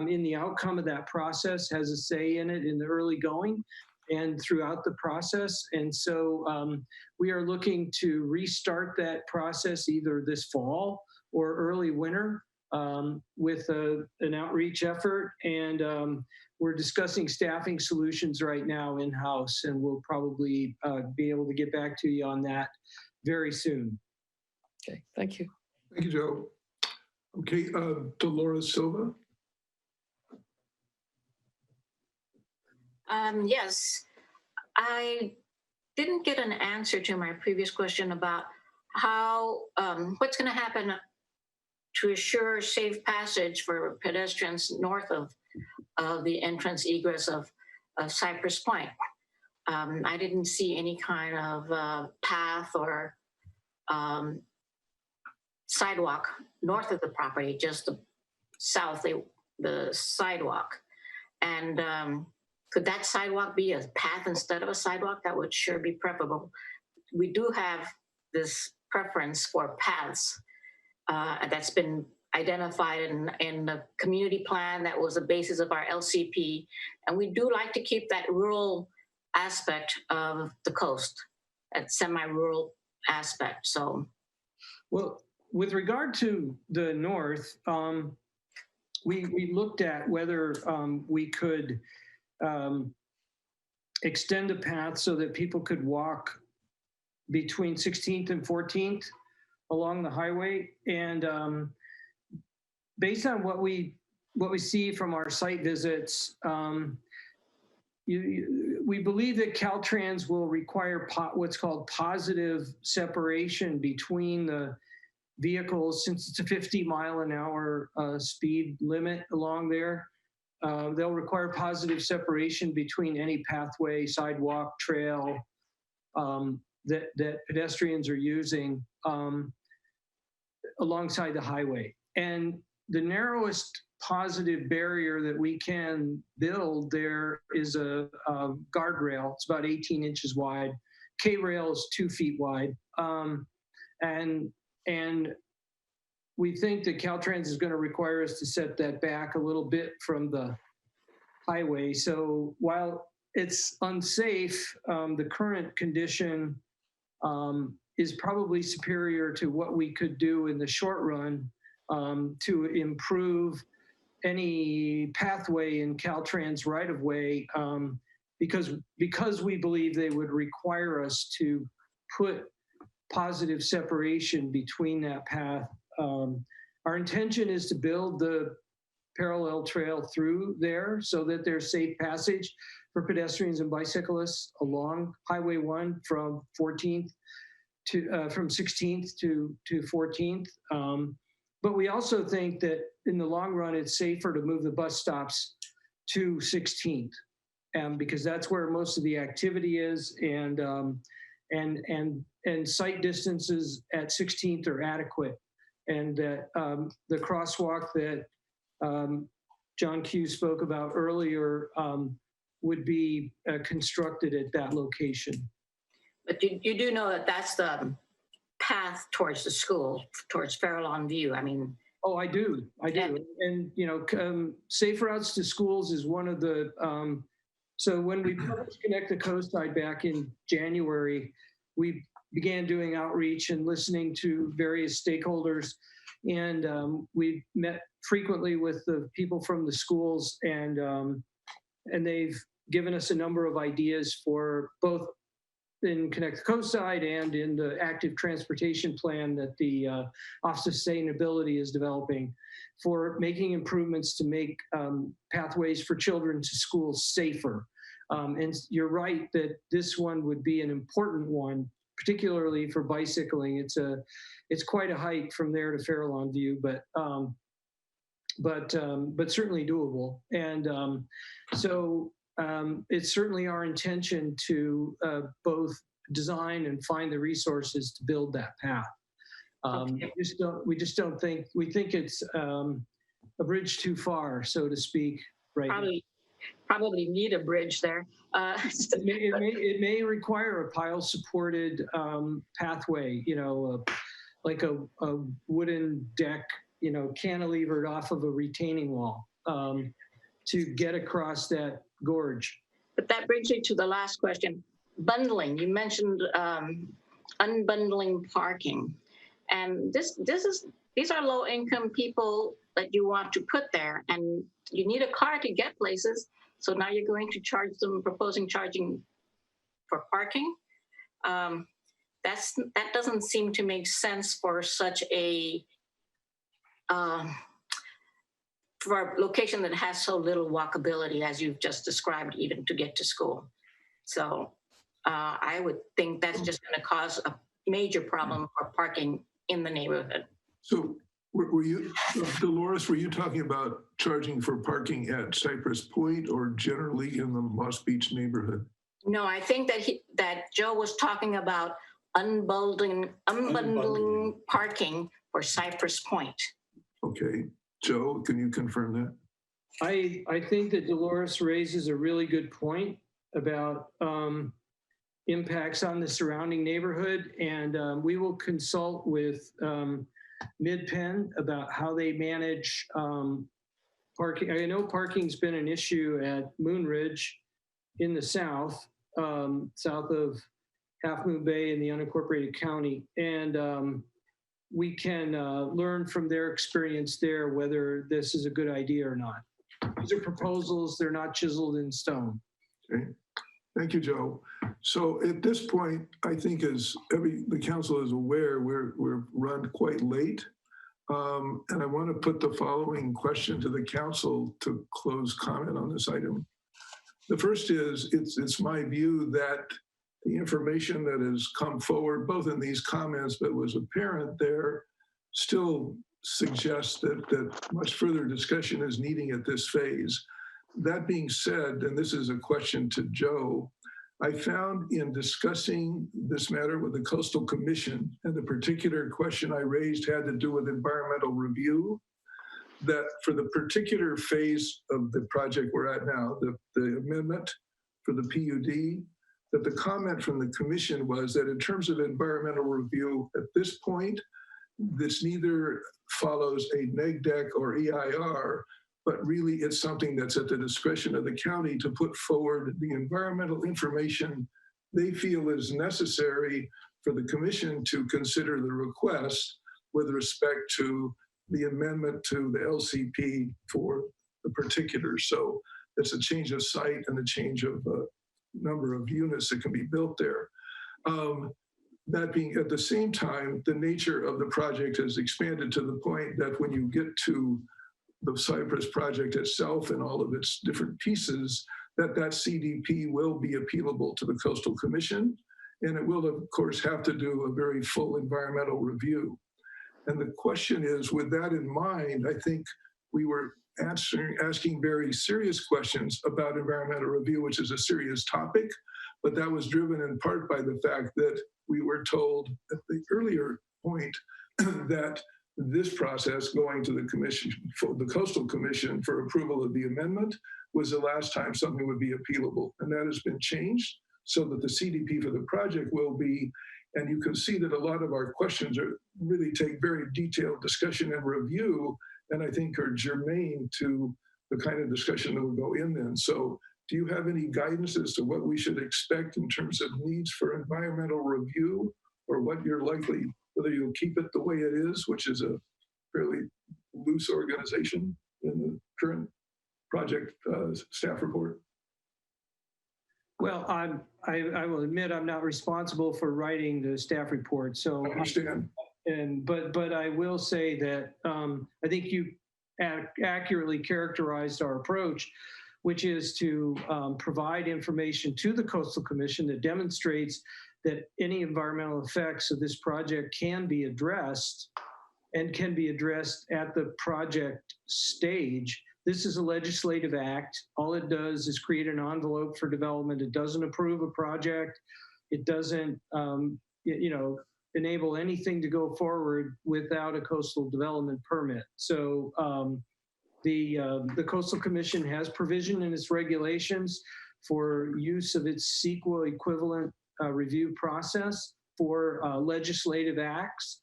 in the outcome of that process has a say in it in the early going and throughout the process. And so we are looking to restart that process either this fall or early winter with an outreach effort. And we're discussing staffing solutions right now in-house, and we'll probably be able to get back to you on that very soon. Okay, thank you. Thank you, Joe. Okay, Dolores Silva. Yes, I didn't get an answer to my previous question about how, what's going to happen to assure safe passage for pedestrians north of the entrance egress of Cypress Point. I didn't see any kind of path or sidewalk north of the property, just the south, the sidewalk. And could that sidewalk be a path instead of a sidewalk? That would sure be preferable. We do have this preference for paths that's been identified in the community plan that was the basis of our LCP. And we do like to keep that rural aspect of the coast, that semi-rural aspect, so. Well, with regard to the north, we looked at whether we could extend a path so that people could walk between 16th and 14th along the highway. And based on what we see from our site visits, we believe that Caltrans will require what's called positive separation between the vehicles, since it's a 50-mile-an-hour speed limit along there. They'll require positive separation between any pathway, sidewalk, trail that pedestrians are using alongside the highway. And the narrowest positive barrier that we can build there is a guardrail. It's about 18 inches wide. K-rail is 2 feet wide. And we think that Caltrans is going to require us to set that back a little bit from the highway. So while it's unsafe, the current condition is probably superior to what we could do in the short run to improve any pathway in Caltrans right-of-way, because we believe they would require us to put positive separation between that path. Our intention is to build the parallel trail through there so that there's safe passage for pedestrians and bicyclists along Highway 1 from 14th to from 16th to 14th. But we also think that in the long run, it's safer to move the bus stops to 16th, because that's where most of the activity is, and sight distances at 16th are adequate, and that the crosswalk that John Q spoke about earlier would be constructed at that location. But you do know that that's the path towards the school, towards Farallon View. I mean. Oh, I do. Yeah. And, safe routes to schools is one of the, so when we published Connect the Coastside back in January, we began doing outreach and listening to various stakeholders. And we met frequently with the people from the schools, and they've given us a number of ideas for both in Connect the Coastside and in the active transportation plan that the Office of Sustainability is developing for making improvements to make pathways for children to schools safer. And you're right that this one would be an important one, particularly for bicycling. It's quite a hike from there to Farallon View, but certainly doable. And so it's certainly our intention to both design and find the resources to build that path. Okay. We think it's a bridge too far, so to speak, right now. Probably need a bridge there. It may require a pile-supported pathway, like a wooden deck, cantilevered off of a retaining wall to get across that gorge. But that brings me to the last question. Bundling, you mentioned unbundling parking. And these are low-income people that you want to put there, and you need a car to get places. So now you're going to charge them, proposing charging for parking. That doesn't seem to make sense for such a for a location that has so little walkability, as you've just described, even to get to school. So I would think that's just going to cause a major problem for parking in the neighborhood. So were you, Dolores, were you talking about charging for parking at Cypress Point or generally in the Moss Beach neighborhood? No, I think that Joe was talking about unbundling parking for Cypress Point. Okay. Joe, can you confirm that? I think that Dolores raises a really good point about impacts on the surrounding neighborhood, and we will consult with Mid-Penn about how they manage parking. I know parking's been an issue at Moon Ridge in the south, south of Half Moon Bay in the unincorporated county, and we can learn from their experience there whether this is a good idea or not. These are proposals, they're not chiseled in stone. Okay. Thank you, Joe. So at this point, I think as the council is aware, we're run quite late. And I want to put the following question to the council to close comment on this item. The first is, it's my view that the information that has come forward, both in these comments, but was apparent there, still suggests that much further discussion is needing at this phase. That being said, and this is a question to Joe, I found in discussing this matter with the Coastal Commission, and the particular question I raised had to do with environmental review, that for the particular phase of the project we're at now, the amendment for the PUD, that the comment from the commission was that in terms of environmental review at this point, this neither follows a neg deck or EIR, but really it's something that's at the discretion of the county to put forward the environmental information they feel is necessary for the commission to consider the request with respect to the amendment to the LCP for the particulars. So it's a change of site and a change of number of units that can be built there. That being at the same time, the nature of the project has expanded to the point that when you get to the Cypress project itself and all of its different pieces, that CDP will be appealable to the Coastal Commission. And it will, of course, have to do a very full environmental review. And the question is, with that in mind, I think we were asking very serious questions about environmental review, which is a serious topic, but that was driven in part by the fact that we were told at the earlier point that this process going to the commission, for the Coastal Commission for approval of the amendment, was the last time something would be appealable. And that has been changed so that the CDP for the project will be, and you can see that a lot of our questions really take very detailed discussion and review, and I think are germane to the kind of discussion that will go in then. So do you have any guidance as to what we should expect in terms of needs for environmental review, or what you're likely, whether you'll keep it the way it is, which is a fairly loose organization in the current project staff report? Well, I will admit I'm not responsible for writing the staff report. So I understand. But I will say that I think you accurately characterized our approach, which is to provide information to the Coastal Commission that demonstrates that any environmental effects of this project can be addressed and can be addressed at the project stage. This is a legislative act. All it does is create an envelope for development. It doesn't approve a project. It doesn't, enable anything to go forward without a coastal development permit. So the Coastal Commission has provision in its regulations for use of its CEQA equivalent review process for legislative acts.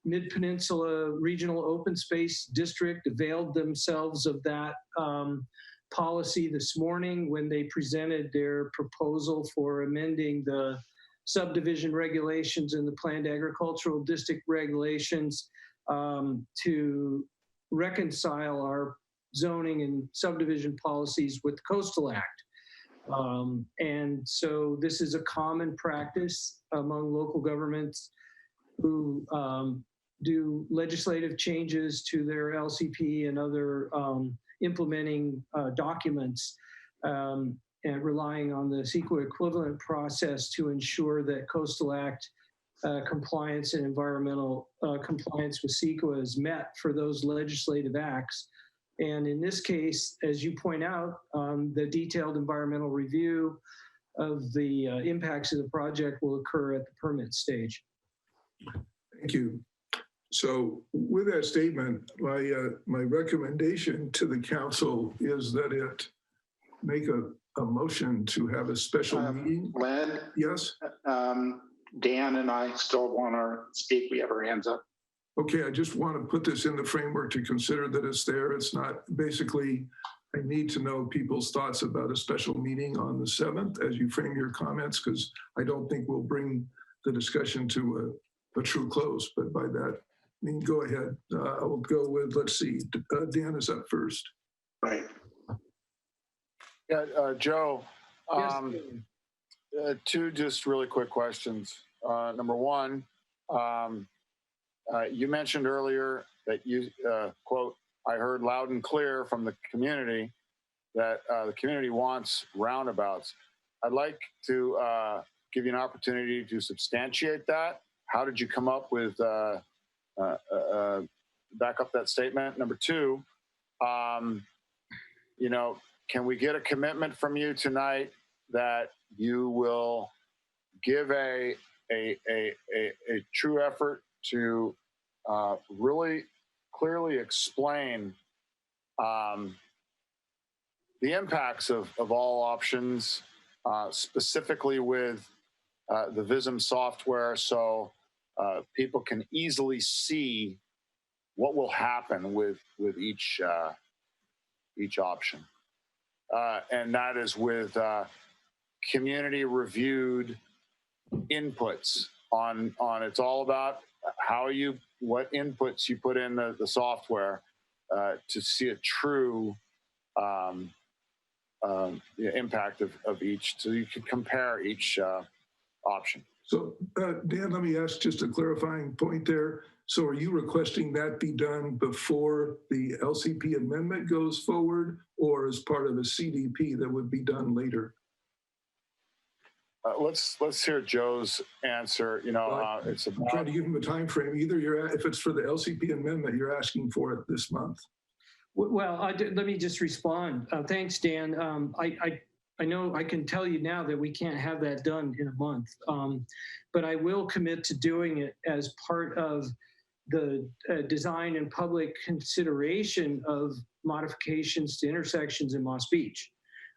Mid-Peninsula Regional Open Space District availed themselves of that policy this morning when they presented their proposal for amending the subdivision regulations and the planned agricultural district regulations to reconcile our zoning and subdivision policies with the Coastal Act. And so this is a common practice among local governments who do legislative changes to their LCP and other implementing documents, and relying on the CEQA equivalent process to ensure that Coastal Act compliance and environmental compliance with CEQA is met for those legislative acts. And in this case, as you point out, the detailed environmental review of the impacts of the project will occur at the permit stage. Thank you. So with that statement, my recommendation to the council is that it make a motion to have a special meeting. Len? Yes? Dan and I still want to speak. We have our hands up. Okay, I just want to put this in the framework to consider that it's there. It's not, basically, I need to know people's thoughts about a special meeting on the 7th as you frame your comments, because I don't think we'll bring the discussion to a true close. But by that, I mean, go ahead. I will go with, let's see, Dan is up first. Right. Yeah, Joe, Yes. two just really quick questions. Number one, you mentioned earlier that you, quote, I heard loud and clear from the community that the community wants roundabouts. I'd like to give you an opportunity to substantiate that. How did you come up with, back up that statement? Number two, can we get a commitment from you tonight that you will give a true effort to really clearly explain the impacts of all options, specifically with the Vism software, so people can easily see what will happen with each option. And that is with community reviewed inputs on it's all about what inputs you put in the software to see a true impact of each, so you can compare each option. So Dan, let me ask just a clarifying point there. So are you requesting that be done before the LCP amendment goes forward, or as part of a CDP that would be done later? Let's hear Joe's answer. You know, it's I'm trying to give him a time frame. Either if it's for the LCP amendment, you're asking for it this month. Well, let me just respond. Thanks, Dan. I know I can tell you now that we can't have that done in a month, but I will commit to doing it as part of the design and public consideration of modifications to intersections in Moss Beach.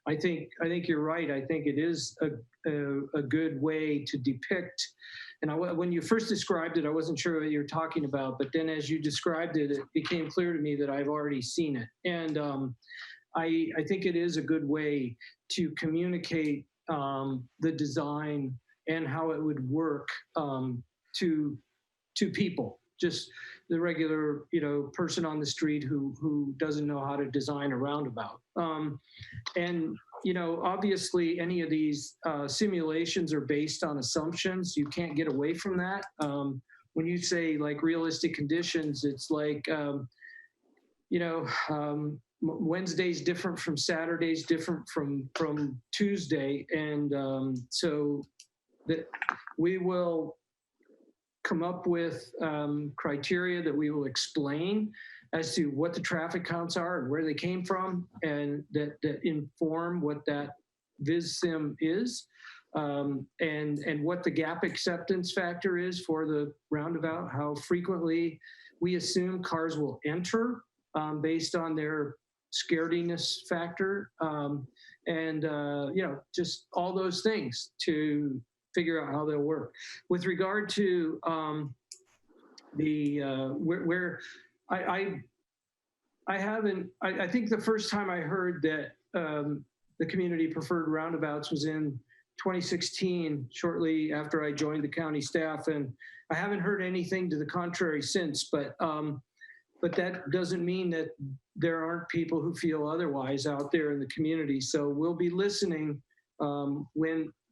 I think you're right. I think it is a good way to depict. And when you first described it, I wasn't sure what you were talking about. But then as you described it, it became clear to me that I've already seen it. And I think it is a good way to communicate the design and how it would work to people. Just the regular, person on the street who doesn't know how to design a roundabout. And, obviously any of these simulations are based on assumptions. You can't get away from that. When you say like realistic conditions, it's like, Wednesday's different from Saturday's different from Tuesday. And so that we will come up with criteria that we will explain as to what the traffic counts are and where they came from, and that inform what that VisSim is, and what the gap acceptance factor is for the roundabout, how frequently we assume cars will enter based on their scarediness factor, and just all those things to figure out how they'll work. With regard to I think the first time I heard that the community preferred roundabouts was in 2016, shortly after I joined the county staff, and I haven't heard anything to the contrary since. But that doesn't mean that there aren't people who feel otherwise out there in the community. So we'll be listening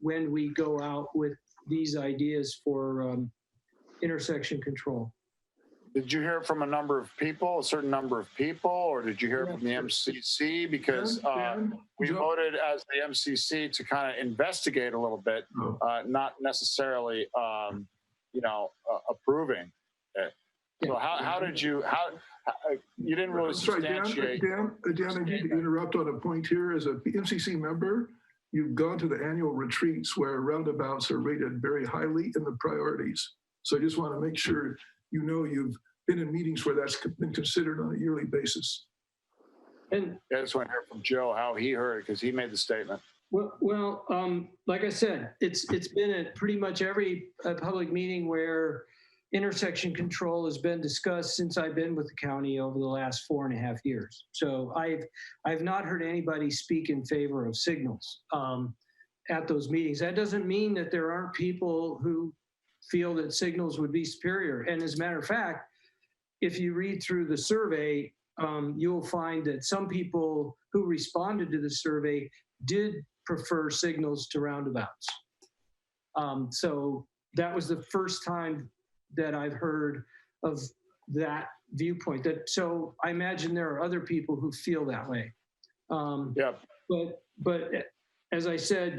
when we go out with these ideas for intersection control. Did you hear from a certain number of people, or did you hear from the MCC? Because we voted as the MCC to kind of investigate a little bit, not necessarily, approving it. So how did you, you didn't really substantiate. Dan, I need to interrupt on a point here. As a MCC member, you've gone to the annual retreats where roundabouts are rated very highly in the priorities. So I just want to make sure you've been in meetings where that's been considered on a yearly basis. And I just want to hear from Joe how he heard it, because he made the statement. Well, like I said, it's been at pretty much every public meeting where intersection control has been discussed since I've been with the county over the last 4.5 years. So I've not heard anybody speak in favor of signals at those meetings. That doesn't mean that there aren't people who feel that signals would be superior. And as a matter of fact, if you read through the survey, you'll find that some people who responded to the survey did prefer signals to roundabouts. So that was the first time that I've heard of that viewpoint. So I imagine there are other people who feel that way. But as I said,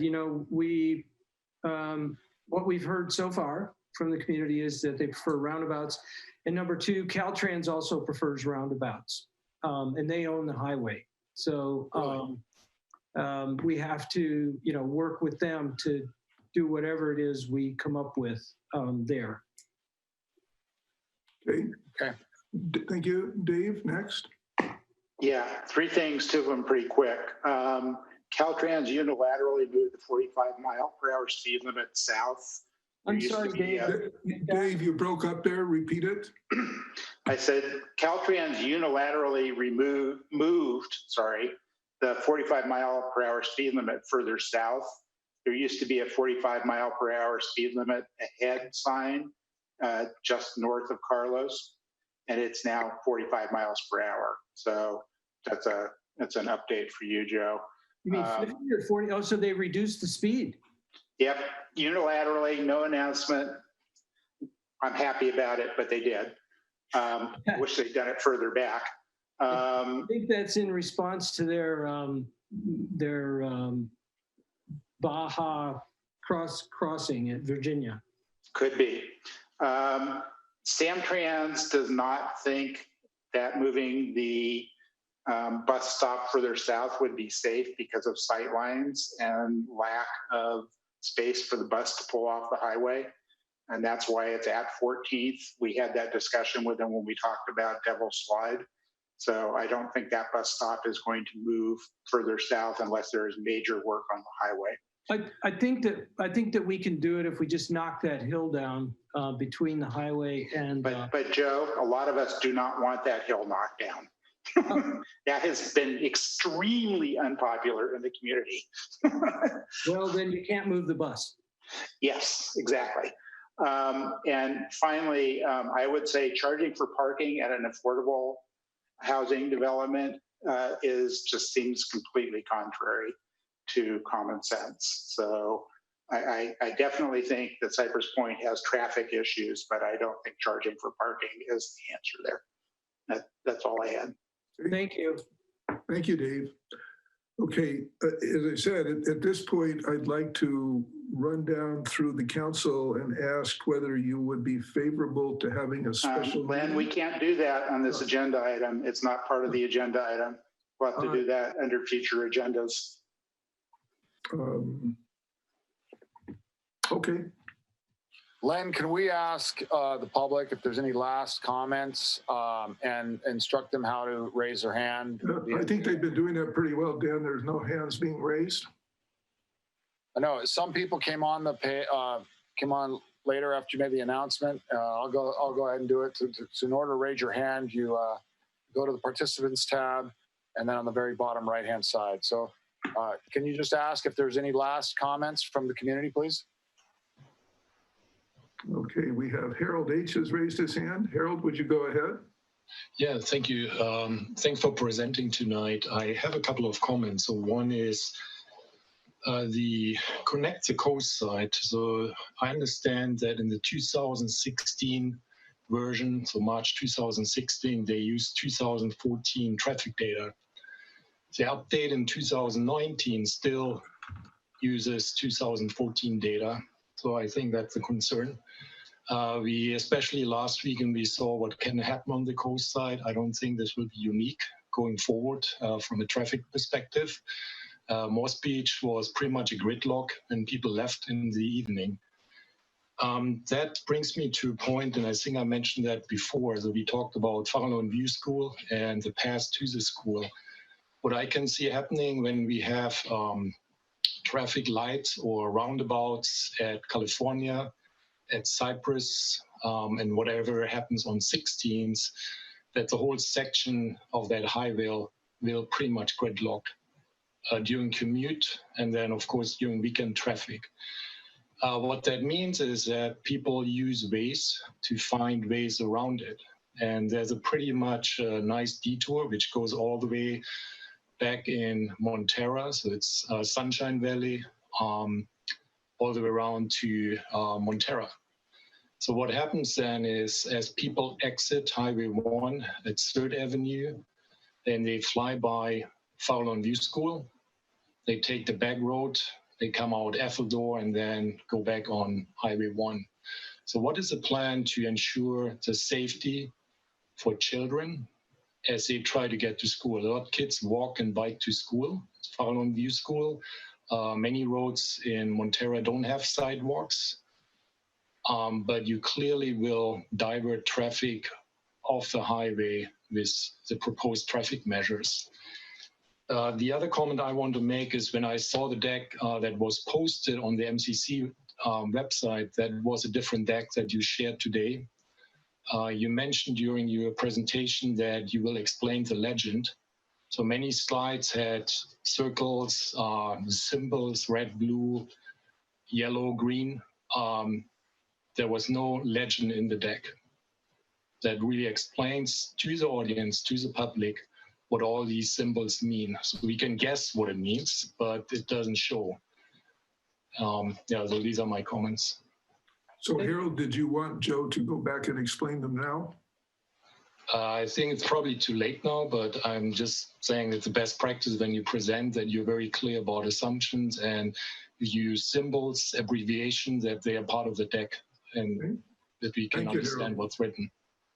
what we've heard so far from the community is that they prefer roundabouts. And number two, Caltrans also prefers roundabouts, and they own the highway. So we have to, work with them to do whatever it is we come up with there. Okay. Thank you. Dave, next. Yeah, 3 things, 2 of them pretty quick. Caltrans unilaterally moved the 45-mile-per-hour speed limit south. I'm sorry, Dave. Dave, you broke up there. Repeat it. I said Caltrans unilaterally moved the 45-mile-per-hour speed limit further south. There used to be a 45-mile-per-hour speed limit ahead sign just north of Carlos, and it's now 45 miles per hour. So that's an update for you, Joe. You mean 50 or 40? Oh, so they reduced the speed. Yep, unilaterally, no announcement. I'm happy about it, but they did. Wish they'd done it further back. I think that's in response to their Baja crossing at Virginia. Could be. Samtrans does not think that moving the bus stop further south would be safe because of sight lines and lack of space for the bus to pull off the highway. And that's why it's at 14th. We had that discussion with them when we talked about Devil's Slide. So I don't think that bus stop is going to move further south unless there is major work on the highway. I think that we can do it if we just knock that hill down between the highway and. But Joe, a lot of us do not want that hill knocked down. That has been extremely unpopular in the community. Well, then you can't move the bus. Yes, exactly. And finally, I would say charging for parking at an affordable housing development just seems completely contrary to common sense. So I definitely think that Cypress Point has traffic issues, but I don't think charging for parking is the answer there. That's all I had. Thank you. Thank you, Dave. Okay, as I said, at this point, I'd like to run down through the council and ask whether you would be favorable to having a special. Len, we can't do that on this agenda item. It's not part of the agenda item. We'll have to do that under future agendas. Okay. Len, can we ask the public if there's any last comments and instruct them how to raise their hand? I think they've been doing that pretty well, Dan. There's no hands being raised. I know some people came on later after you made the announcement. I'll go ahead and do it. So in order to raise your hand, you go to the participants tab, and then on the very bottom right-hand side. So can you just ask if there's any last comments from the community, please? Okay, we have Harold H. has raised his hand. Harold, would you go ahead? Yeah, thank you. Thanks for presenting tonight. I have a couple of comments. So one is the Connect the Coast site. So I understand that in the 2016 version, so March 2016, they used 2014 traffic data. The update in 2019 still uses 2014 data. So I think that's a concern. We, especially last week, and we saw what can happen on the coast side. I don't think this will be unique going forward from a traffic perspective. Moss Beach was pretty much a gridlock and people left in the evening. That brings me to a point, and I think I mentioned that before. So we talked about Farallon View School and the path to the school. What I can see happening when we have traffic lights or roundabouts at California, at Cypress, and whatever happens on 16th, that the whole section of that highway will pretty much gridlock during commute, and then of course during weekend traffic. What that means is that people use Waze to find ways around it. And there's a pretty much nice detour which goes all the way back in Montara, so it's Sunshine Valley, all the way around to Montara. So what happens then is, as people exit Highway 1 at 3rd Avenue, then they fly by Farallon View School, they take the back road, they come out Ethel door, and then go back on Highway 1. So what is the plan to ensure the safety for children as they try to get to school? A lot of kids walk and bike to school, Farallon View School. Many roads in Montara don't have sidewalks, but you clearly will divert traffic off the highway with the proposed traffic measures. The other comment I want to make is when I saw the deck that was posted on the MCC website, that was a different deck that you shared today. You mentioned during your presentation that you will explain the legend. So many slides had circles, symbols, red, blue, yellow, green. There was no legend in the deck that really explains to the audience, to the public, what all these symbols mean. So we can guess what it means, but it doesn't show. Yeah, so these are my comments. So Harold, did you want Joe to go back and explain them now? I think it's probably too late now, but I'm just saying it's the best practice when you present that you're very clear about assumptions and you use symbols, abbreviations, that they are part of the deck and that we can understand what's written.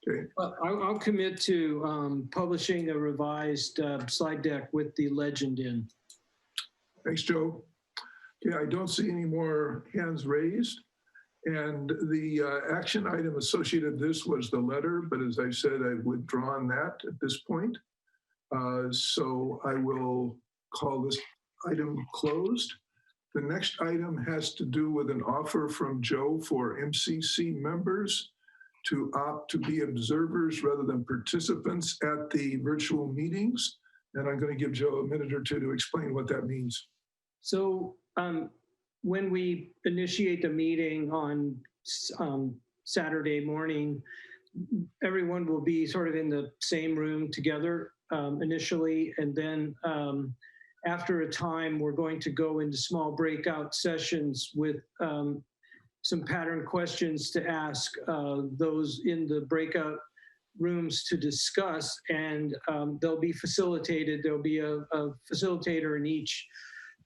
Okay. I'll commit to publishing a revised slide deck with the legend in. Thanks, Joe. Okay, I don't see any more hands raised. And the action item associated with this was the letter, but as I said, I've withdrawn that at this point. So I will call this item closed. The next item has to do with an offer from Joe for MCC members to opt to be observers rather than participants at the virtual meetings. And I'm going to give Joe a minute or two to explain what that means. So when we initiate the meeting on Saturday morning, everyone will be sort of in the same room together initially. And then after a time, we're going to go into small breakout sessions with some pattern questions to ask those in the breakout rooms to discuss. And they'll be facilitated. There'll be a facilitator in each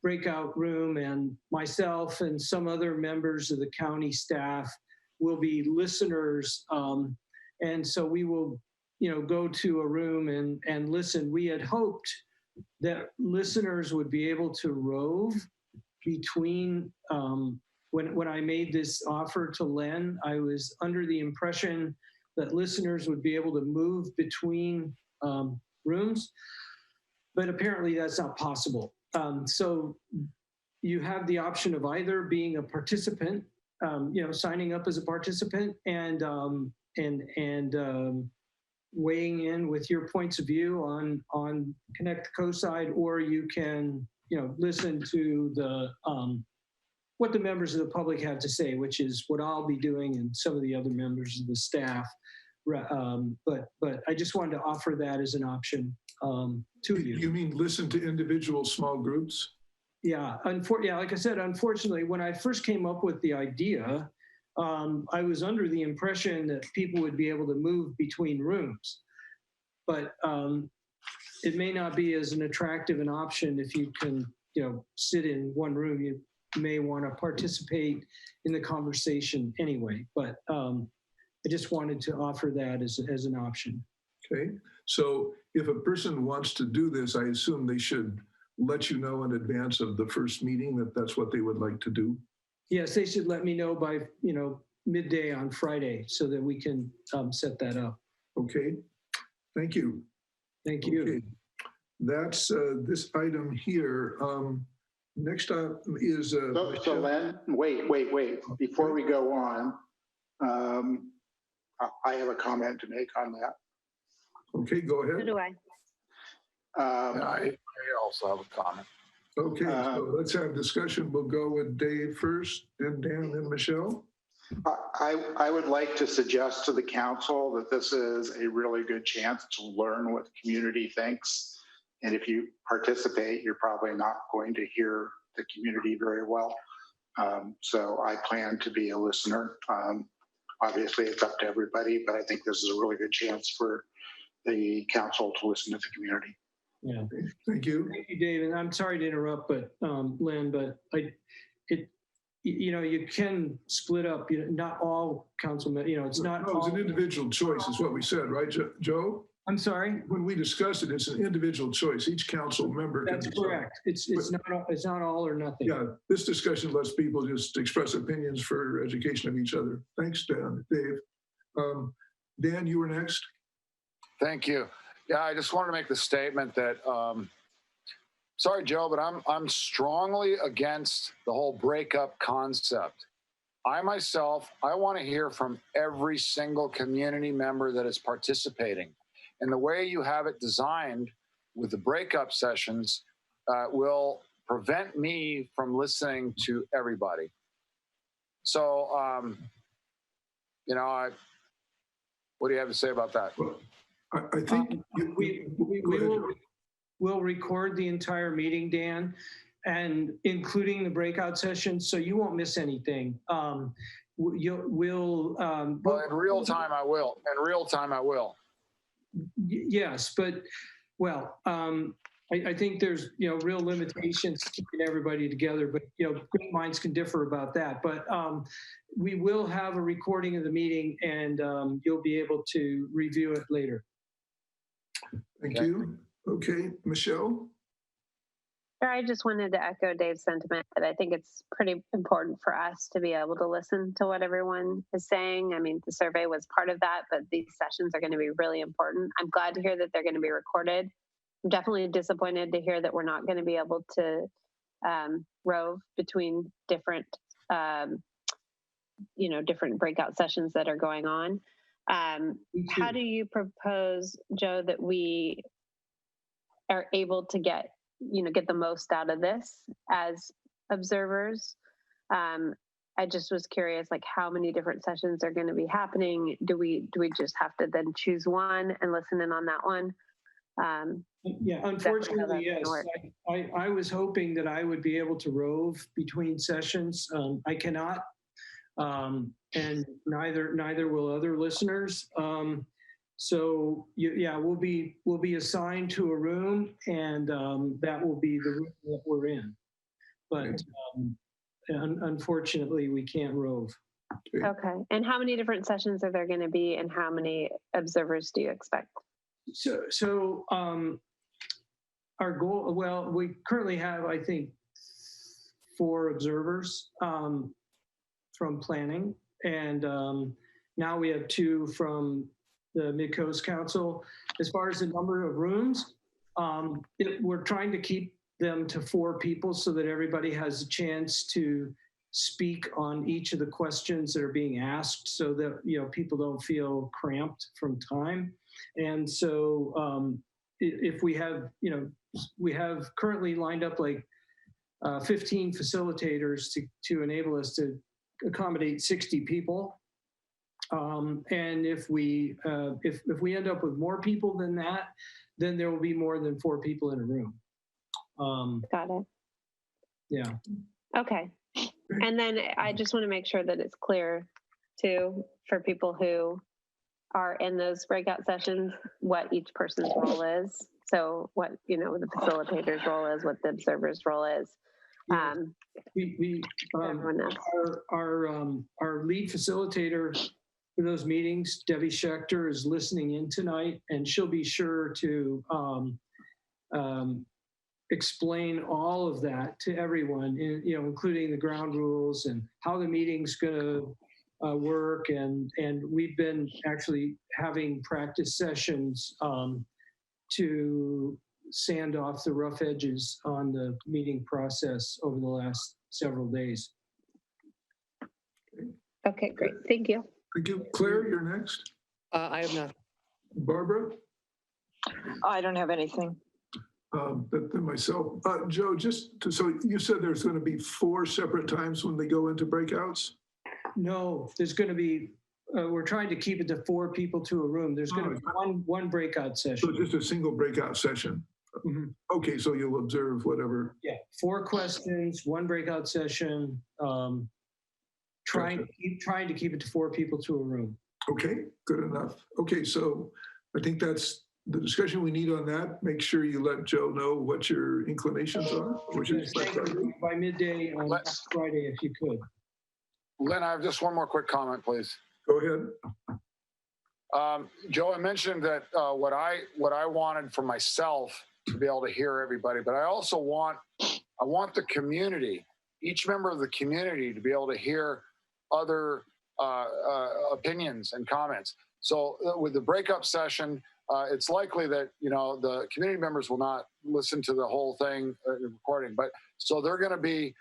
breakout room, and myself and some other members of the county staff will be listeners. And so we will, go to a room and listen. We had hoped that listeners would be able to rove between, when I made this offer to Len, I was under the impression that listeners would be able to move between rooms, but apparently that's not possible. So you have the option of either being a participant, signing up as a participant and weighing in with your points of view on Connect the Cosign, or you can, listen to the what the members of the public have to say, which is what I'll be doing and some of the other members of the staff. But I just wanted to offer that as an option to you. You mean listen to individual small groups? Yeah, like I said, unfortunately, when I first came up with the idea, I was under the impression that people would be able to move between rooms. But it may not be as an attractive an option if you can, sit in one room. You may want to participate in the conversation anyway. But I just wanted to offer that as an option. Okay, so if a person wants to do this, I assume they should let you know in advance of the first meeting that that's what they would like to do? Yes, they should let me know by, midday on Friday so that we can set that up. Okay, thank you. Thank you. Okay. That's this item here. Next up is... So Len, wait. Before we go on, I have a comment to make on that. Okay, go ahead. So do I. I also have a comment. Okay, so let's have discussion. We'll go with Dave first, then Dan, then Michelle. I would like to suggest to the council that this is a really good chance to learn what the community thinks. And if you participate, you're probably not going to hear the community very well. So I plan to be a listener. Obviously, it's up to everybody, but I think this is a really good chance for the council to listen to the community. Yeah. Thank you. Thank you, Dave. And I'm sorry to interrupt, but Lynn, but you can split up. Not all councilmen. It's not. No, it's an individual choice, is what we said, right, Joe? I'm sorry. When we discussed it, it's an individual choice. Each council member. That's correct. It's not all or nothing. Yeah, this discussion lets people just express opinions for education of each other. Thanks, Dan, Dave. Dan, you were next. Thank you. Yeah, I just wanted to make the statement that, sorry, Joe, but I'm strongly against the whole breakup concept. I myself, I want to hear from every single community member that is participating. And the way you have it designed with the breakup sessions will prevent me from listening to everybody. So, what do you have to say about that? Well, I think we'll record the entire meeting, Dan, and including the breakout sessions, so you won't miss anything. Well, in real time, I will. In real time, I will. Yes, but, well, I think there's, real limitations to keeping everybody together, but, great minds can differ about that. But we will have a recording of the meeting, and you'll be able to review it later. Thank you. Okay, Michelle? I just wanted to echo Dave's sentiment that I think it's pretty important for us to be able to listen to what everyone is saying. I mean, the survey was part of that, but these sessions are going to be really important. I'm glad to hear that they're going to be recorded. I'm definitely disappointed to hear that we're not going to be able to rove between different, different breakout sessions that are going on. How do you propose, Joe, that we are able to get the most out of this as observers? I just was curious, like, how many different sessions are going to be happening? Do we just have to then choose one and listen in on that one? Yeah, unfortunately, yes. I was hoping that I would be able to rove between sessions. I cannot, and neither will other listeners. So we'll be assigned to a room, and that will be the room that we're in. But unfortunately, we can't rove. Okay. And how many different sessions are there going to be, and how many observers do you expect? So our goal, well, we currently have, I think, 4 observers from planning, and now we have 2 from the Midcoast Council. As far as the number of rooms, we're trying to keep them to 4 people so that everybody has a chance to speak on each of the questions that are being asked, so that people don't feel cramped from time. And so if we have, we have currently lined up like 15 facilitators to enable us to accommodate 60 people. And if we end up with more people than that, then there will be more than 4 people in a room. Got it. Yeah. Okay. And then I just want to make sure that it's clear too, for people who are in those breakout sessions, what each person's role is. So what, the facilitator's role is, what the observer's role is. Our lead facilitator for those meetings, Debbie Schechter, is listening in tonight, and she'll be sure to explain all of that to everyone, including the ground rules and how the meeting's going to work. And we've been actually having practice sessions to sand off the rough edges on the meeting process over the last several days. Okay, great. Thank you. Thank you. Claire, you're next. I have not. Barbara? I don't have anything. Then myself. Joe, so you said there's going to be 4 separate times when they go into breakouts? No, there's going to be, we're trying to keep it to 4 people to a room. There's going to be one breakout session. So just a single breakout session? Mm-hmm. Okay, so you'll observe whatever. Yeah, 4 questions, 1 breakout session, trying to keep it to 4 people to a room. Okay, good enough. Okay, so I think that's the discussion we need on that. Make sure you let Joe know what your inclinations are. By midday on Friday, if you could. Lynn, I have just one more quick comment, please. Go ahead. Joe, I mentioned that what I wanted for myself to be able to hear everybody, but I also want the community, each member of the community, to be able to hear other opinions and comments. So with the breakup session, it's likely that the community members will not listen to the whole thing recording, but so they're going to be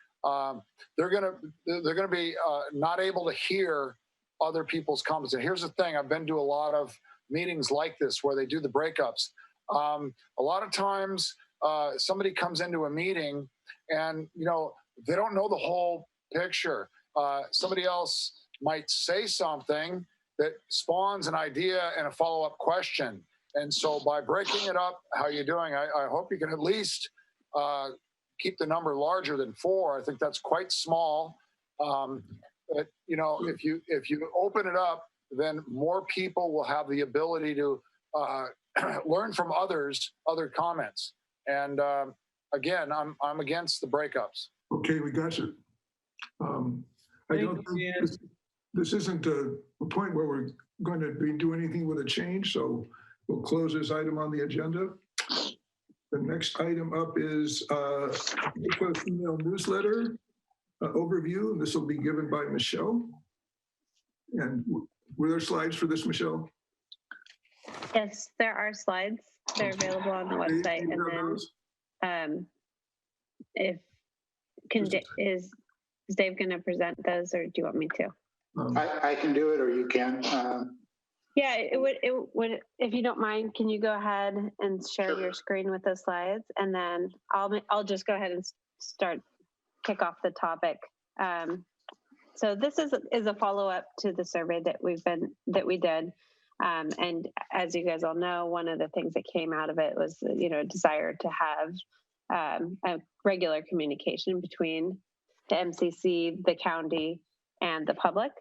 not able to hear other people's comments. And here's the thing: I've been to a lot of meetings like this where they do the breakups. A lot of times, somebody comes into a meeting and they don't know the whole picture. Somebody else might say something that spawns an idea and a follow-up question. And so by breaking it up, how you doing? I hope you can at least keep the number larger than 4. I think that's quite small. But if you open it up, then more people will have the ability to learn from others, other comments. And again, I'm against the breakups. Okay, we got you. I don't think this isn't a point where we're going to be doing anything with a change, so we'll close this item on the agenda. The next item up is Midcoast email newsletter overview, and this will be given by Michelle. And were there slides for this, Michelle? Yes, there are slides. They're available on the website. And then is Dave going to present those, or do you want me to? I can do it, or you can. Yeah, it would, if you don't mind, can you go ahead and share your screen with the slides, and then I'll just go ahead and kick off the topic. So this is a follow-up to the survey that we did. And as you guys all know, one of the things that came out of it was, a desire to have a regular communication between the MCC, the county, and the public.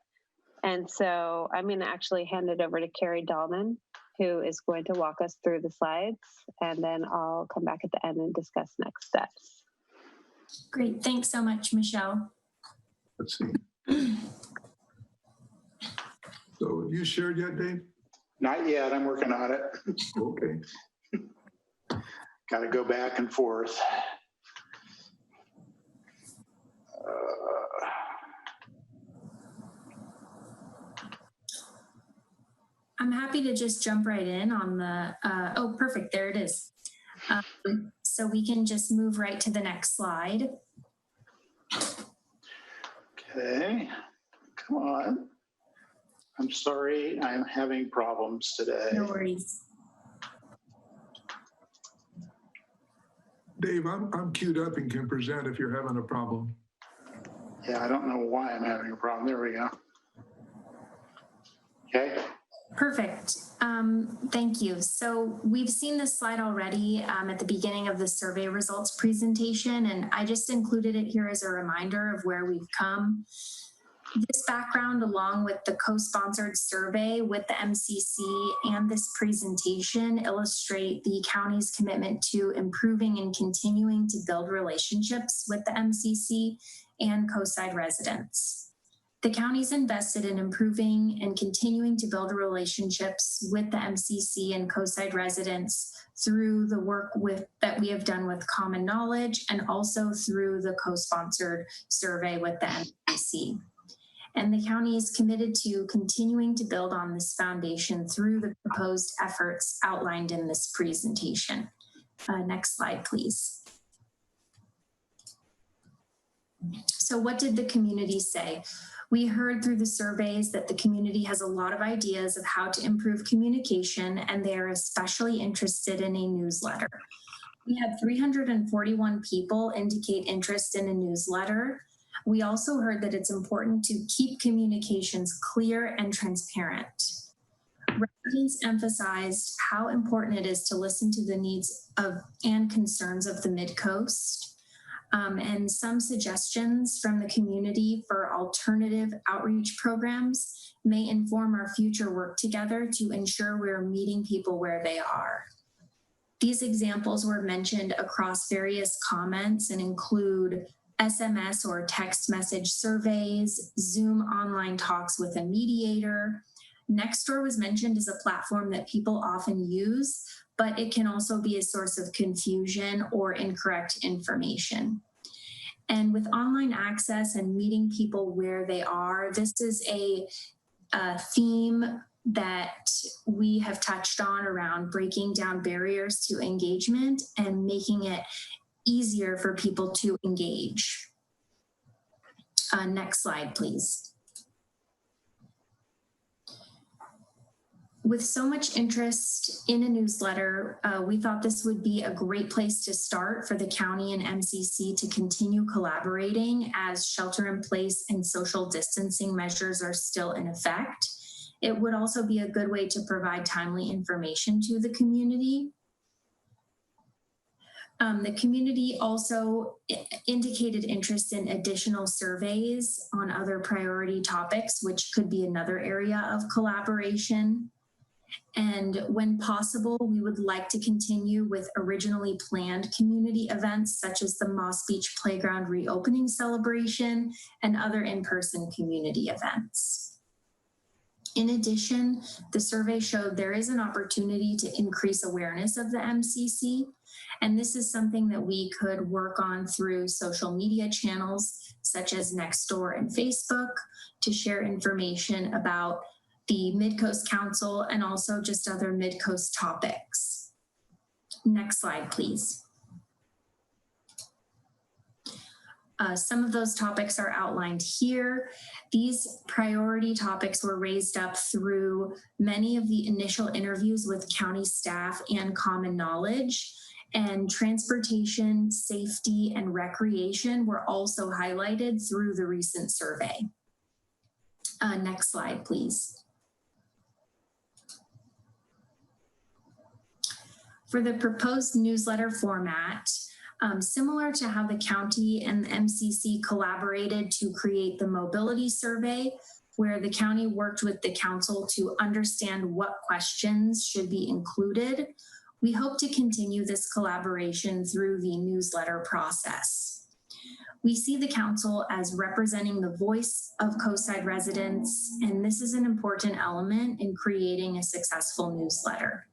And so I'm going to actually hand it over to Carrie Dahlman, who is going to walk us through the slides, and then I'll come back at the end and discuss next steps. Great. Thanks so much, Michelle. Let's see. So have you shared yet, Dave? Not yet. I'm working on it. Okay. Got to go back and forth. I'm happy to just jump right in on the, oh, perfect, there it is. So we can just move right to the next slide. Okay, come on. I'm sorry, I'm having problems today. No worries. Dave, I'm queued up and can present if you're having a problem. Yeah, I don't know why I'm having a problem. There we go. Okay. Perfect. Thank you. So we've seen this slide already at the beginning of the survey results presentation, and I just included it here as a reminder of where we've come. This background, along with the co-sponsored survey with the MCC and this presentation, illustrate the county's commitment to improving and continuing to build relationships with the MCC and Cosign residents. The county's invested in improving and continuing to build relationships with the MCC and Cosign residents through the work that we have done with Common Knowledge, and also through the co-sponsored survey with the MCC. And the county is committed to continuing to build on this foundation through the proposed efforts outlined in this presentation. Next slide, please. So what did the community say? We heard through the surveys that the community has a lot of ideas of how to improve communication, and they are especially interested in a newsletter. We had 341 people indicate interest in a newsletter. We also heard that it's important to keep communications clear and transparent. Residents emphasized how important it is to listen to the needs of and concerns of the Midcoast. And some suggestions from the community for alternative outreach programs may inform our future work together to ensure we're meeting people where they are. These examples were mentioned across various comments and include SMS or text message surveys, Zoom online talks with a mediator. Nextdoor was mentioned as a platform that people often use, but it can also be a source of confusion or incorrect information. And with online access and meeting people where they are, this is a theme that we have touched on around breaking down barriers to engagement and making it easier for people to engage. Next slide, please. With so much interest in a newsletter, we thought this would be a great place to start for the county and MCC to continue collaborating as shelter-in-place and social distancing measures are still in effect. It would also be a good way to provide timely information to the community. The community also indicated interest in additional surveys on other priority topics, which could be another area of collaboration. And when possible, we would like to continue with originally planned community events such as the Moss Beach Playground reopening celebration and other in-person community events. In addition, the survey showed there is an opportunity to increase awareness of the MCC, and this is something that we could work on through social media channels such as Nextdoor and Facebook to share information about the Midcoast Council and also just other Midcoast topics. Next slide, please. Some of those topics are outlined here. These priority topics were raised up through many of the initial interviews with county staff and Common Knowledge, and transportation, safety, and recreation were also highlighted through the recent survey. Next slide, please. For the proposed newsletter format, similar to how the county and the MCC collaborated to create the mobility survey, where the county worked with the council to understand what questions should be included, we hope to continue this collaboration through the newsletter process. We see the council as representing the voice of Cosign residents, and this is an important element in creating a successful newsletter.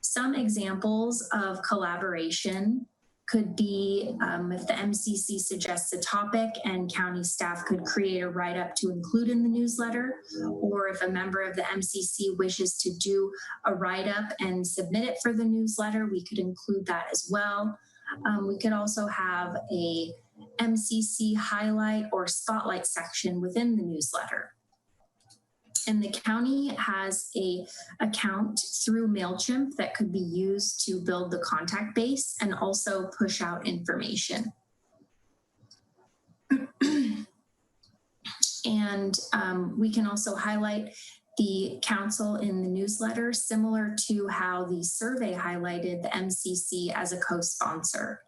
Some examples of collaboration could be if the MCC suggests a topic and county staff could create a write-up to include in the newsletter, or if a member of the MCC wishes to do a write-up and submit it for the newsletter, we could include that as well. We could also have a MCC highlight or spotlight section within the newsletter. And the county has an account through MailChimp that could be used to build the contact base and also push out information. And we can also highlight the council in the newsletter, similar to how the survey highlighted the MCC as a co-sponsor.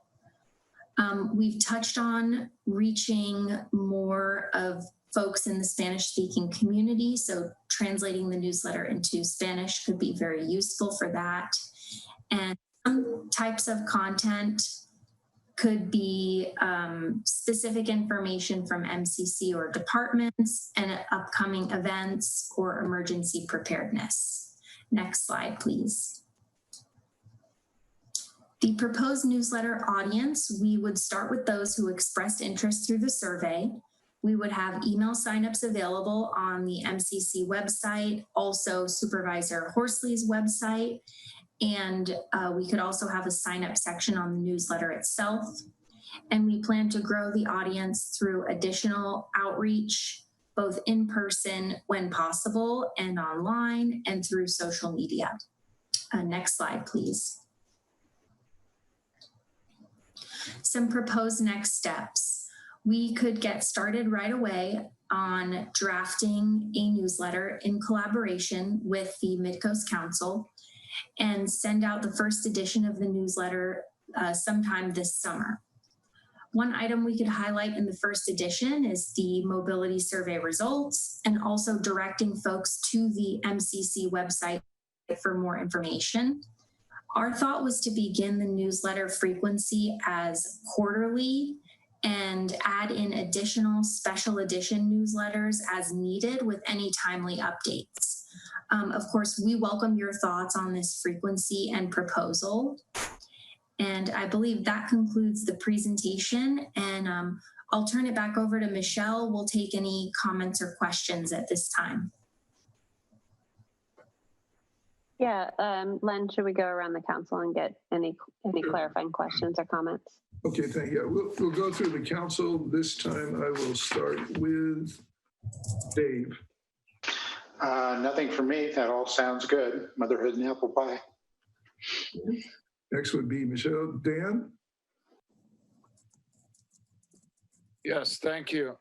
We've touched on reaching more of folks in the Spanish-speaking community, so translating the newsletter into Spanish could be very useful for that. And some types of content could be specific information from MCC or departments and upcoming events or emergency preparedness. Next slide, please. The proposed newsletter audience, we would start with those who expressed interest through the survey. We would have email signups available on the MCC website, also Supervisor Horsley's website, and we could also have a sign up section on the newsletter itself. And we plan to grow the audience through additional outreach, both in person when possible and online and through social media. Next slide, please. Some proposed next steps. We could get started right away on drafting a newsletter in collaboration with the Midcoast Council and send out the first edition of the newsletter sometime this summer. One item we could highlight in the first edition is the mobility survey results and also directing folks to the MCC website for more information. Our thought was to begin the newsletter frequency as quarterly and add in additional special edition newsletters as needed with any timely updates. Of course, we welcome your thoughts on this frequency and proposal. And I believe that concludes the presentation, and I'll turn it back over to Michelle. We'll take any comments or questions at this time. Yeah, Len, should we go around the council and get any clarifying questions or comments? Okay, thank you. We'll go through the council. This time I will start with Dave. Nothing for me. That all sounds good. Motherhood and apple pie. Next would be Michelle. Dan? Yes, thank you.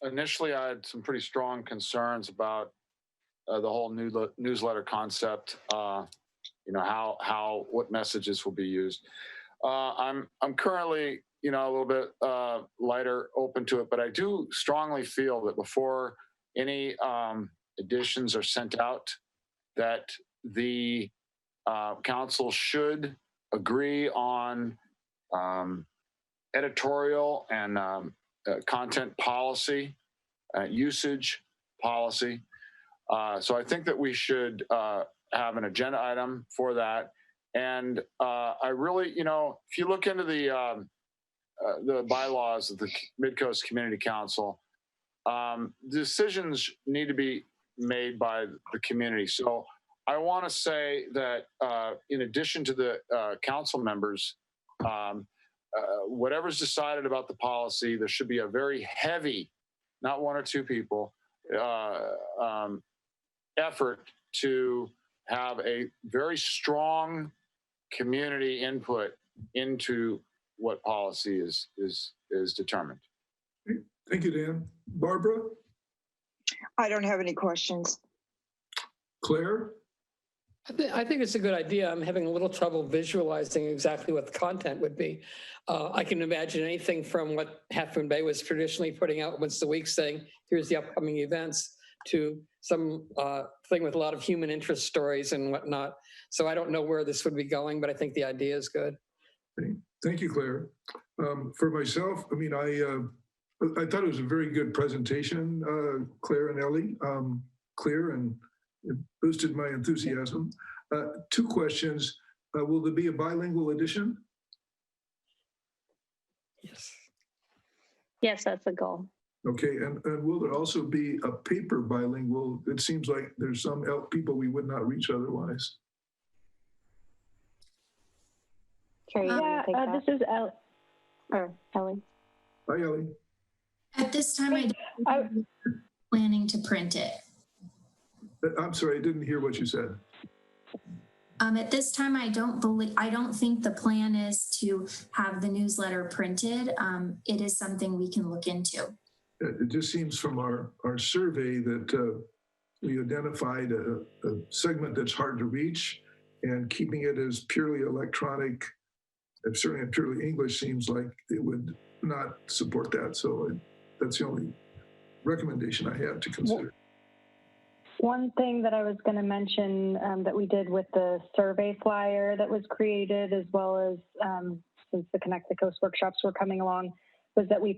Initially, I had some pretty strong concerns about the whole newsletter concept. What messages will be used. I'm currently, a little bit lighter open to it, but I do strongly feel that before any editions are sent out, that the council should agree on editorial and content policy, usage policy. So I think that we should have an agenda item for that. And I really, if you look into the bylaws of the Midcoast Community Council, decisions need to be made by the community. So I want to say that in addition to the council members, whatever's decided about the policy, there should be a very heavy, not one or two people, effort to have a very strong community input into what policy is determined. Thank you, Dan. Barbara? I don't have any questions. Claire? I think it's a good idea. I'm having a little trouble visualizing exactly what the content would be. I can imagine anything from what Half Moon Bay was traditionally putting out once a week saying, here's the upcoming events, to some thing with a lot of human interest stories and whatnot. So I don't know where this would be going, but I think the idea is good. Thank you, Claire. For myself, I mean, I thought it was a very good presentation, Claire and Ellie. Clear, and it boosted my enthusiasm. Two questions. Will there be a bilingual edition? Yes. Yes, that's the goal. Okay, and will there also be a paper bilingual? It seems like there's some people we would not reach otherwise. Carrie, this is Ellie. Hi, Ellie. At this time, I'm planning to print it. I'm sorry, I didn't hear what you said. At this time, I don't think the plan is to have the newsletter printed. It is something we can look into. It just seems from our survey that we identified a segment that's hard to reach, and keeping it as purely electronic, and certainly in purely English, seems like it would not support that. So that's the only recommendation I have to consider. One thing that I was going to mention that we did with the survey flyer that was created, as well as since the Connect the Coast workshops were coming along, was that we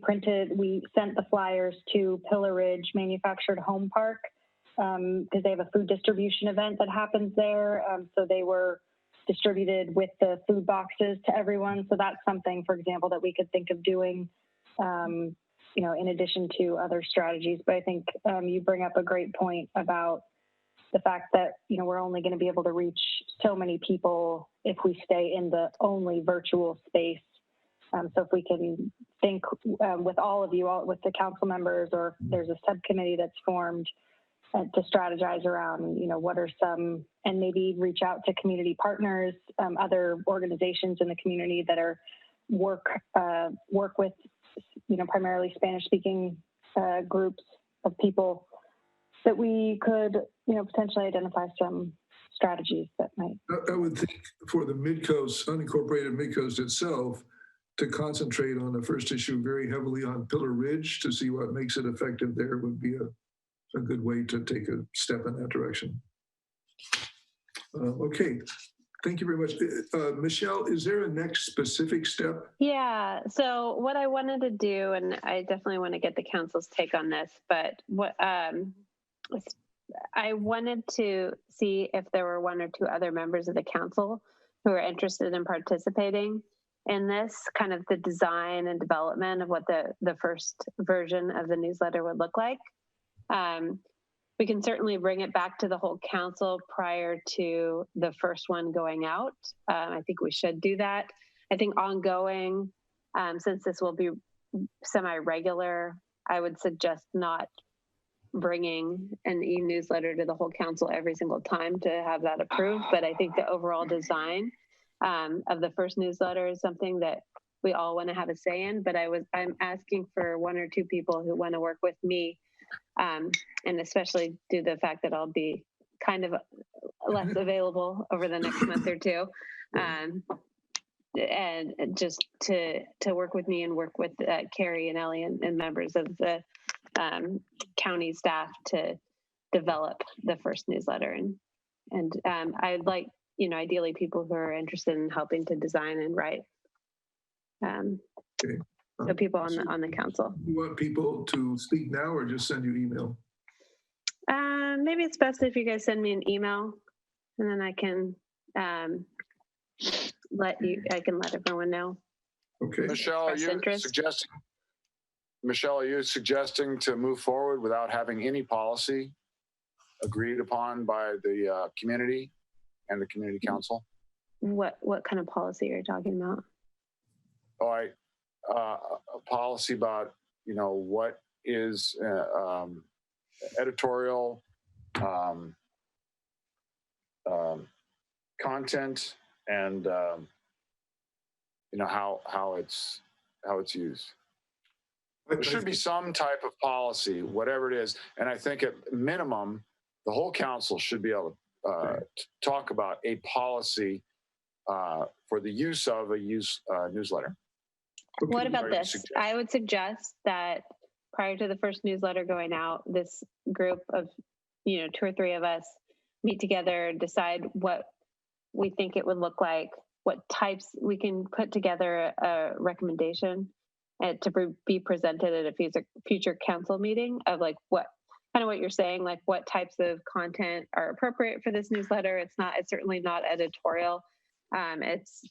sent the flyers to Pillar Ridge Manufactured Home Park because they have a food distribution event that happens there. So they were distributed with the food boxes to everyone. So that's something, for example, that we could think of doing, in addition to other strategies. But I think you bring up a great point about the fact that, we're only going to be able to reach so many people if we stay in the only virtual space. So if we can think with all of you, with the council members, or if there's a subcommittee that's formed to strategize around, what are some, and maybe reach out to community partners, other organizations in the community that are work with, primarily Spanish-speaking groups of people, that we could, potentially identify some strategies that might. I would think for the Midcoast, unincorporated Midcoast itself, to concentrate on the first issue very heavily on Pillar Ridge to see what makes it effective there would be a good way to take a step in that direction. Okay, thank you very much. Michelle, is there a next specific step? Yeah, so what I wanted to do, and I definitely want to get the council's take on this, but what I wanted to see if there were one or two other members of the council who are interested in participating in this, kind of the design and development of what the first version of the newsletter would look like. We can certainly bring it back to the whole council prior to the first one going out. I think we should do that. I think ongoing, since this will be semi-regular, I would suggest not bringing an e-newsletter to the whole council every single time to have that approved. But I think the overall design of the first newsletter is something that we all want to have a say in, but I'm asking for one or two people who want to work with me, and especially due to the fact that I'll be kind of less available over the next month or two, and just to work with me and work with Carrie and Ellie and members of the county staff to develop the first newsletter. And And I'd like, ideally people who are interested in helping to design and write. Okay. So people on the council. You want people to speak now or just send you email? Maybe it's best if you guys send me an email, and then I can let everyone know. Okay. Michelle, are you suggesting to move forward without having any policy agreed upon by the community and the community council? What kind of policy are you talking about? A policy about what is editorial content and how it's used. There should be some type of policy, whatever it is, and I think at minimum the whole council should be able to talk about a policy for the use of a newsletter. Okay. What about this? I would suggest that prior to the first newsletter going out, this group of 2 or 3 of us meet together, decide what we think it would look like, what types we can put together a recommendation to be presented at a future council meeting of like what you're saying, like what types of content are appropriate for this newsletter. It's certainly not editorial. It's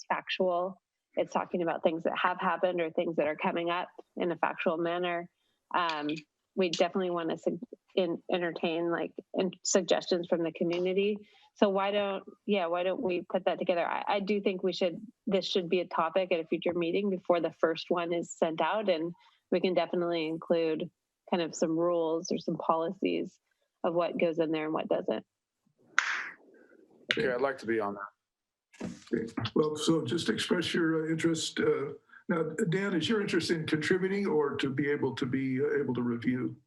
factual. It's talking about things that have happened or things that are coming up in a factual manner. We definitely want to entertain suggestions from the community. So why don't we put that together? I do think this should be a topic at a future meeting before the first one is sent out, and we can definitely include kind of some rules or some policies of what goes in there and what doesn't. Okay, I'd like to be on that. Okay. Well, so just express your interest. Now, Dan, is your interest in contributing or to be able to review?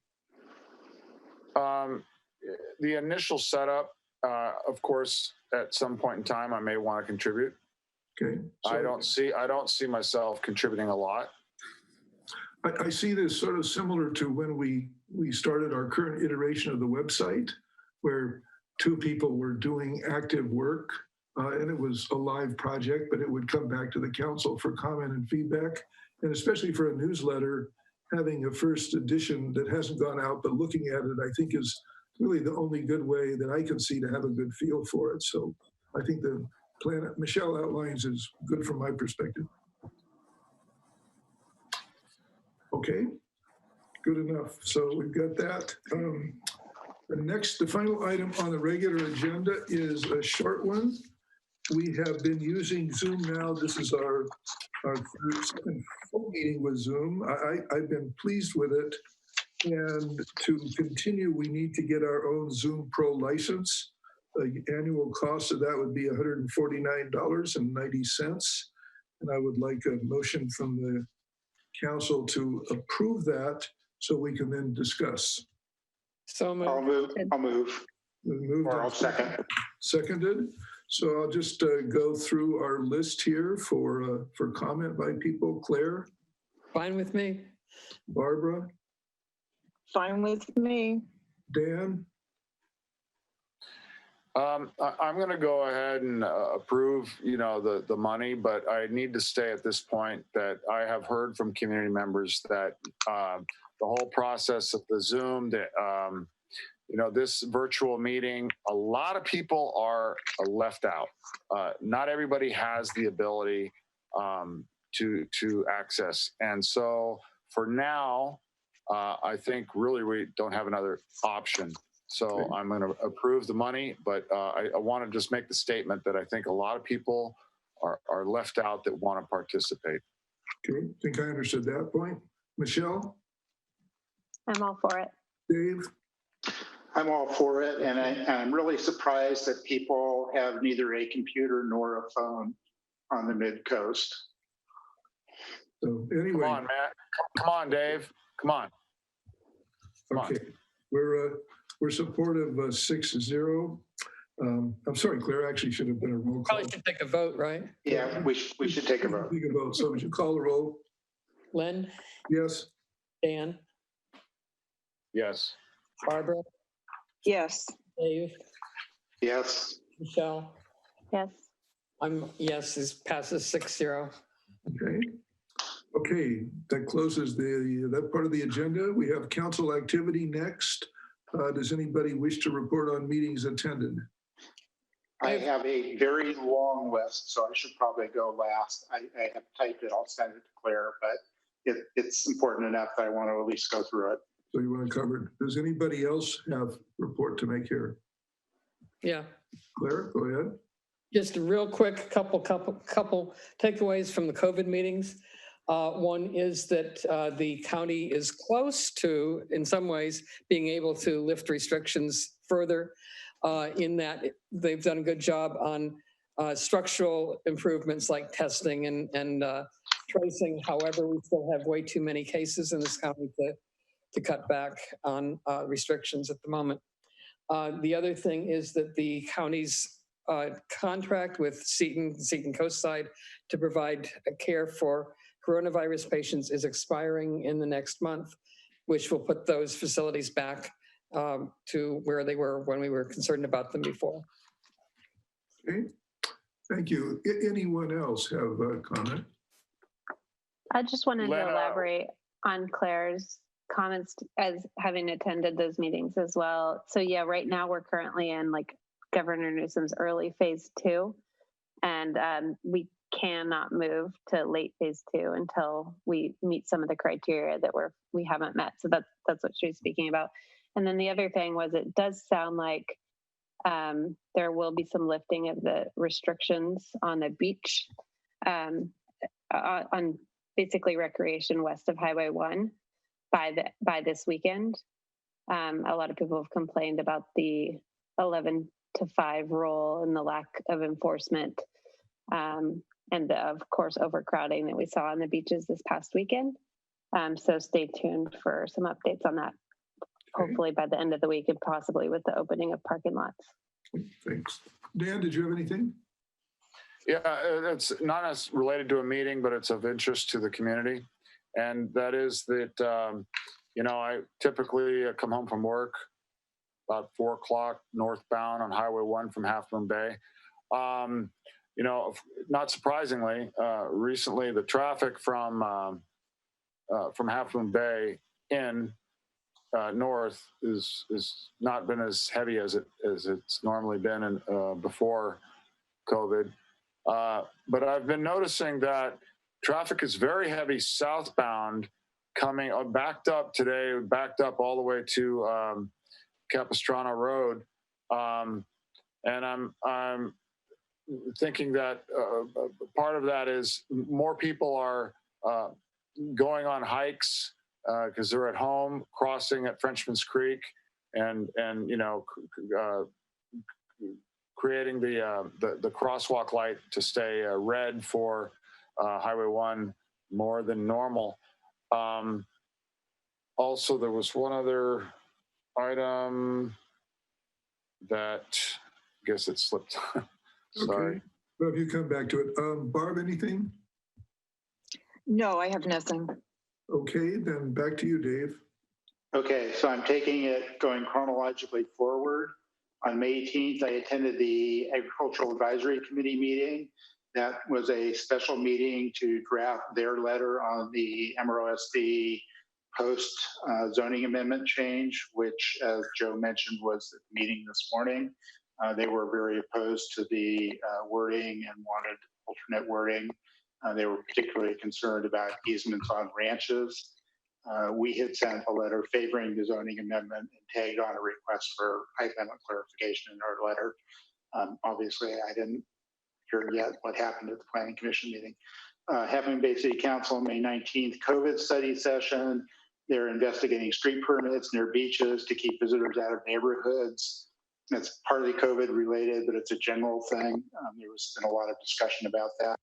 The initial setup, of course, at some point in time, I may want to contribute. Okay. So I don't see myself contributing a lot. I see this sort of similar to when we started our current iteration of the website, where 2 people were doing active work. And it was a live project, but it would come back to the council for comment and feedback. And especially for a newsletter, having a first edition that hasn't gone out, but looking at it, I think is really the only good way that I can see to have a good feel for it. So I think the plan that Michelle outlines is good from my perspective. Okay, good enough. So we've got that. The final item on the regular agenda is a short one. We have been using Zoom now. This is our second full meeting with Zoom. I've been pleased with it. And to continue, we need to get our own Zoom Pro license. The annual cost of that would be $149.90. And I would like a motion from the council to approve that so we can then discuss. So moved. I'll move. Or I'll second. Seconded. So I'll just go through our list here for comment by people. Claire? Fine with me. Barbara? Fine with me. Dan? I'm going to go ahead and approve, the money, but I need to say at this point that I have heard from community members that the whole process of the Zoom, this virtual meeting, a lot of people are left out. Not everybody has the ability to access. And so for now, I think really we don't have another option. So I'm going to approve the money, but I want to just make the statement that I think a lot of people are left out that want to participate. Okay, I think I understood that point. Michelle? I'm all for it. Dave? I'm all for it, and I'm really surprised that people have neither a computer nor a phone on the Midcoast. So anyway. Come on, Matt. Come on, Dave. Come on. Okay, we're supportive 6-0. I'm sorry, Claire, actually should have been a roll call. Probably should take a vote, right? Yeah, we should take a vote. Take a vote. So would you call the roll? Len? Yes. Dan? Yes. Barbara? Yes. Dave? Yes. Michelle? Yes. I'm yes, this passes 6-0. Okay. Okay, that closes that part of the agenda. We have council activity next. Does anybody wish to report on meetings attended? I have a very long list, so I should probably go last. I have typed it. I'll send it to Claire, but it's important enough that I want to at least go through it. So you want to cover it. Does anybody else have a report to make here? Yeah. Claire, go ahead. Just a real quick couple takeaways from the COVID meetings. One is that the county is close to, in some ways, being able to lift restrictions further in that they've done a good job on structural improvements like testing and tracing. However, we still have way too many cases in this county to cut back on restrictions at the moment. The other thing is that the county's contract with Seton Coastside to provide care for coronavirus patients is expiring in the next month, which will put those facilities back to where they were when we were concerned about them before. Okay, thank you. Anyone else have a comment? I just wanted to elaborate on Claire's comments as having attended those meetings as well. So yeah, right now we're currently in like Governor Newsom's early phase 2, and we cannot move to late phase 2 until we meet some of the criteria that we haven't met. So that's what she was speaking about. And then the other thing was, it does sound like there will be some lifting of the restrictions on the beach, on basically recreation west of Highway 1 by this weekend. A lot of people have complained about the 11 to 5 rule and the lack of enforcement, and of course overcrowding that we saw on the beaches this past weekend. So stay tuned for some updates on that, hopefully by the end of the week and possibly with the opening of parking lots. Thanks. Dan, did you have anything? Yeah, it's not as related to a meeting, but it's of interest to the community. And that is that, I typically come home from work about 4 o'clock northbound on Highway 1 from Half Moon Bay. Not surprisingly, recently the traffic from Half Moon Bay in north is not been as heavy as it's normally been before COVID. But I've been noticing that traffic is very heavy southbound, coming backed up all the way to Capistrano Road, and I'm thinking that part of that is more people are going on hikes because they're at home, crossing at Frenchman's Creek, and creating the crosswalk light to stay red for Highway 1 more than normal. Also, there was one other item that I guess it slipped. Sorry. Okay. Well, if you come back to it. Barb, anything? No, I have nothing. Okay, then back to you, Dave. Okay, so I'm taking it going chronologically forward. On May 18th, I attended the Agricultural Advisory Committee meeting. That was a special meeting to draft their letter on the MROSD post zoning amendment change, which, as Joe mentioned, was at the meeting this morning. They were very opposed to the wording and wanted alternate wording. They were particularly concerned about easements on ranches. We had sent a letter favoring the zoning amendment and tagged on a request for height limit clarification in our letter. Obviously, I didn't hear yet what happened at the Planning Commission meeting. Having Bay City Council May 19th COVID study session. They're investigating street permits near beaches to keep visitors out of neighborhoods. It's partly COVID related, but it's a general thing. There's been a lot of discussion about that.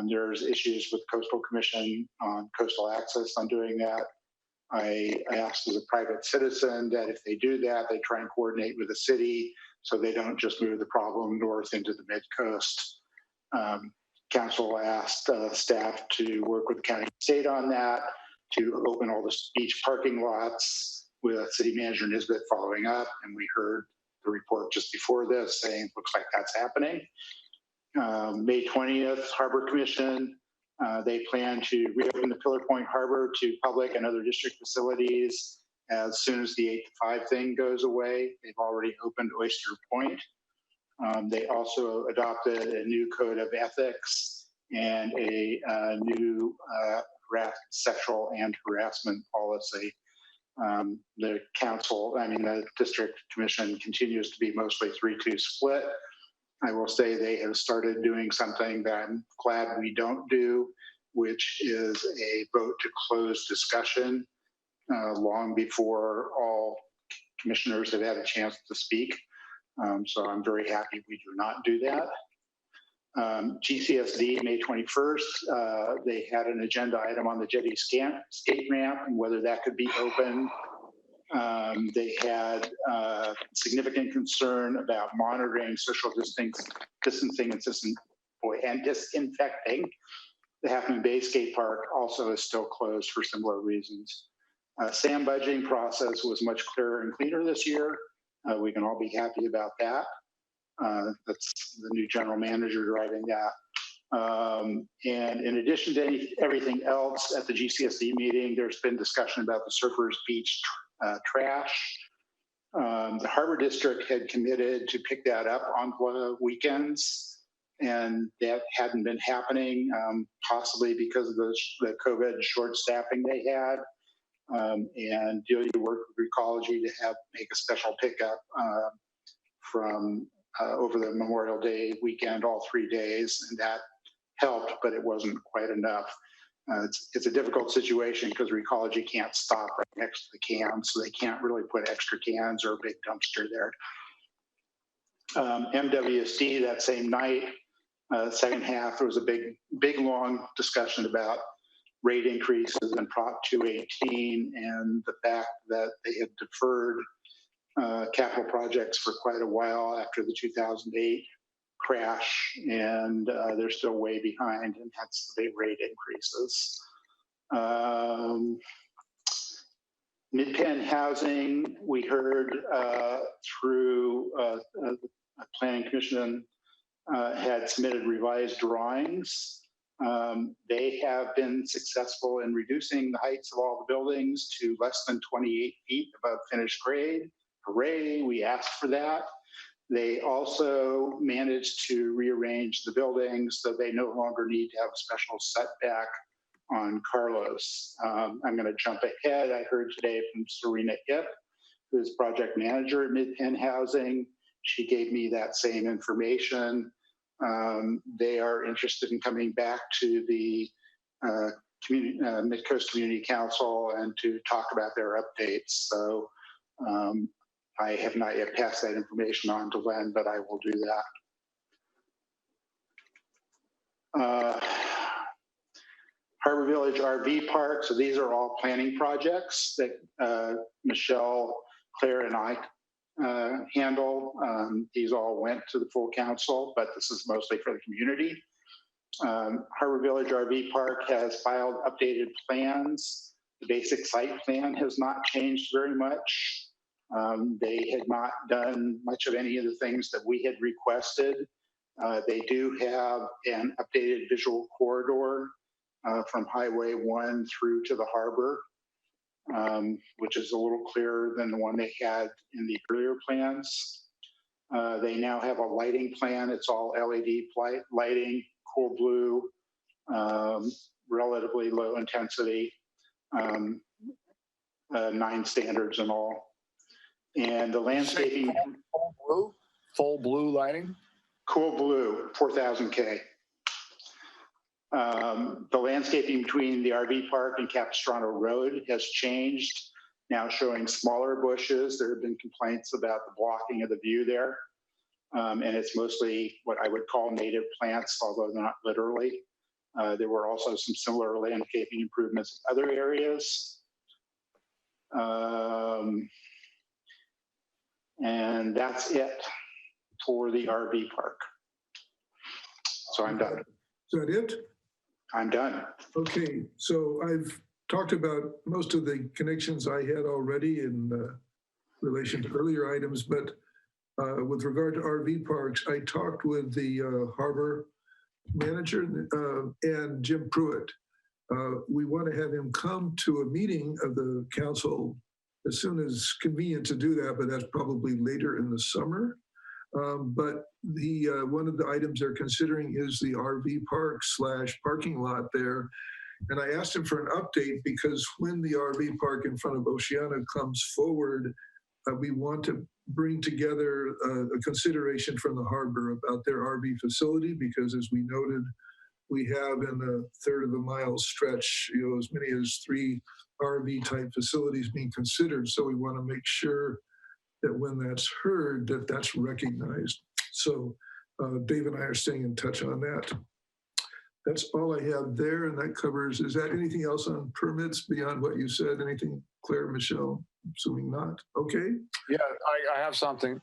There's issues with Coastal Commission on coastal access on doing that. I asked as a private citizen that if they do that, they try and coordinate with the city so they don't just move the problem north into the mid-coast. Council asked staff to work with the county and state on that, to open all the beach parking lots with City Manager Nisbet following up, and we heard the report just before this saying, looks like that's happening. May 20th, Harbor Commission, they plan to reopen the Pillar Point Harbor to public and other district facilities as soon as the 8 to 5 thing goes away. They've already opened Oyster Point. They also adopted a new code of ethics and a new sexual and harassment policy. The the district commission continues to be mostly 3-2 split. I will say they have started doing something that I'm glad we don't do, which is a vote to close discussion long before all commissioners have had a chance to speak. So I'm very happy we do not do that. GCSD, May 21st, they had an agenda item on the jetty skate ramp and whether that could be open. They had significant concern about monitoring social distancing and disinfecting. The Half Moon Bay Skate Park also is still closed for similar reasons. SAM budgeting process was much clearer and cleaner this year. We can all be happy about that. That's the new general manager driving that. And in addition to everything else at the GCSD meeting, there's been discussion about the Surfers Beach trash. The Harbor District had committed to pick that up on the weekends, and that hadn't been happening, possibly because of the COVID short staffing they had. And Delia worked with Recology to make a special pickup from over the Memorial Day weekend, all 3 days, and that helped, but it wasn't quite enough. It's a difficult situation because Recology can't stop right next to the cans, so they can't really put extra cans or a big dumpster there. MWSD, that same night, second half, there was a big, long discussion about rate increases in Prop 218 and the fact that they had deferred capital projects for quite a while after the 2008 crash, and they're still way behind, and hence the big rate increases. Mid-Penn housing, we heard through a planning commission had submitted revised drawings. They have been successful in reducing the heights of all the buildings to less than 28 feet above finished grade. Hooray, we asked for that. They also managed to rearrange the buildings so they no longer need to have a special setback on Carlos. I'm going to jump ahead. I heard today from Serena Ip, who is project manager at Mid-Penn Housing. She gave me that same information. They are interested in coming back to the Midcoast Community Council and to talk about their updates. So I have not yet passed that information on to Len, but I will do that. Harbor Village RV Park. So these are all planning projects that Michelle, Claire, and I handle. These all went to the full council, but this is mostly for the community. Harbor Village RV Park has filed updated plans. The basic site plan has not changed very much. They had not done much of any of the things that we had requested. They do have an updated visual corridor from Highway 1 through to the harbor, which is a little clearer than the one they had in the earlier plans. They now have a lighting plan. It's all LED lighting, cool blue, relatively low intensity, 9 standards and all. And the landscaping. Full blue lighting? Cool blue, 4,000K. The landscaping between the RV park and Capistrano Road has changed, now showing smaller bushes. There have been complaints about the blocking of the view there. And it's mostly what I would call native plants, although not literally. There were also some similar landscaping improvements in other areas. And that's it for the RV park. So I'm done. Is that it? I'm done. Okay, so I've talked about most of the connections I had already in relation to earlier items, but With regard to RV parks, I talked with the harbor manager and Jim Pruitt. We want to have him come to a meeting of the council as soon as convenient to do that, but that's probably later in the summer. But one of the items they're considering is the RV park / parking lot there. And I asked him for an update because when the RV park in front of Oceana comes forward, we want to bring together a consideration from the harbor about their RV facility, because as we noted, we have in a third of a mile stretch, as many as 3 RV type facilities being considered. So we want to make sure that when that's heard, that's recognized. So Dave and I are staying in touch on that. That's all I have there, and that covers, is that anything else on permits beyond what you said? Anything, Claire, Michelle? Assuming not. Okay. Yeah, I have something.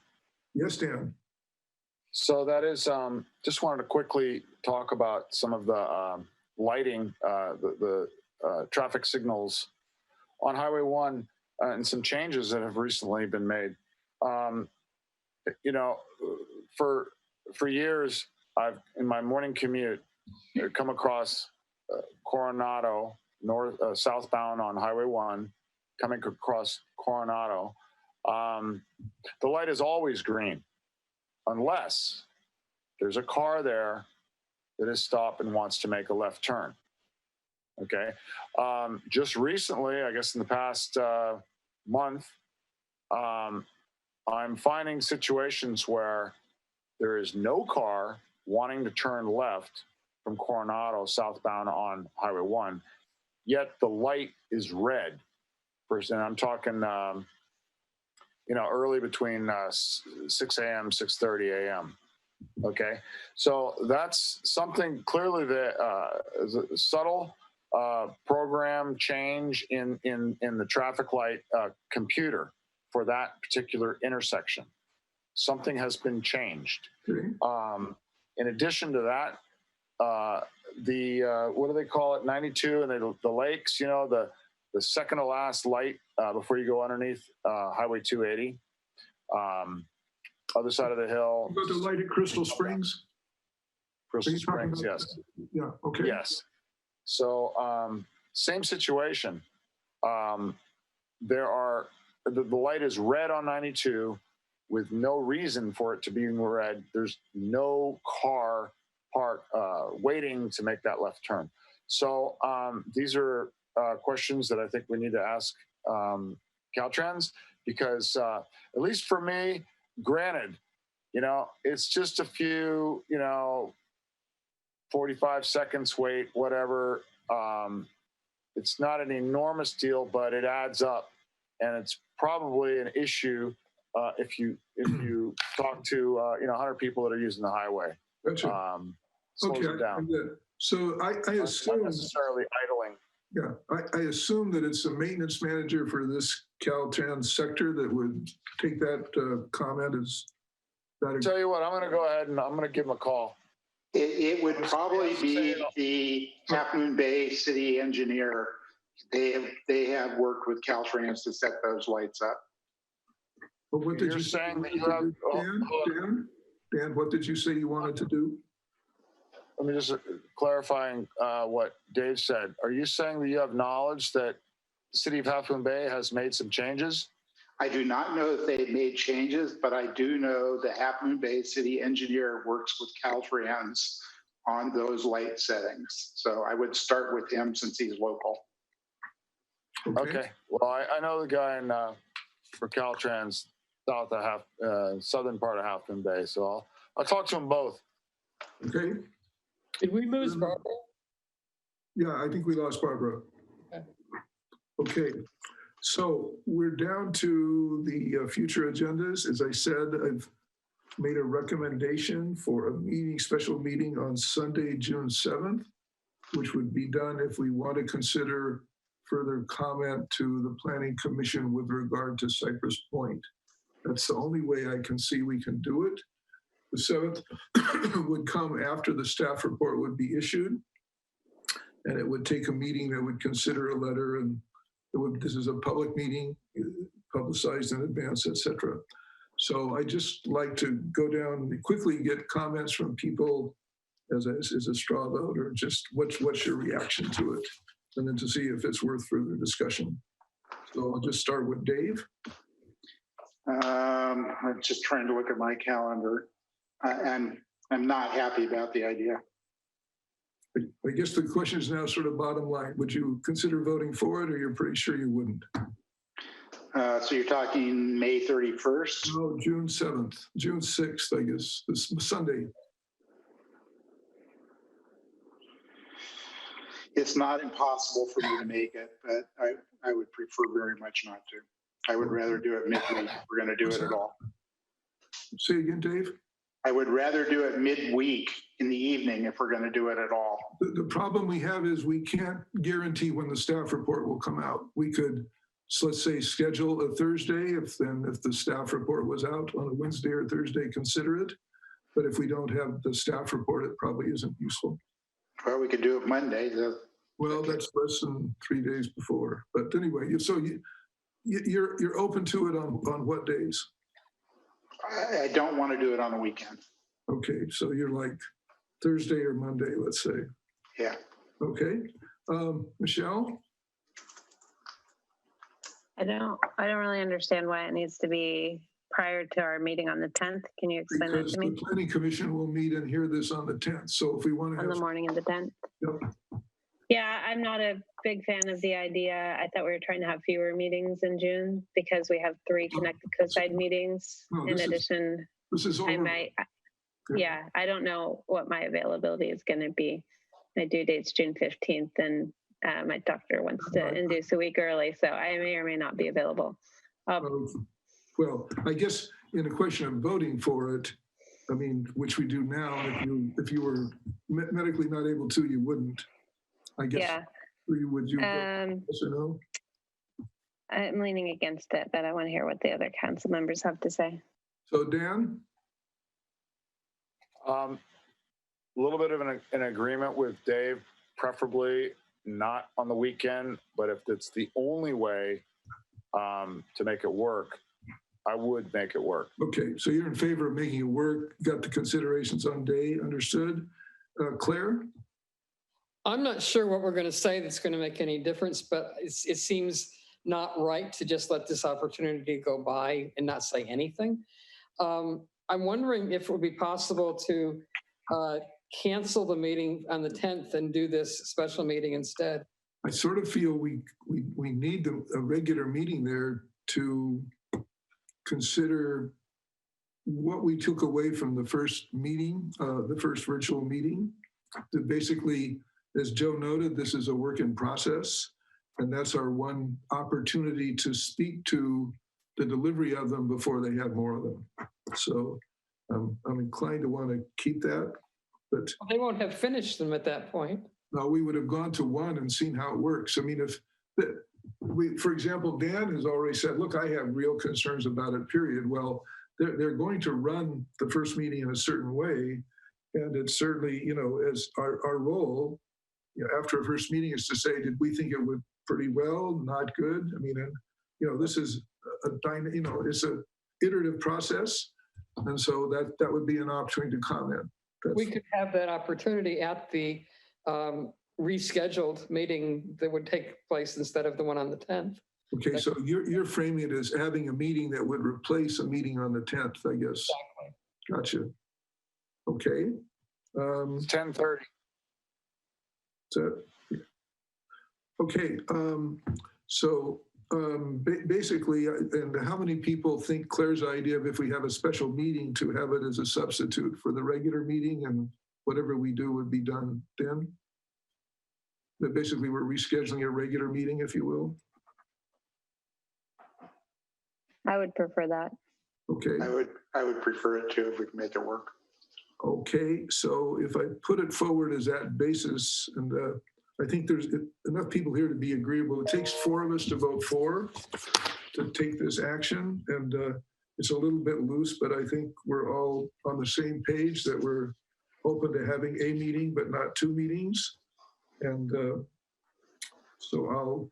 Yes, Dan. So that is, just wanted to quickly talk about some of the lighting, the traffic signals on Highway 1 and some changes that have recently been made. For years, I've, in my morning commute, come across Coronado, southbound on Highway 1, coming across Coronado. The light is always green, unless there's a car there that is stopped and wants to make a left turn. Okay. Just recently, I guess in the past month, I'm finding situations where there is no car wanting to turn left from Coronado southbound on Highway 1, yet the light is red. And I'm talking, early between 6 a.m., 6:30 a.m. Okay, so that's something clearly that is a subtle program change in the traffic light computer for that particular intersection. Something has been changed. In addition to that, what do they call it? 92 and the lakes. The second to last light before you go underneath Highway 280, other side of the hill. About the light at Crystal Springs? Crystal Springs, yes. Yeah, okay. Yes. So same situation. The light is red on 92 with no reason for it to be red. There's no car parked waiting to make that left turn. So these are questions that I think we need to ask Caltrans, because at least for me, granted, it's just a few, 45 seconds wait, whatever. It's not an enormous deal, but it adds up, and it's probably an issue if you talk to 100 people that are using the highway. Gotcha. Slows it down. So I assume not necessarily idling. Yeah, I assume that it's a maintenance manager for this Caltrans sector that would take that comment as that. Tell you what, I'm going to go ahead and I'm going to give him a call. It would probably be the Half Moon Bay city engineer. They have worked with Caltrans to set those lights up. But what did You're you saying that you have Dan, what did you say you wanted to do? Let me just clarifying what Dave said. Are you saying that you have knowledge that the city of Half Moon Bay has made some changes? I do not know if they've made changes, but I do know the Half Moon Bay city engineer works with Caltrans on those light settings. So I would start with him since he's local. Okay. Well, I know the guy for Caltrans south of southern part of Half Moon Bay, so I'll talk to them both. Okay. Did we lose Barbara? Yeah, I think we lost Barbara. Okay. So we're down to the future agendas. As I said, I've made a recommendation for a special meeting on Sunday, June 7th, which would be done if we want to consider further comment to the Planning Commission with regard to Cypress Point. That's the only way I can see we can do it. The 7th would come after the staff report would be issued, and it would take a meeting that would consider a letter, and this is a public meeting, publicized in advance, etc. So I just like to go down and quickly get comments from people as a straw vote, or just what's your reaction to it, and then to see if it's worth further discussion. So I'll just start with Dave. I'm just trying to look at my calendar. I'm not happy about the idea. I guess the question is now sort of bottom line. Would you consider voting for it, or you're pretty sure you wouldn't? So you're talking May 31st? No, June 7th, June 6th, I guess, this Sunday. It's not impossible for me to make it, but I would prefer very much not to. I would rather do it midweek if we're going to do it at all. Say again, Dave? I would rather do it midweek in the evening if we're going to do it at all. The problem we have is we can't guarantee when the staff report will come out. We could, so let's say, schedule a Thursday. If the staff report was out on a Wednesday or Thursday, consider it. But if we don't have the staff report, it probably isn't useful. Well, we could do it Monday. Well, that's less than 3 days before. But anyway, so you're open to it on what days? I don't want to do it on the weekend. Okay, so you're like Thursday or Monday, let's say. Yeah. Okay. Michelle? I don't really understand why it needs to be prior to our meeting on the 10th. Can you explain that to me? The Planning Commission will meet and hear this on the 10th. So if we want to on the morning of the 10th? Yep. Yeah, I'm not a big fan of the idea. I thought we were trying to have fewer meetings in June because we have 3 connected Cosign meetings. In addition, I might, yeah, I don't know what my availability is going to be. My due date's June 15th, and my doctor wants to induce a week early, so I may or may not be available. Well, I guess in a question of voting for it, I mean, which we do now, if you were medically not able to, you wouldn't. I guess. Yeah. Would you vote yes or no? I'm leaning against it, but I want to hear what the other council members have to say. So Dan? A little bit of an agreement with Dave, preferably not on the weekend, but if it's the only way to make it work, I would make it work. Okay, so you're in favor of making it work, got the considerations on day, understood. Claire? I'm not sure what we're going to say that's going to make any difference, but it seems not right to just let this opportunity go by and not say anything. I'm wondering if it would be possible to cancel the meeting on the 10th and do this special meeting instead. I sort of feel we need a regular meeting there to consider what we took away from the first meeting, the first virtual meeting. To basically, as Joe noted, this is a work in process, and that's our one opportunity to speak to the delivery of them before they have more of them. So I'm inclined to want to keep that, but they won't have finished them at that point. No, we would have gone to one and seen how it works. I mean, for example, Dan has already said, look, I have real concerns about it, period. Well, they're going to run the first meeting in a certain way. And it's certainly, as our role, after a first meeting is to say, did we think it went pretty well, not good? I mean, this is it's an iterative process. And so that would be an opportunity to comment. We could have that opportunity at the rescheduled meeting that would take place instead of the one on the 10th. Okay, so you're framing it as having a meeting that would replace a meeting on the 10th, I guess. Exactly. Gotcha. Okay. 10:30. So, okay. Basically, and how many people think Claire's idea of if we have a special meeting to have it as a substitute for the regular meeting and whatever we do would be done then? That basically we're rescheduling a regular meeting, if you will. I would prefer that. Okay. I would prefer it too if we can make it work. Okay, so if I put it forward as that basis, and I think there's enough people here to be agreeable. It takes 4 of us to vote for to take this action, and it's a little bit loose, but I think we're all on the same page that we're open to having a meeting, but not 2 meetings. And so I'll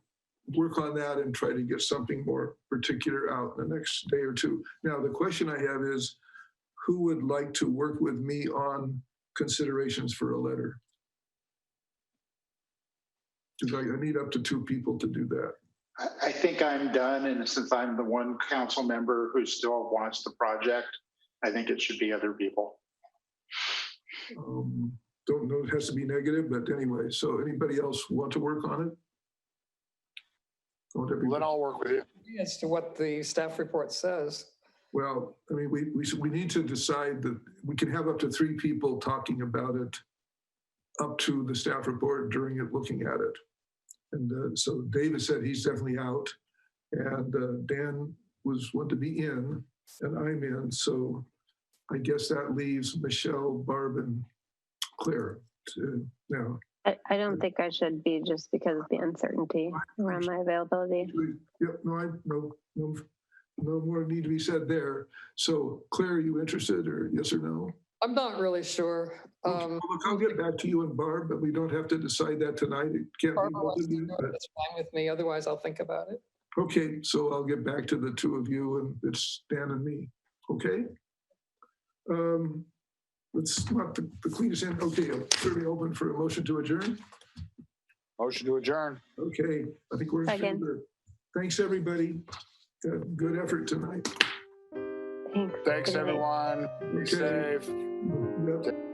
work on that and try to get something more particular out in the next day or two. Now, the question I have is, who would like to work with me on considerations for a letter? Because I need up to 2 people to do that. I think I'm done, and since I'm the one council member who still wants the project, I think it should be other people. Don't know, it has to be negative, but anyway, so anybody else want to work on it? Then I'll work with you. As to what the staff report says. Well, I mean, we need to decide that we can have up to 3 people talking about it up to the staff report during it, looking at it. And so David said he's definitely out, and Dan was one to be in, and I'm in. So I guess that leaves Michelle, Barb, and Claire now. I don't think I should be, just because of the uncertainty around my availability. Yep, no more need to be said there. So Claire, are you interested, or yes or no? I'm not really sure. Look, I'll get back to you and Barb, but we don't have to decide that tonight. It can't be both of you. That's fine with me. Otherwise, I'll think about it. Okay, so I'll get back to the 2 of you, and it's Dan and me. Okay. Let's not the cleanest end. Okay, I'm certainly open for a motion to adjourn. Motion to adjourn. Okay, I think we're in Second. favor. Thanks, everybody. Good effort tonight. Thanks, everyone. Be safe. Yep.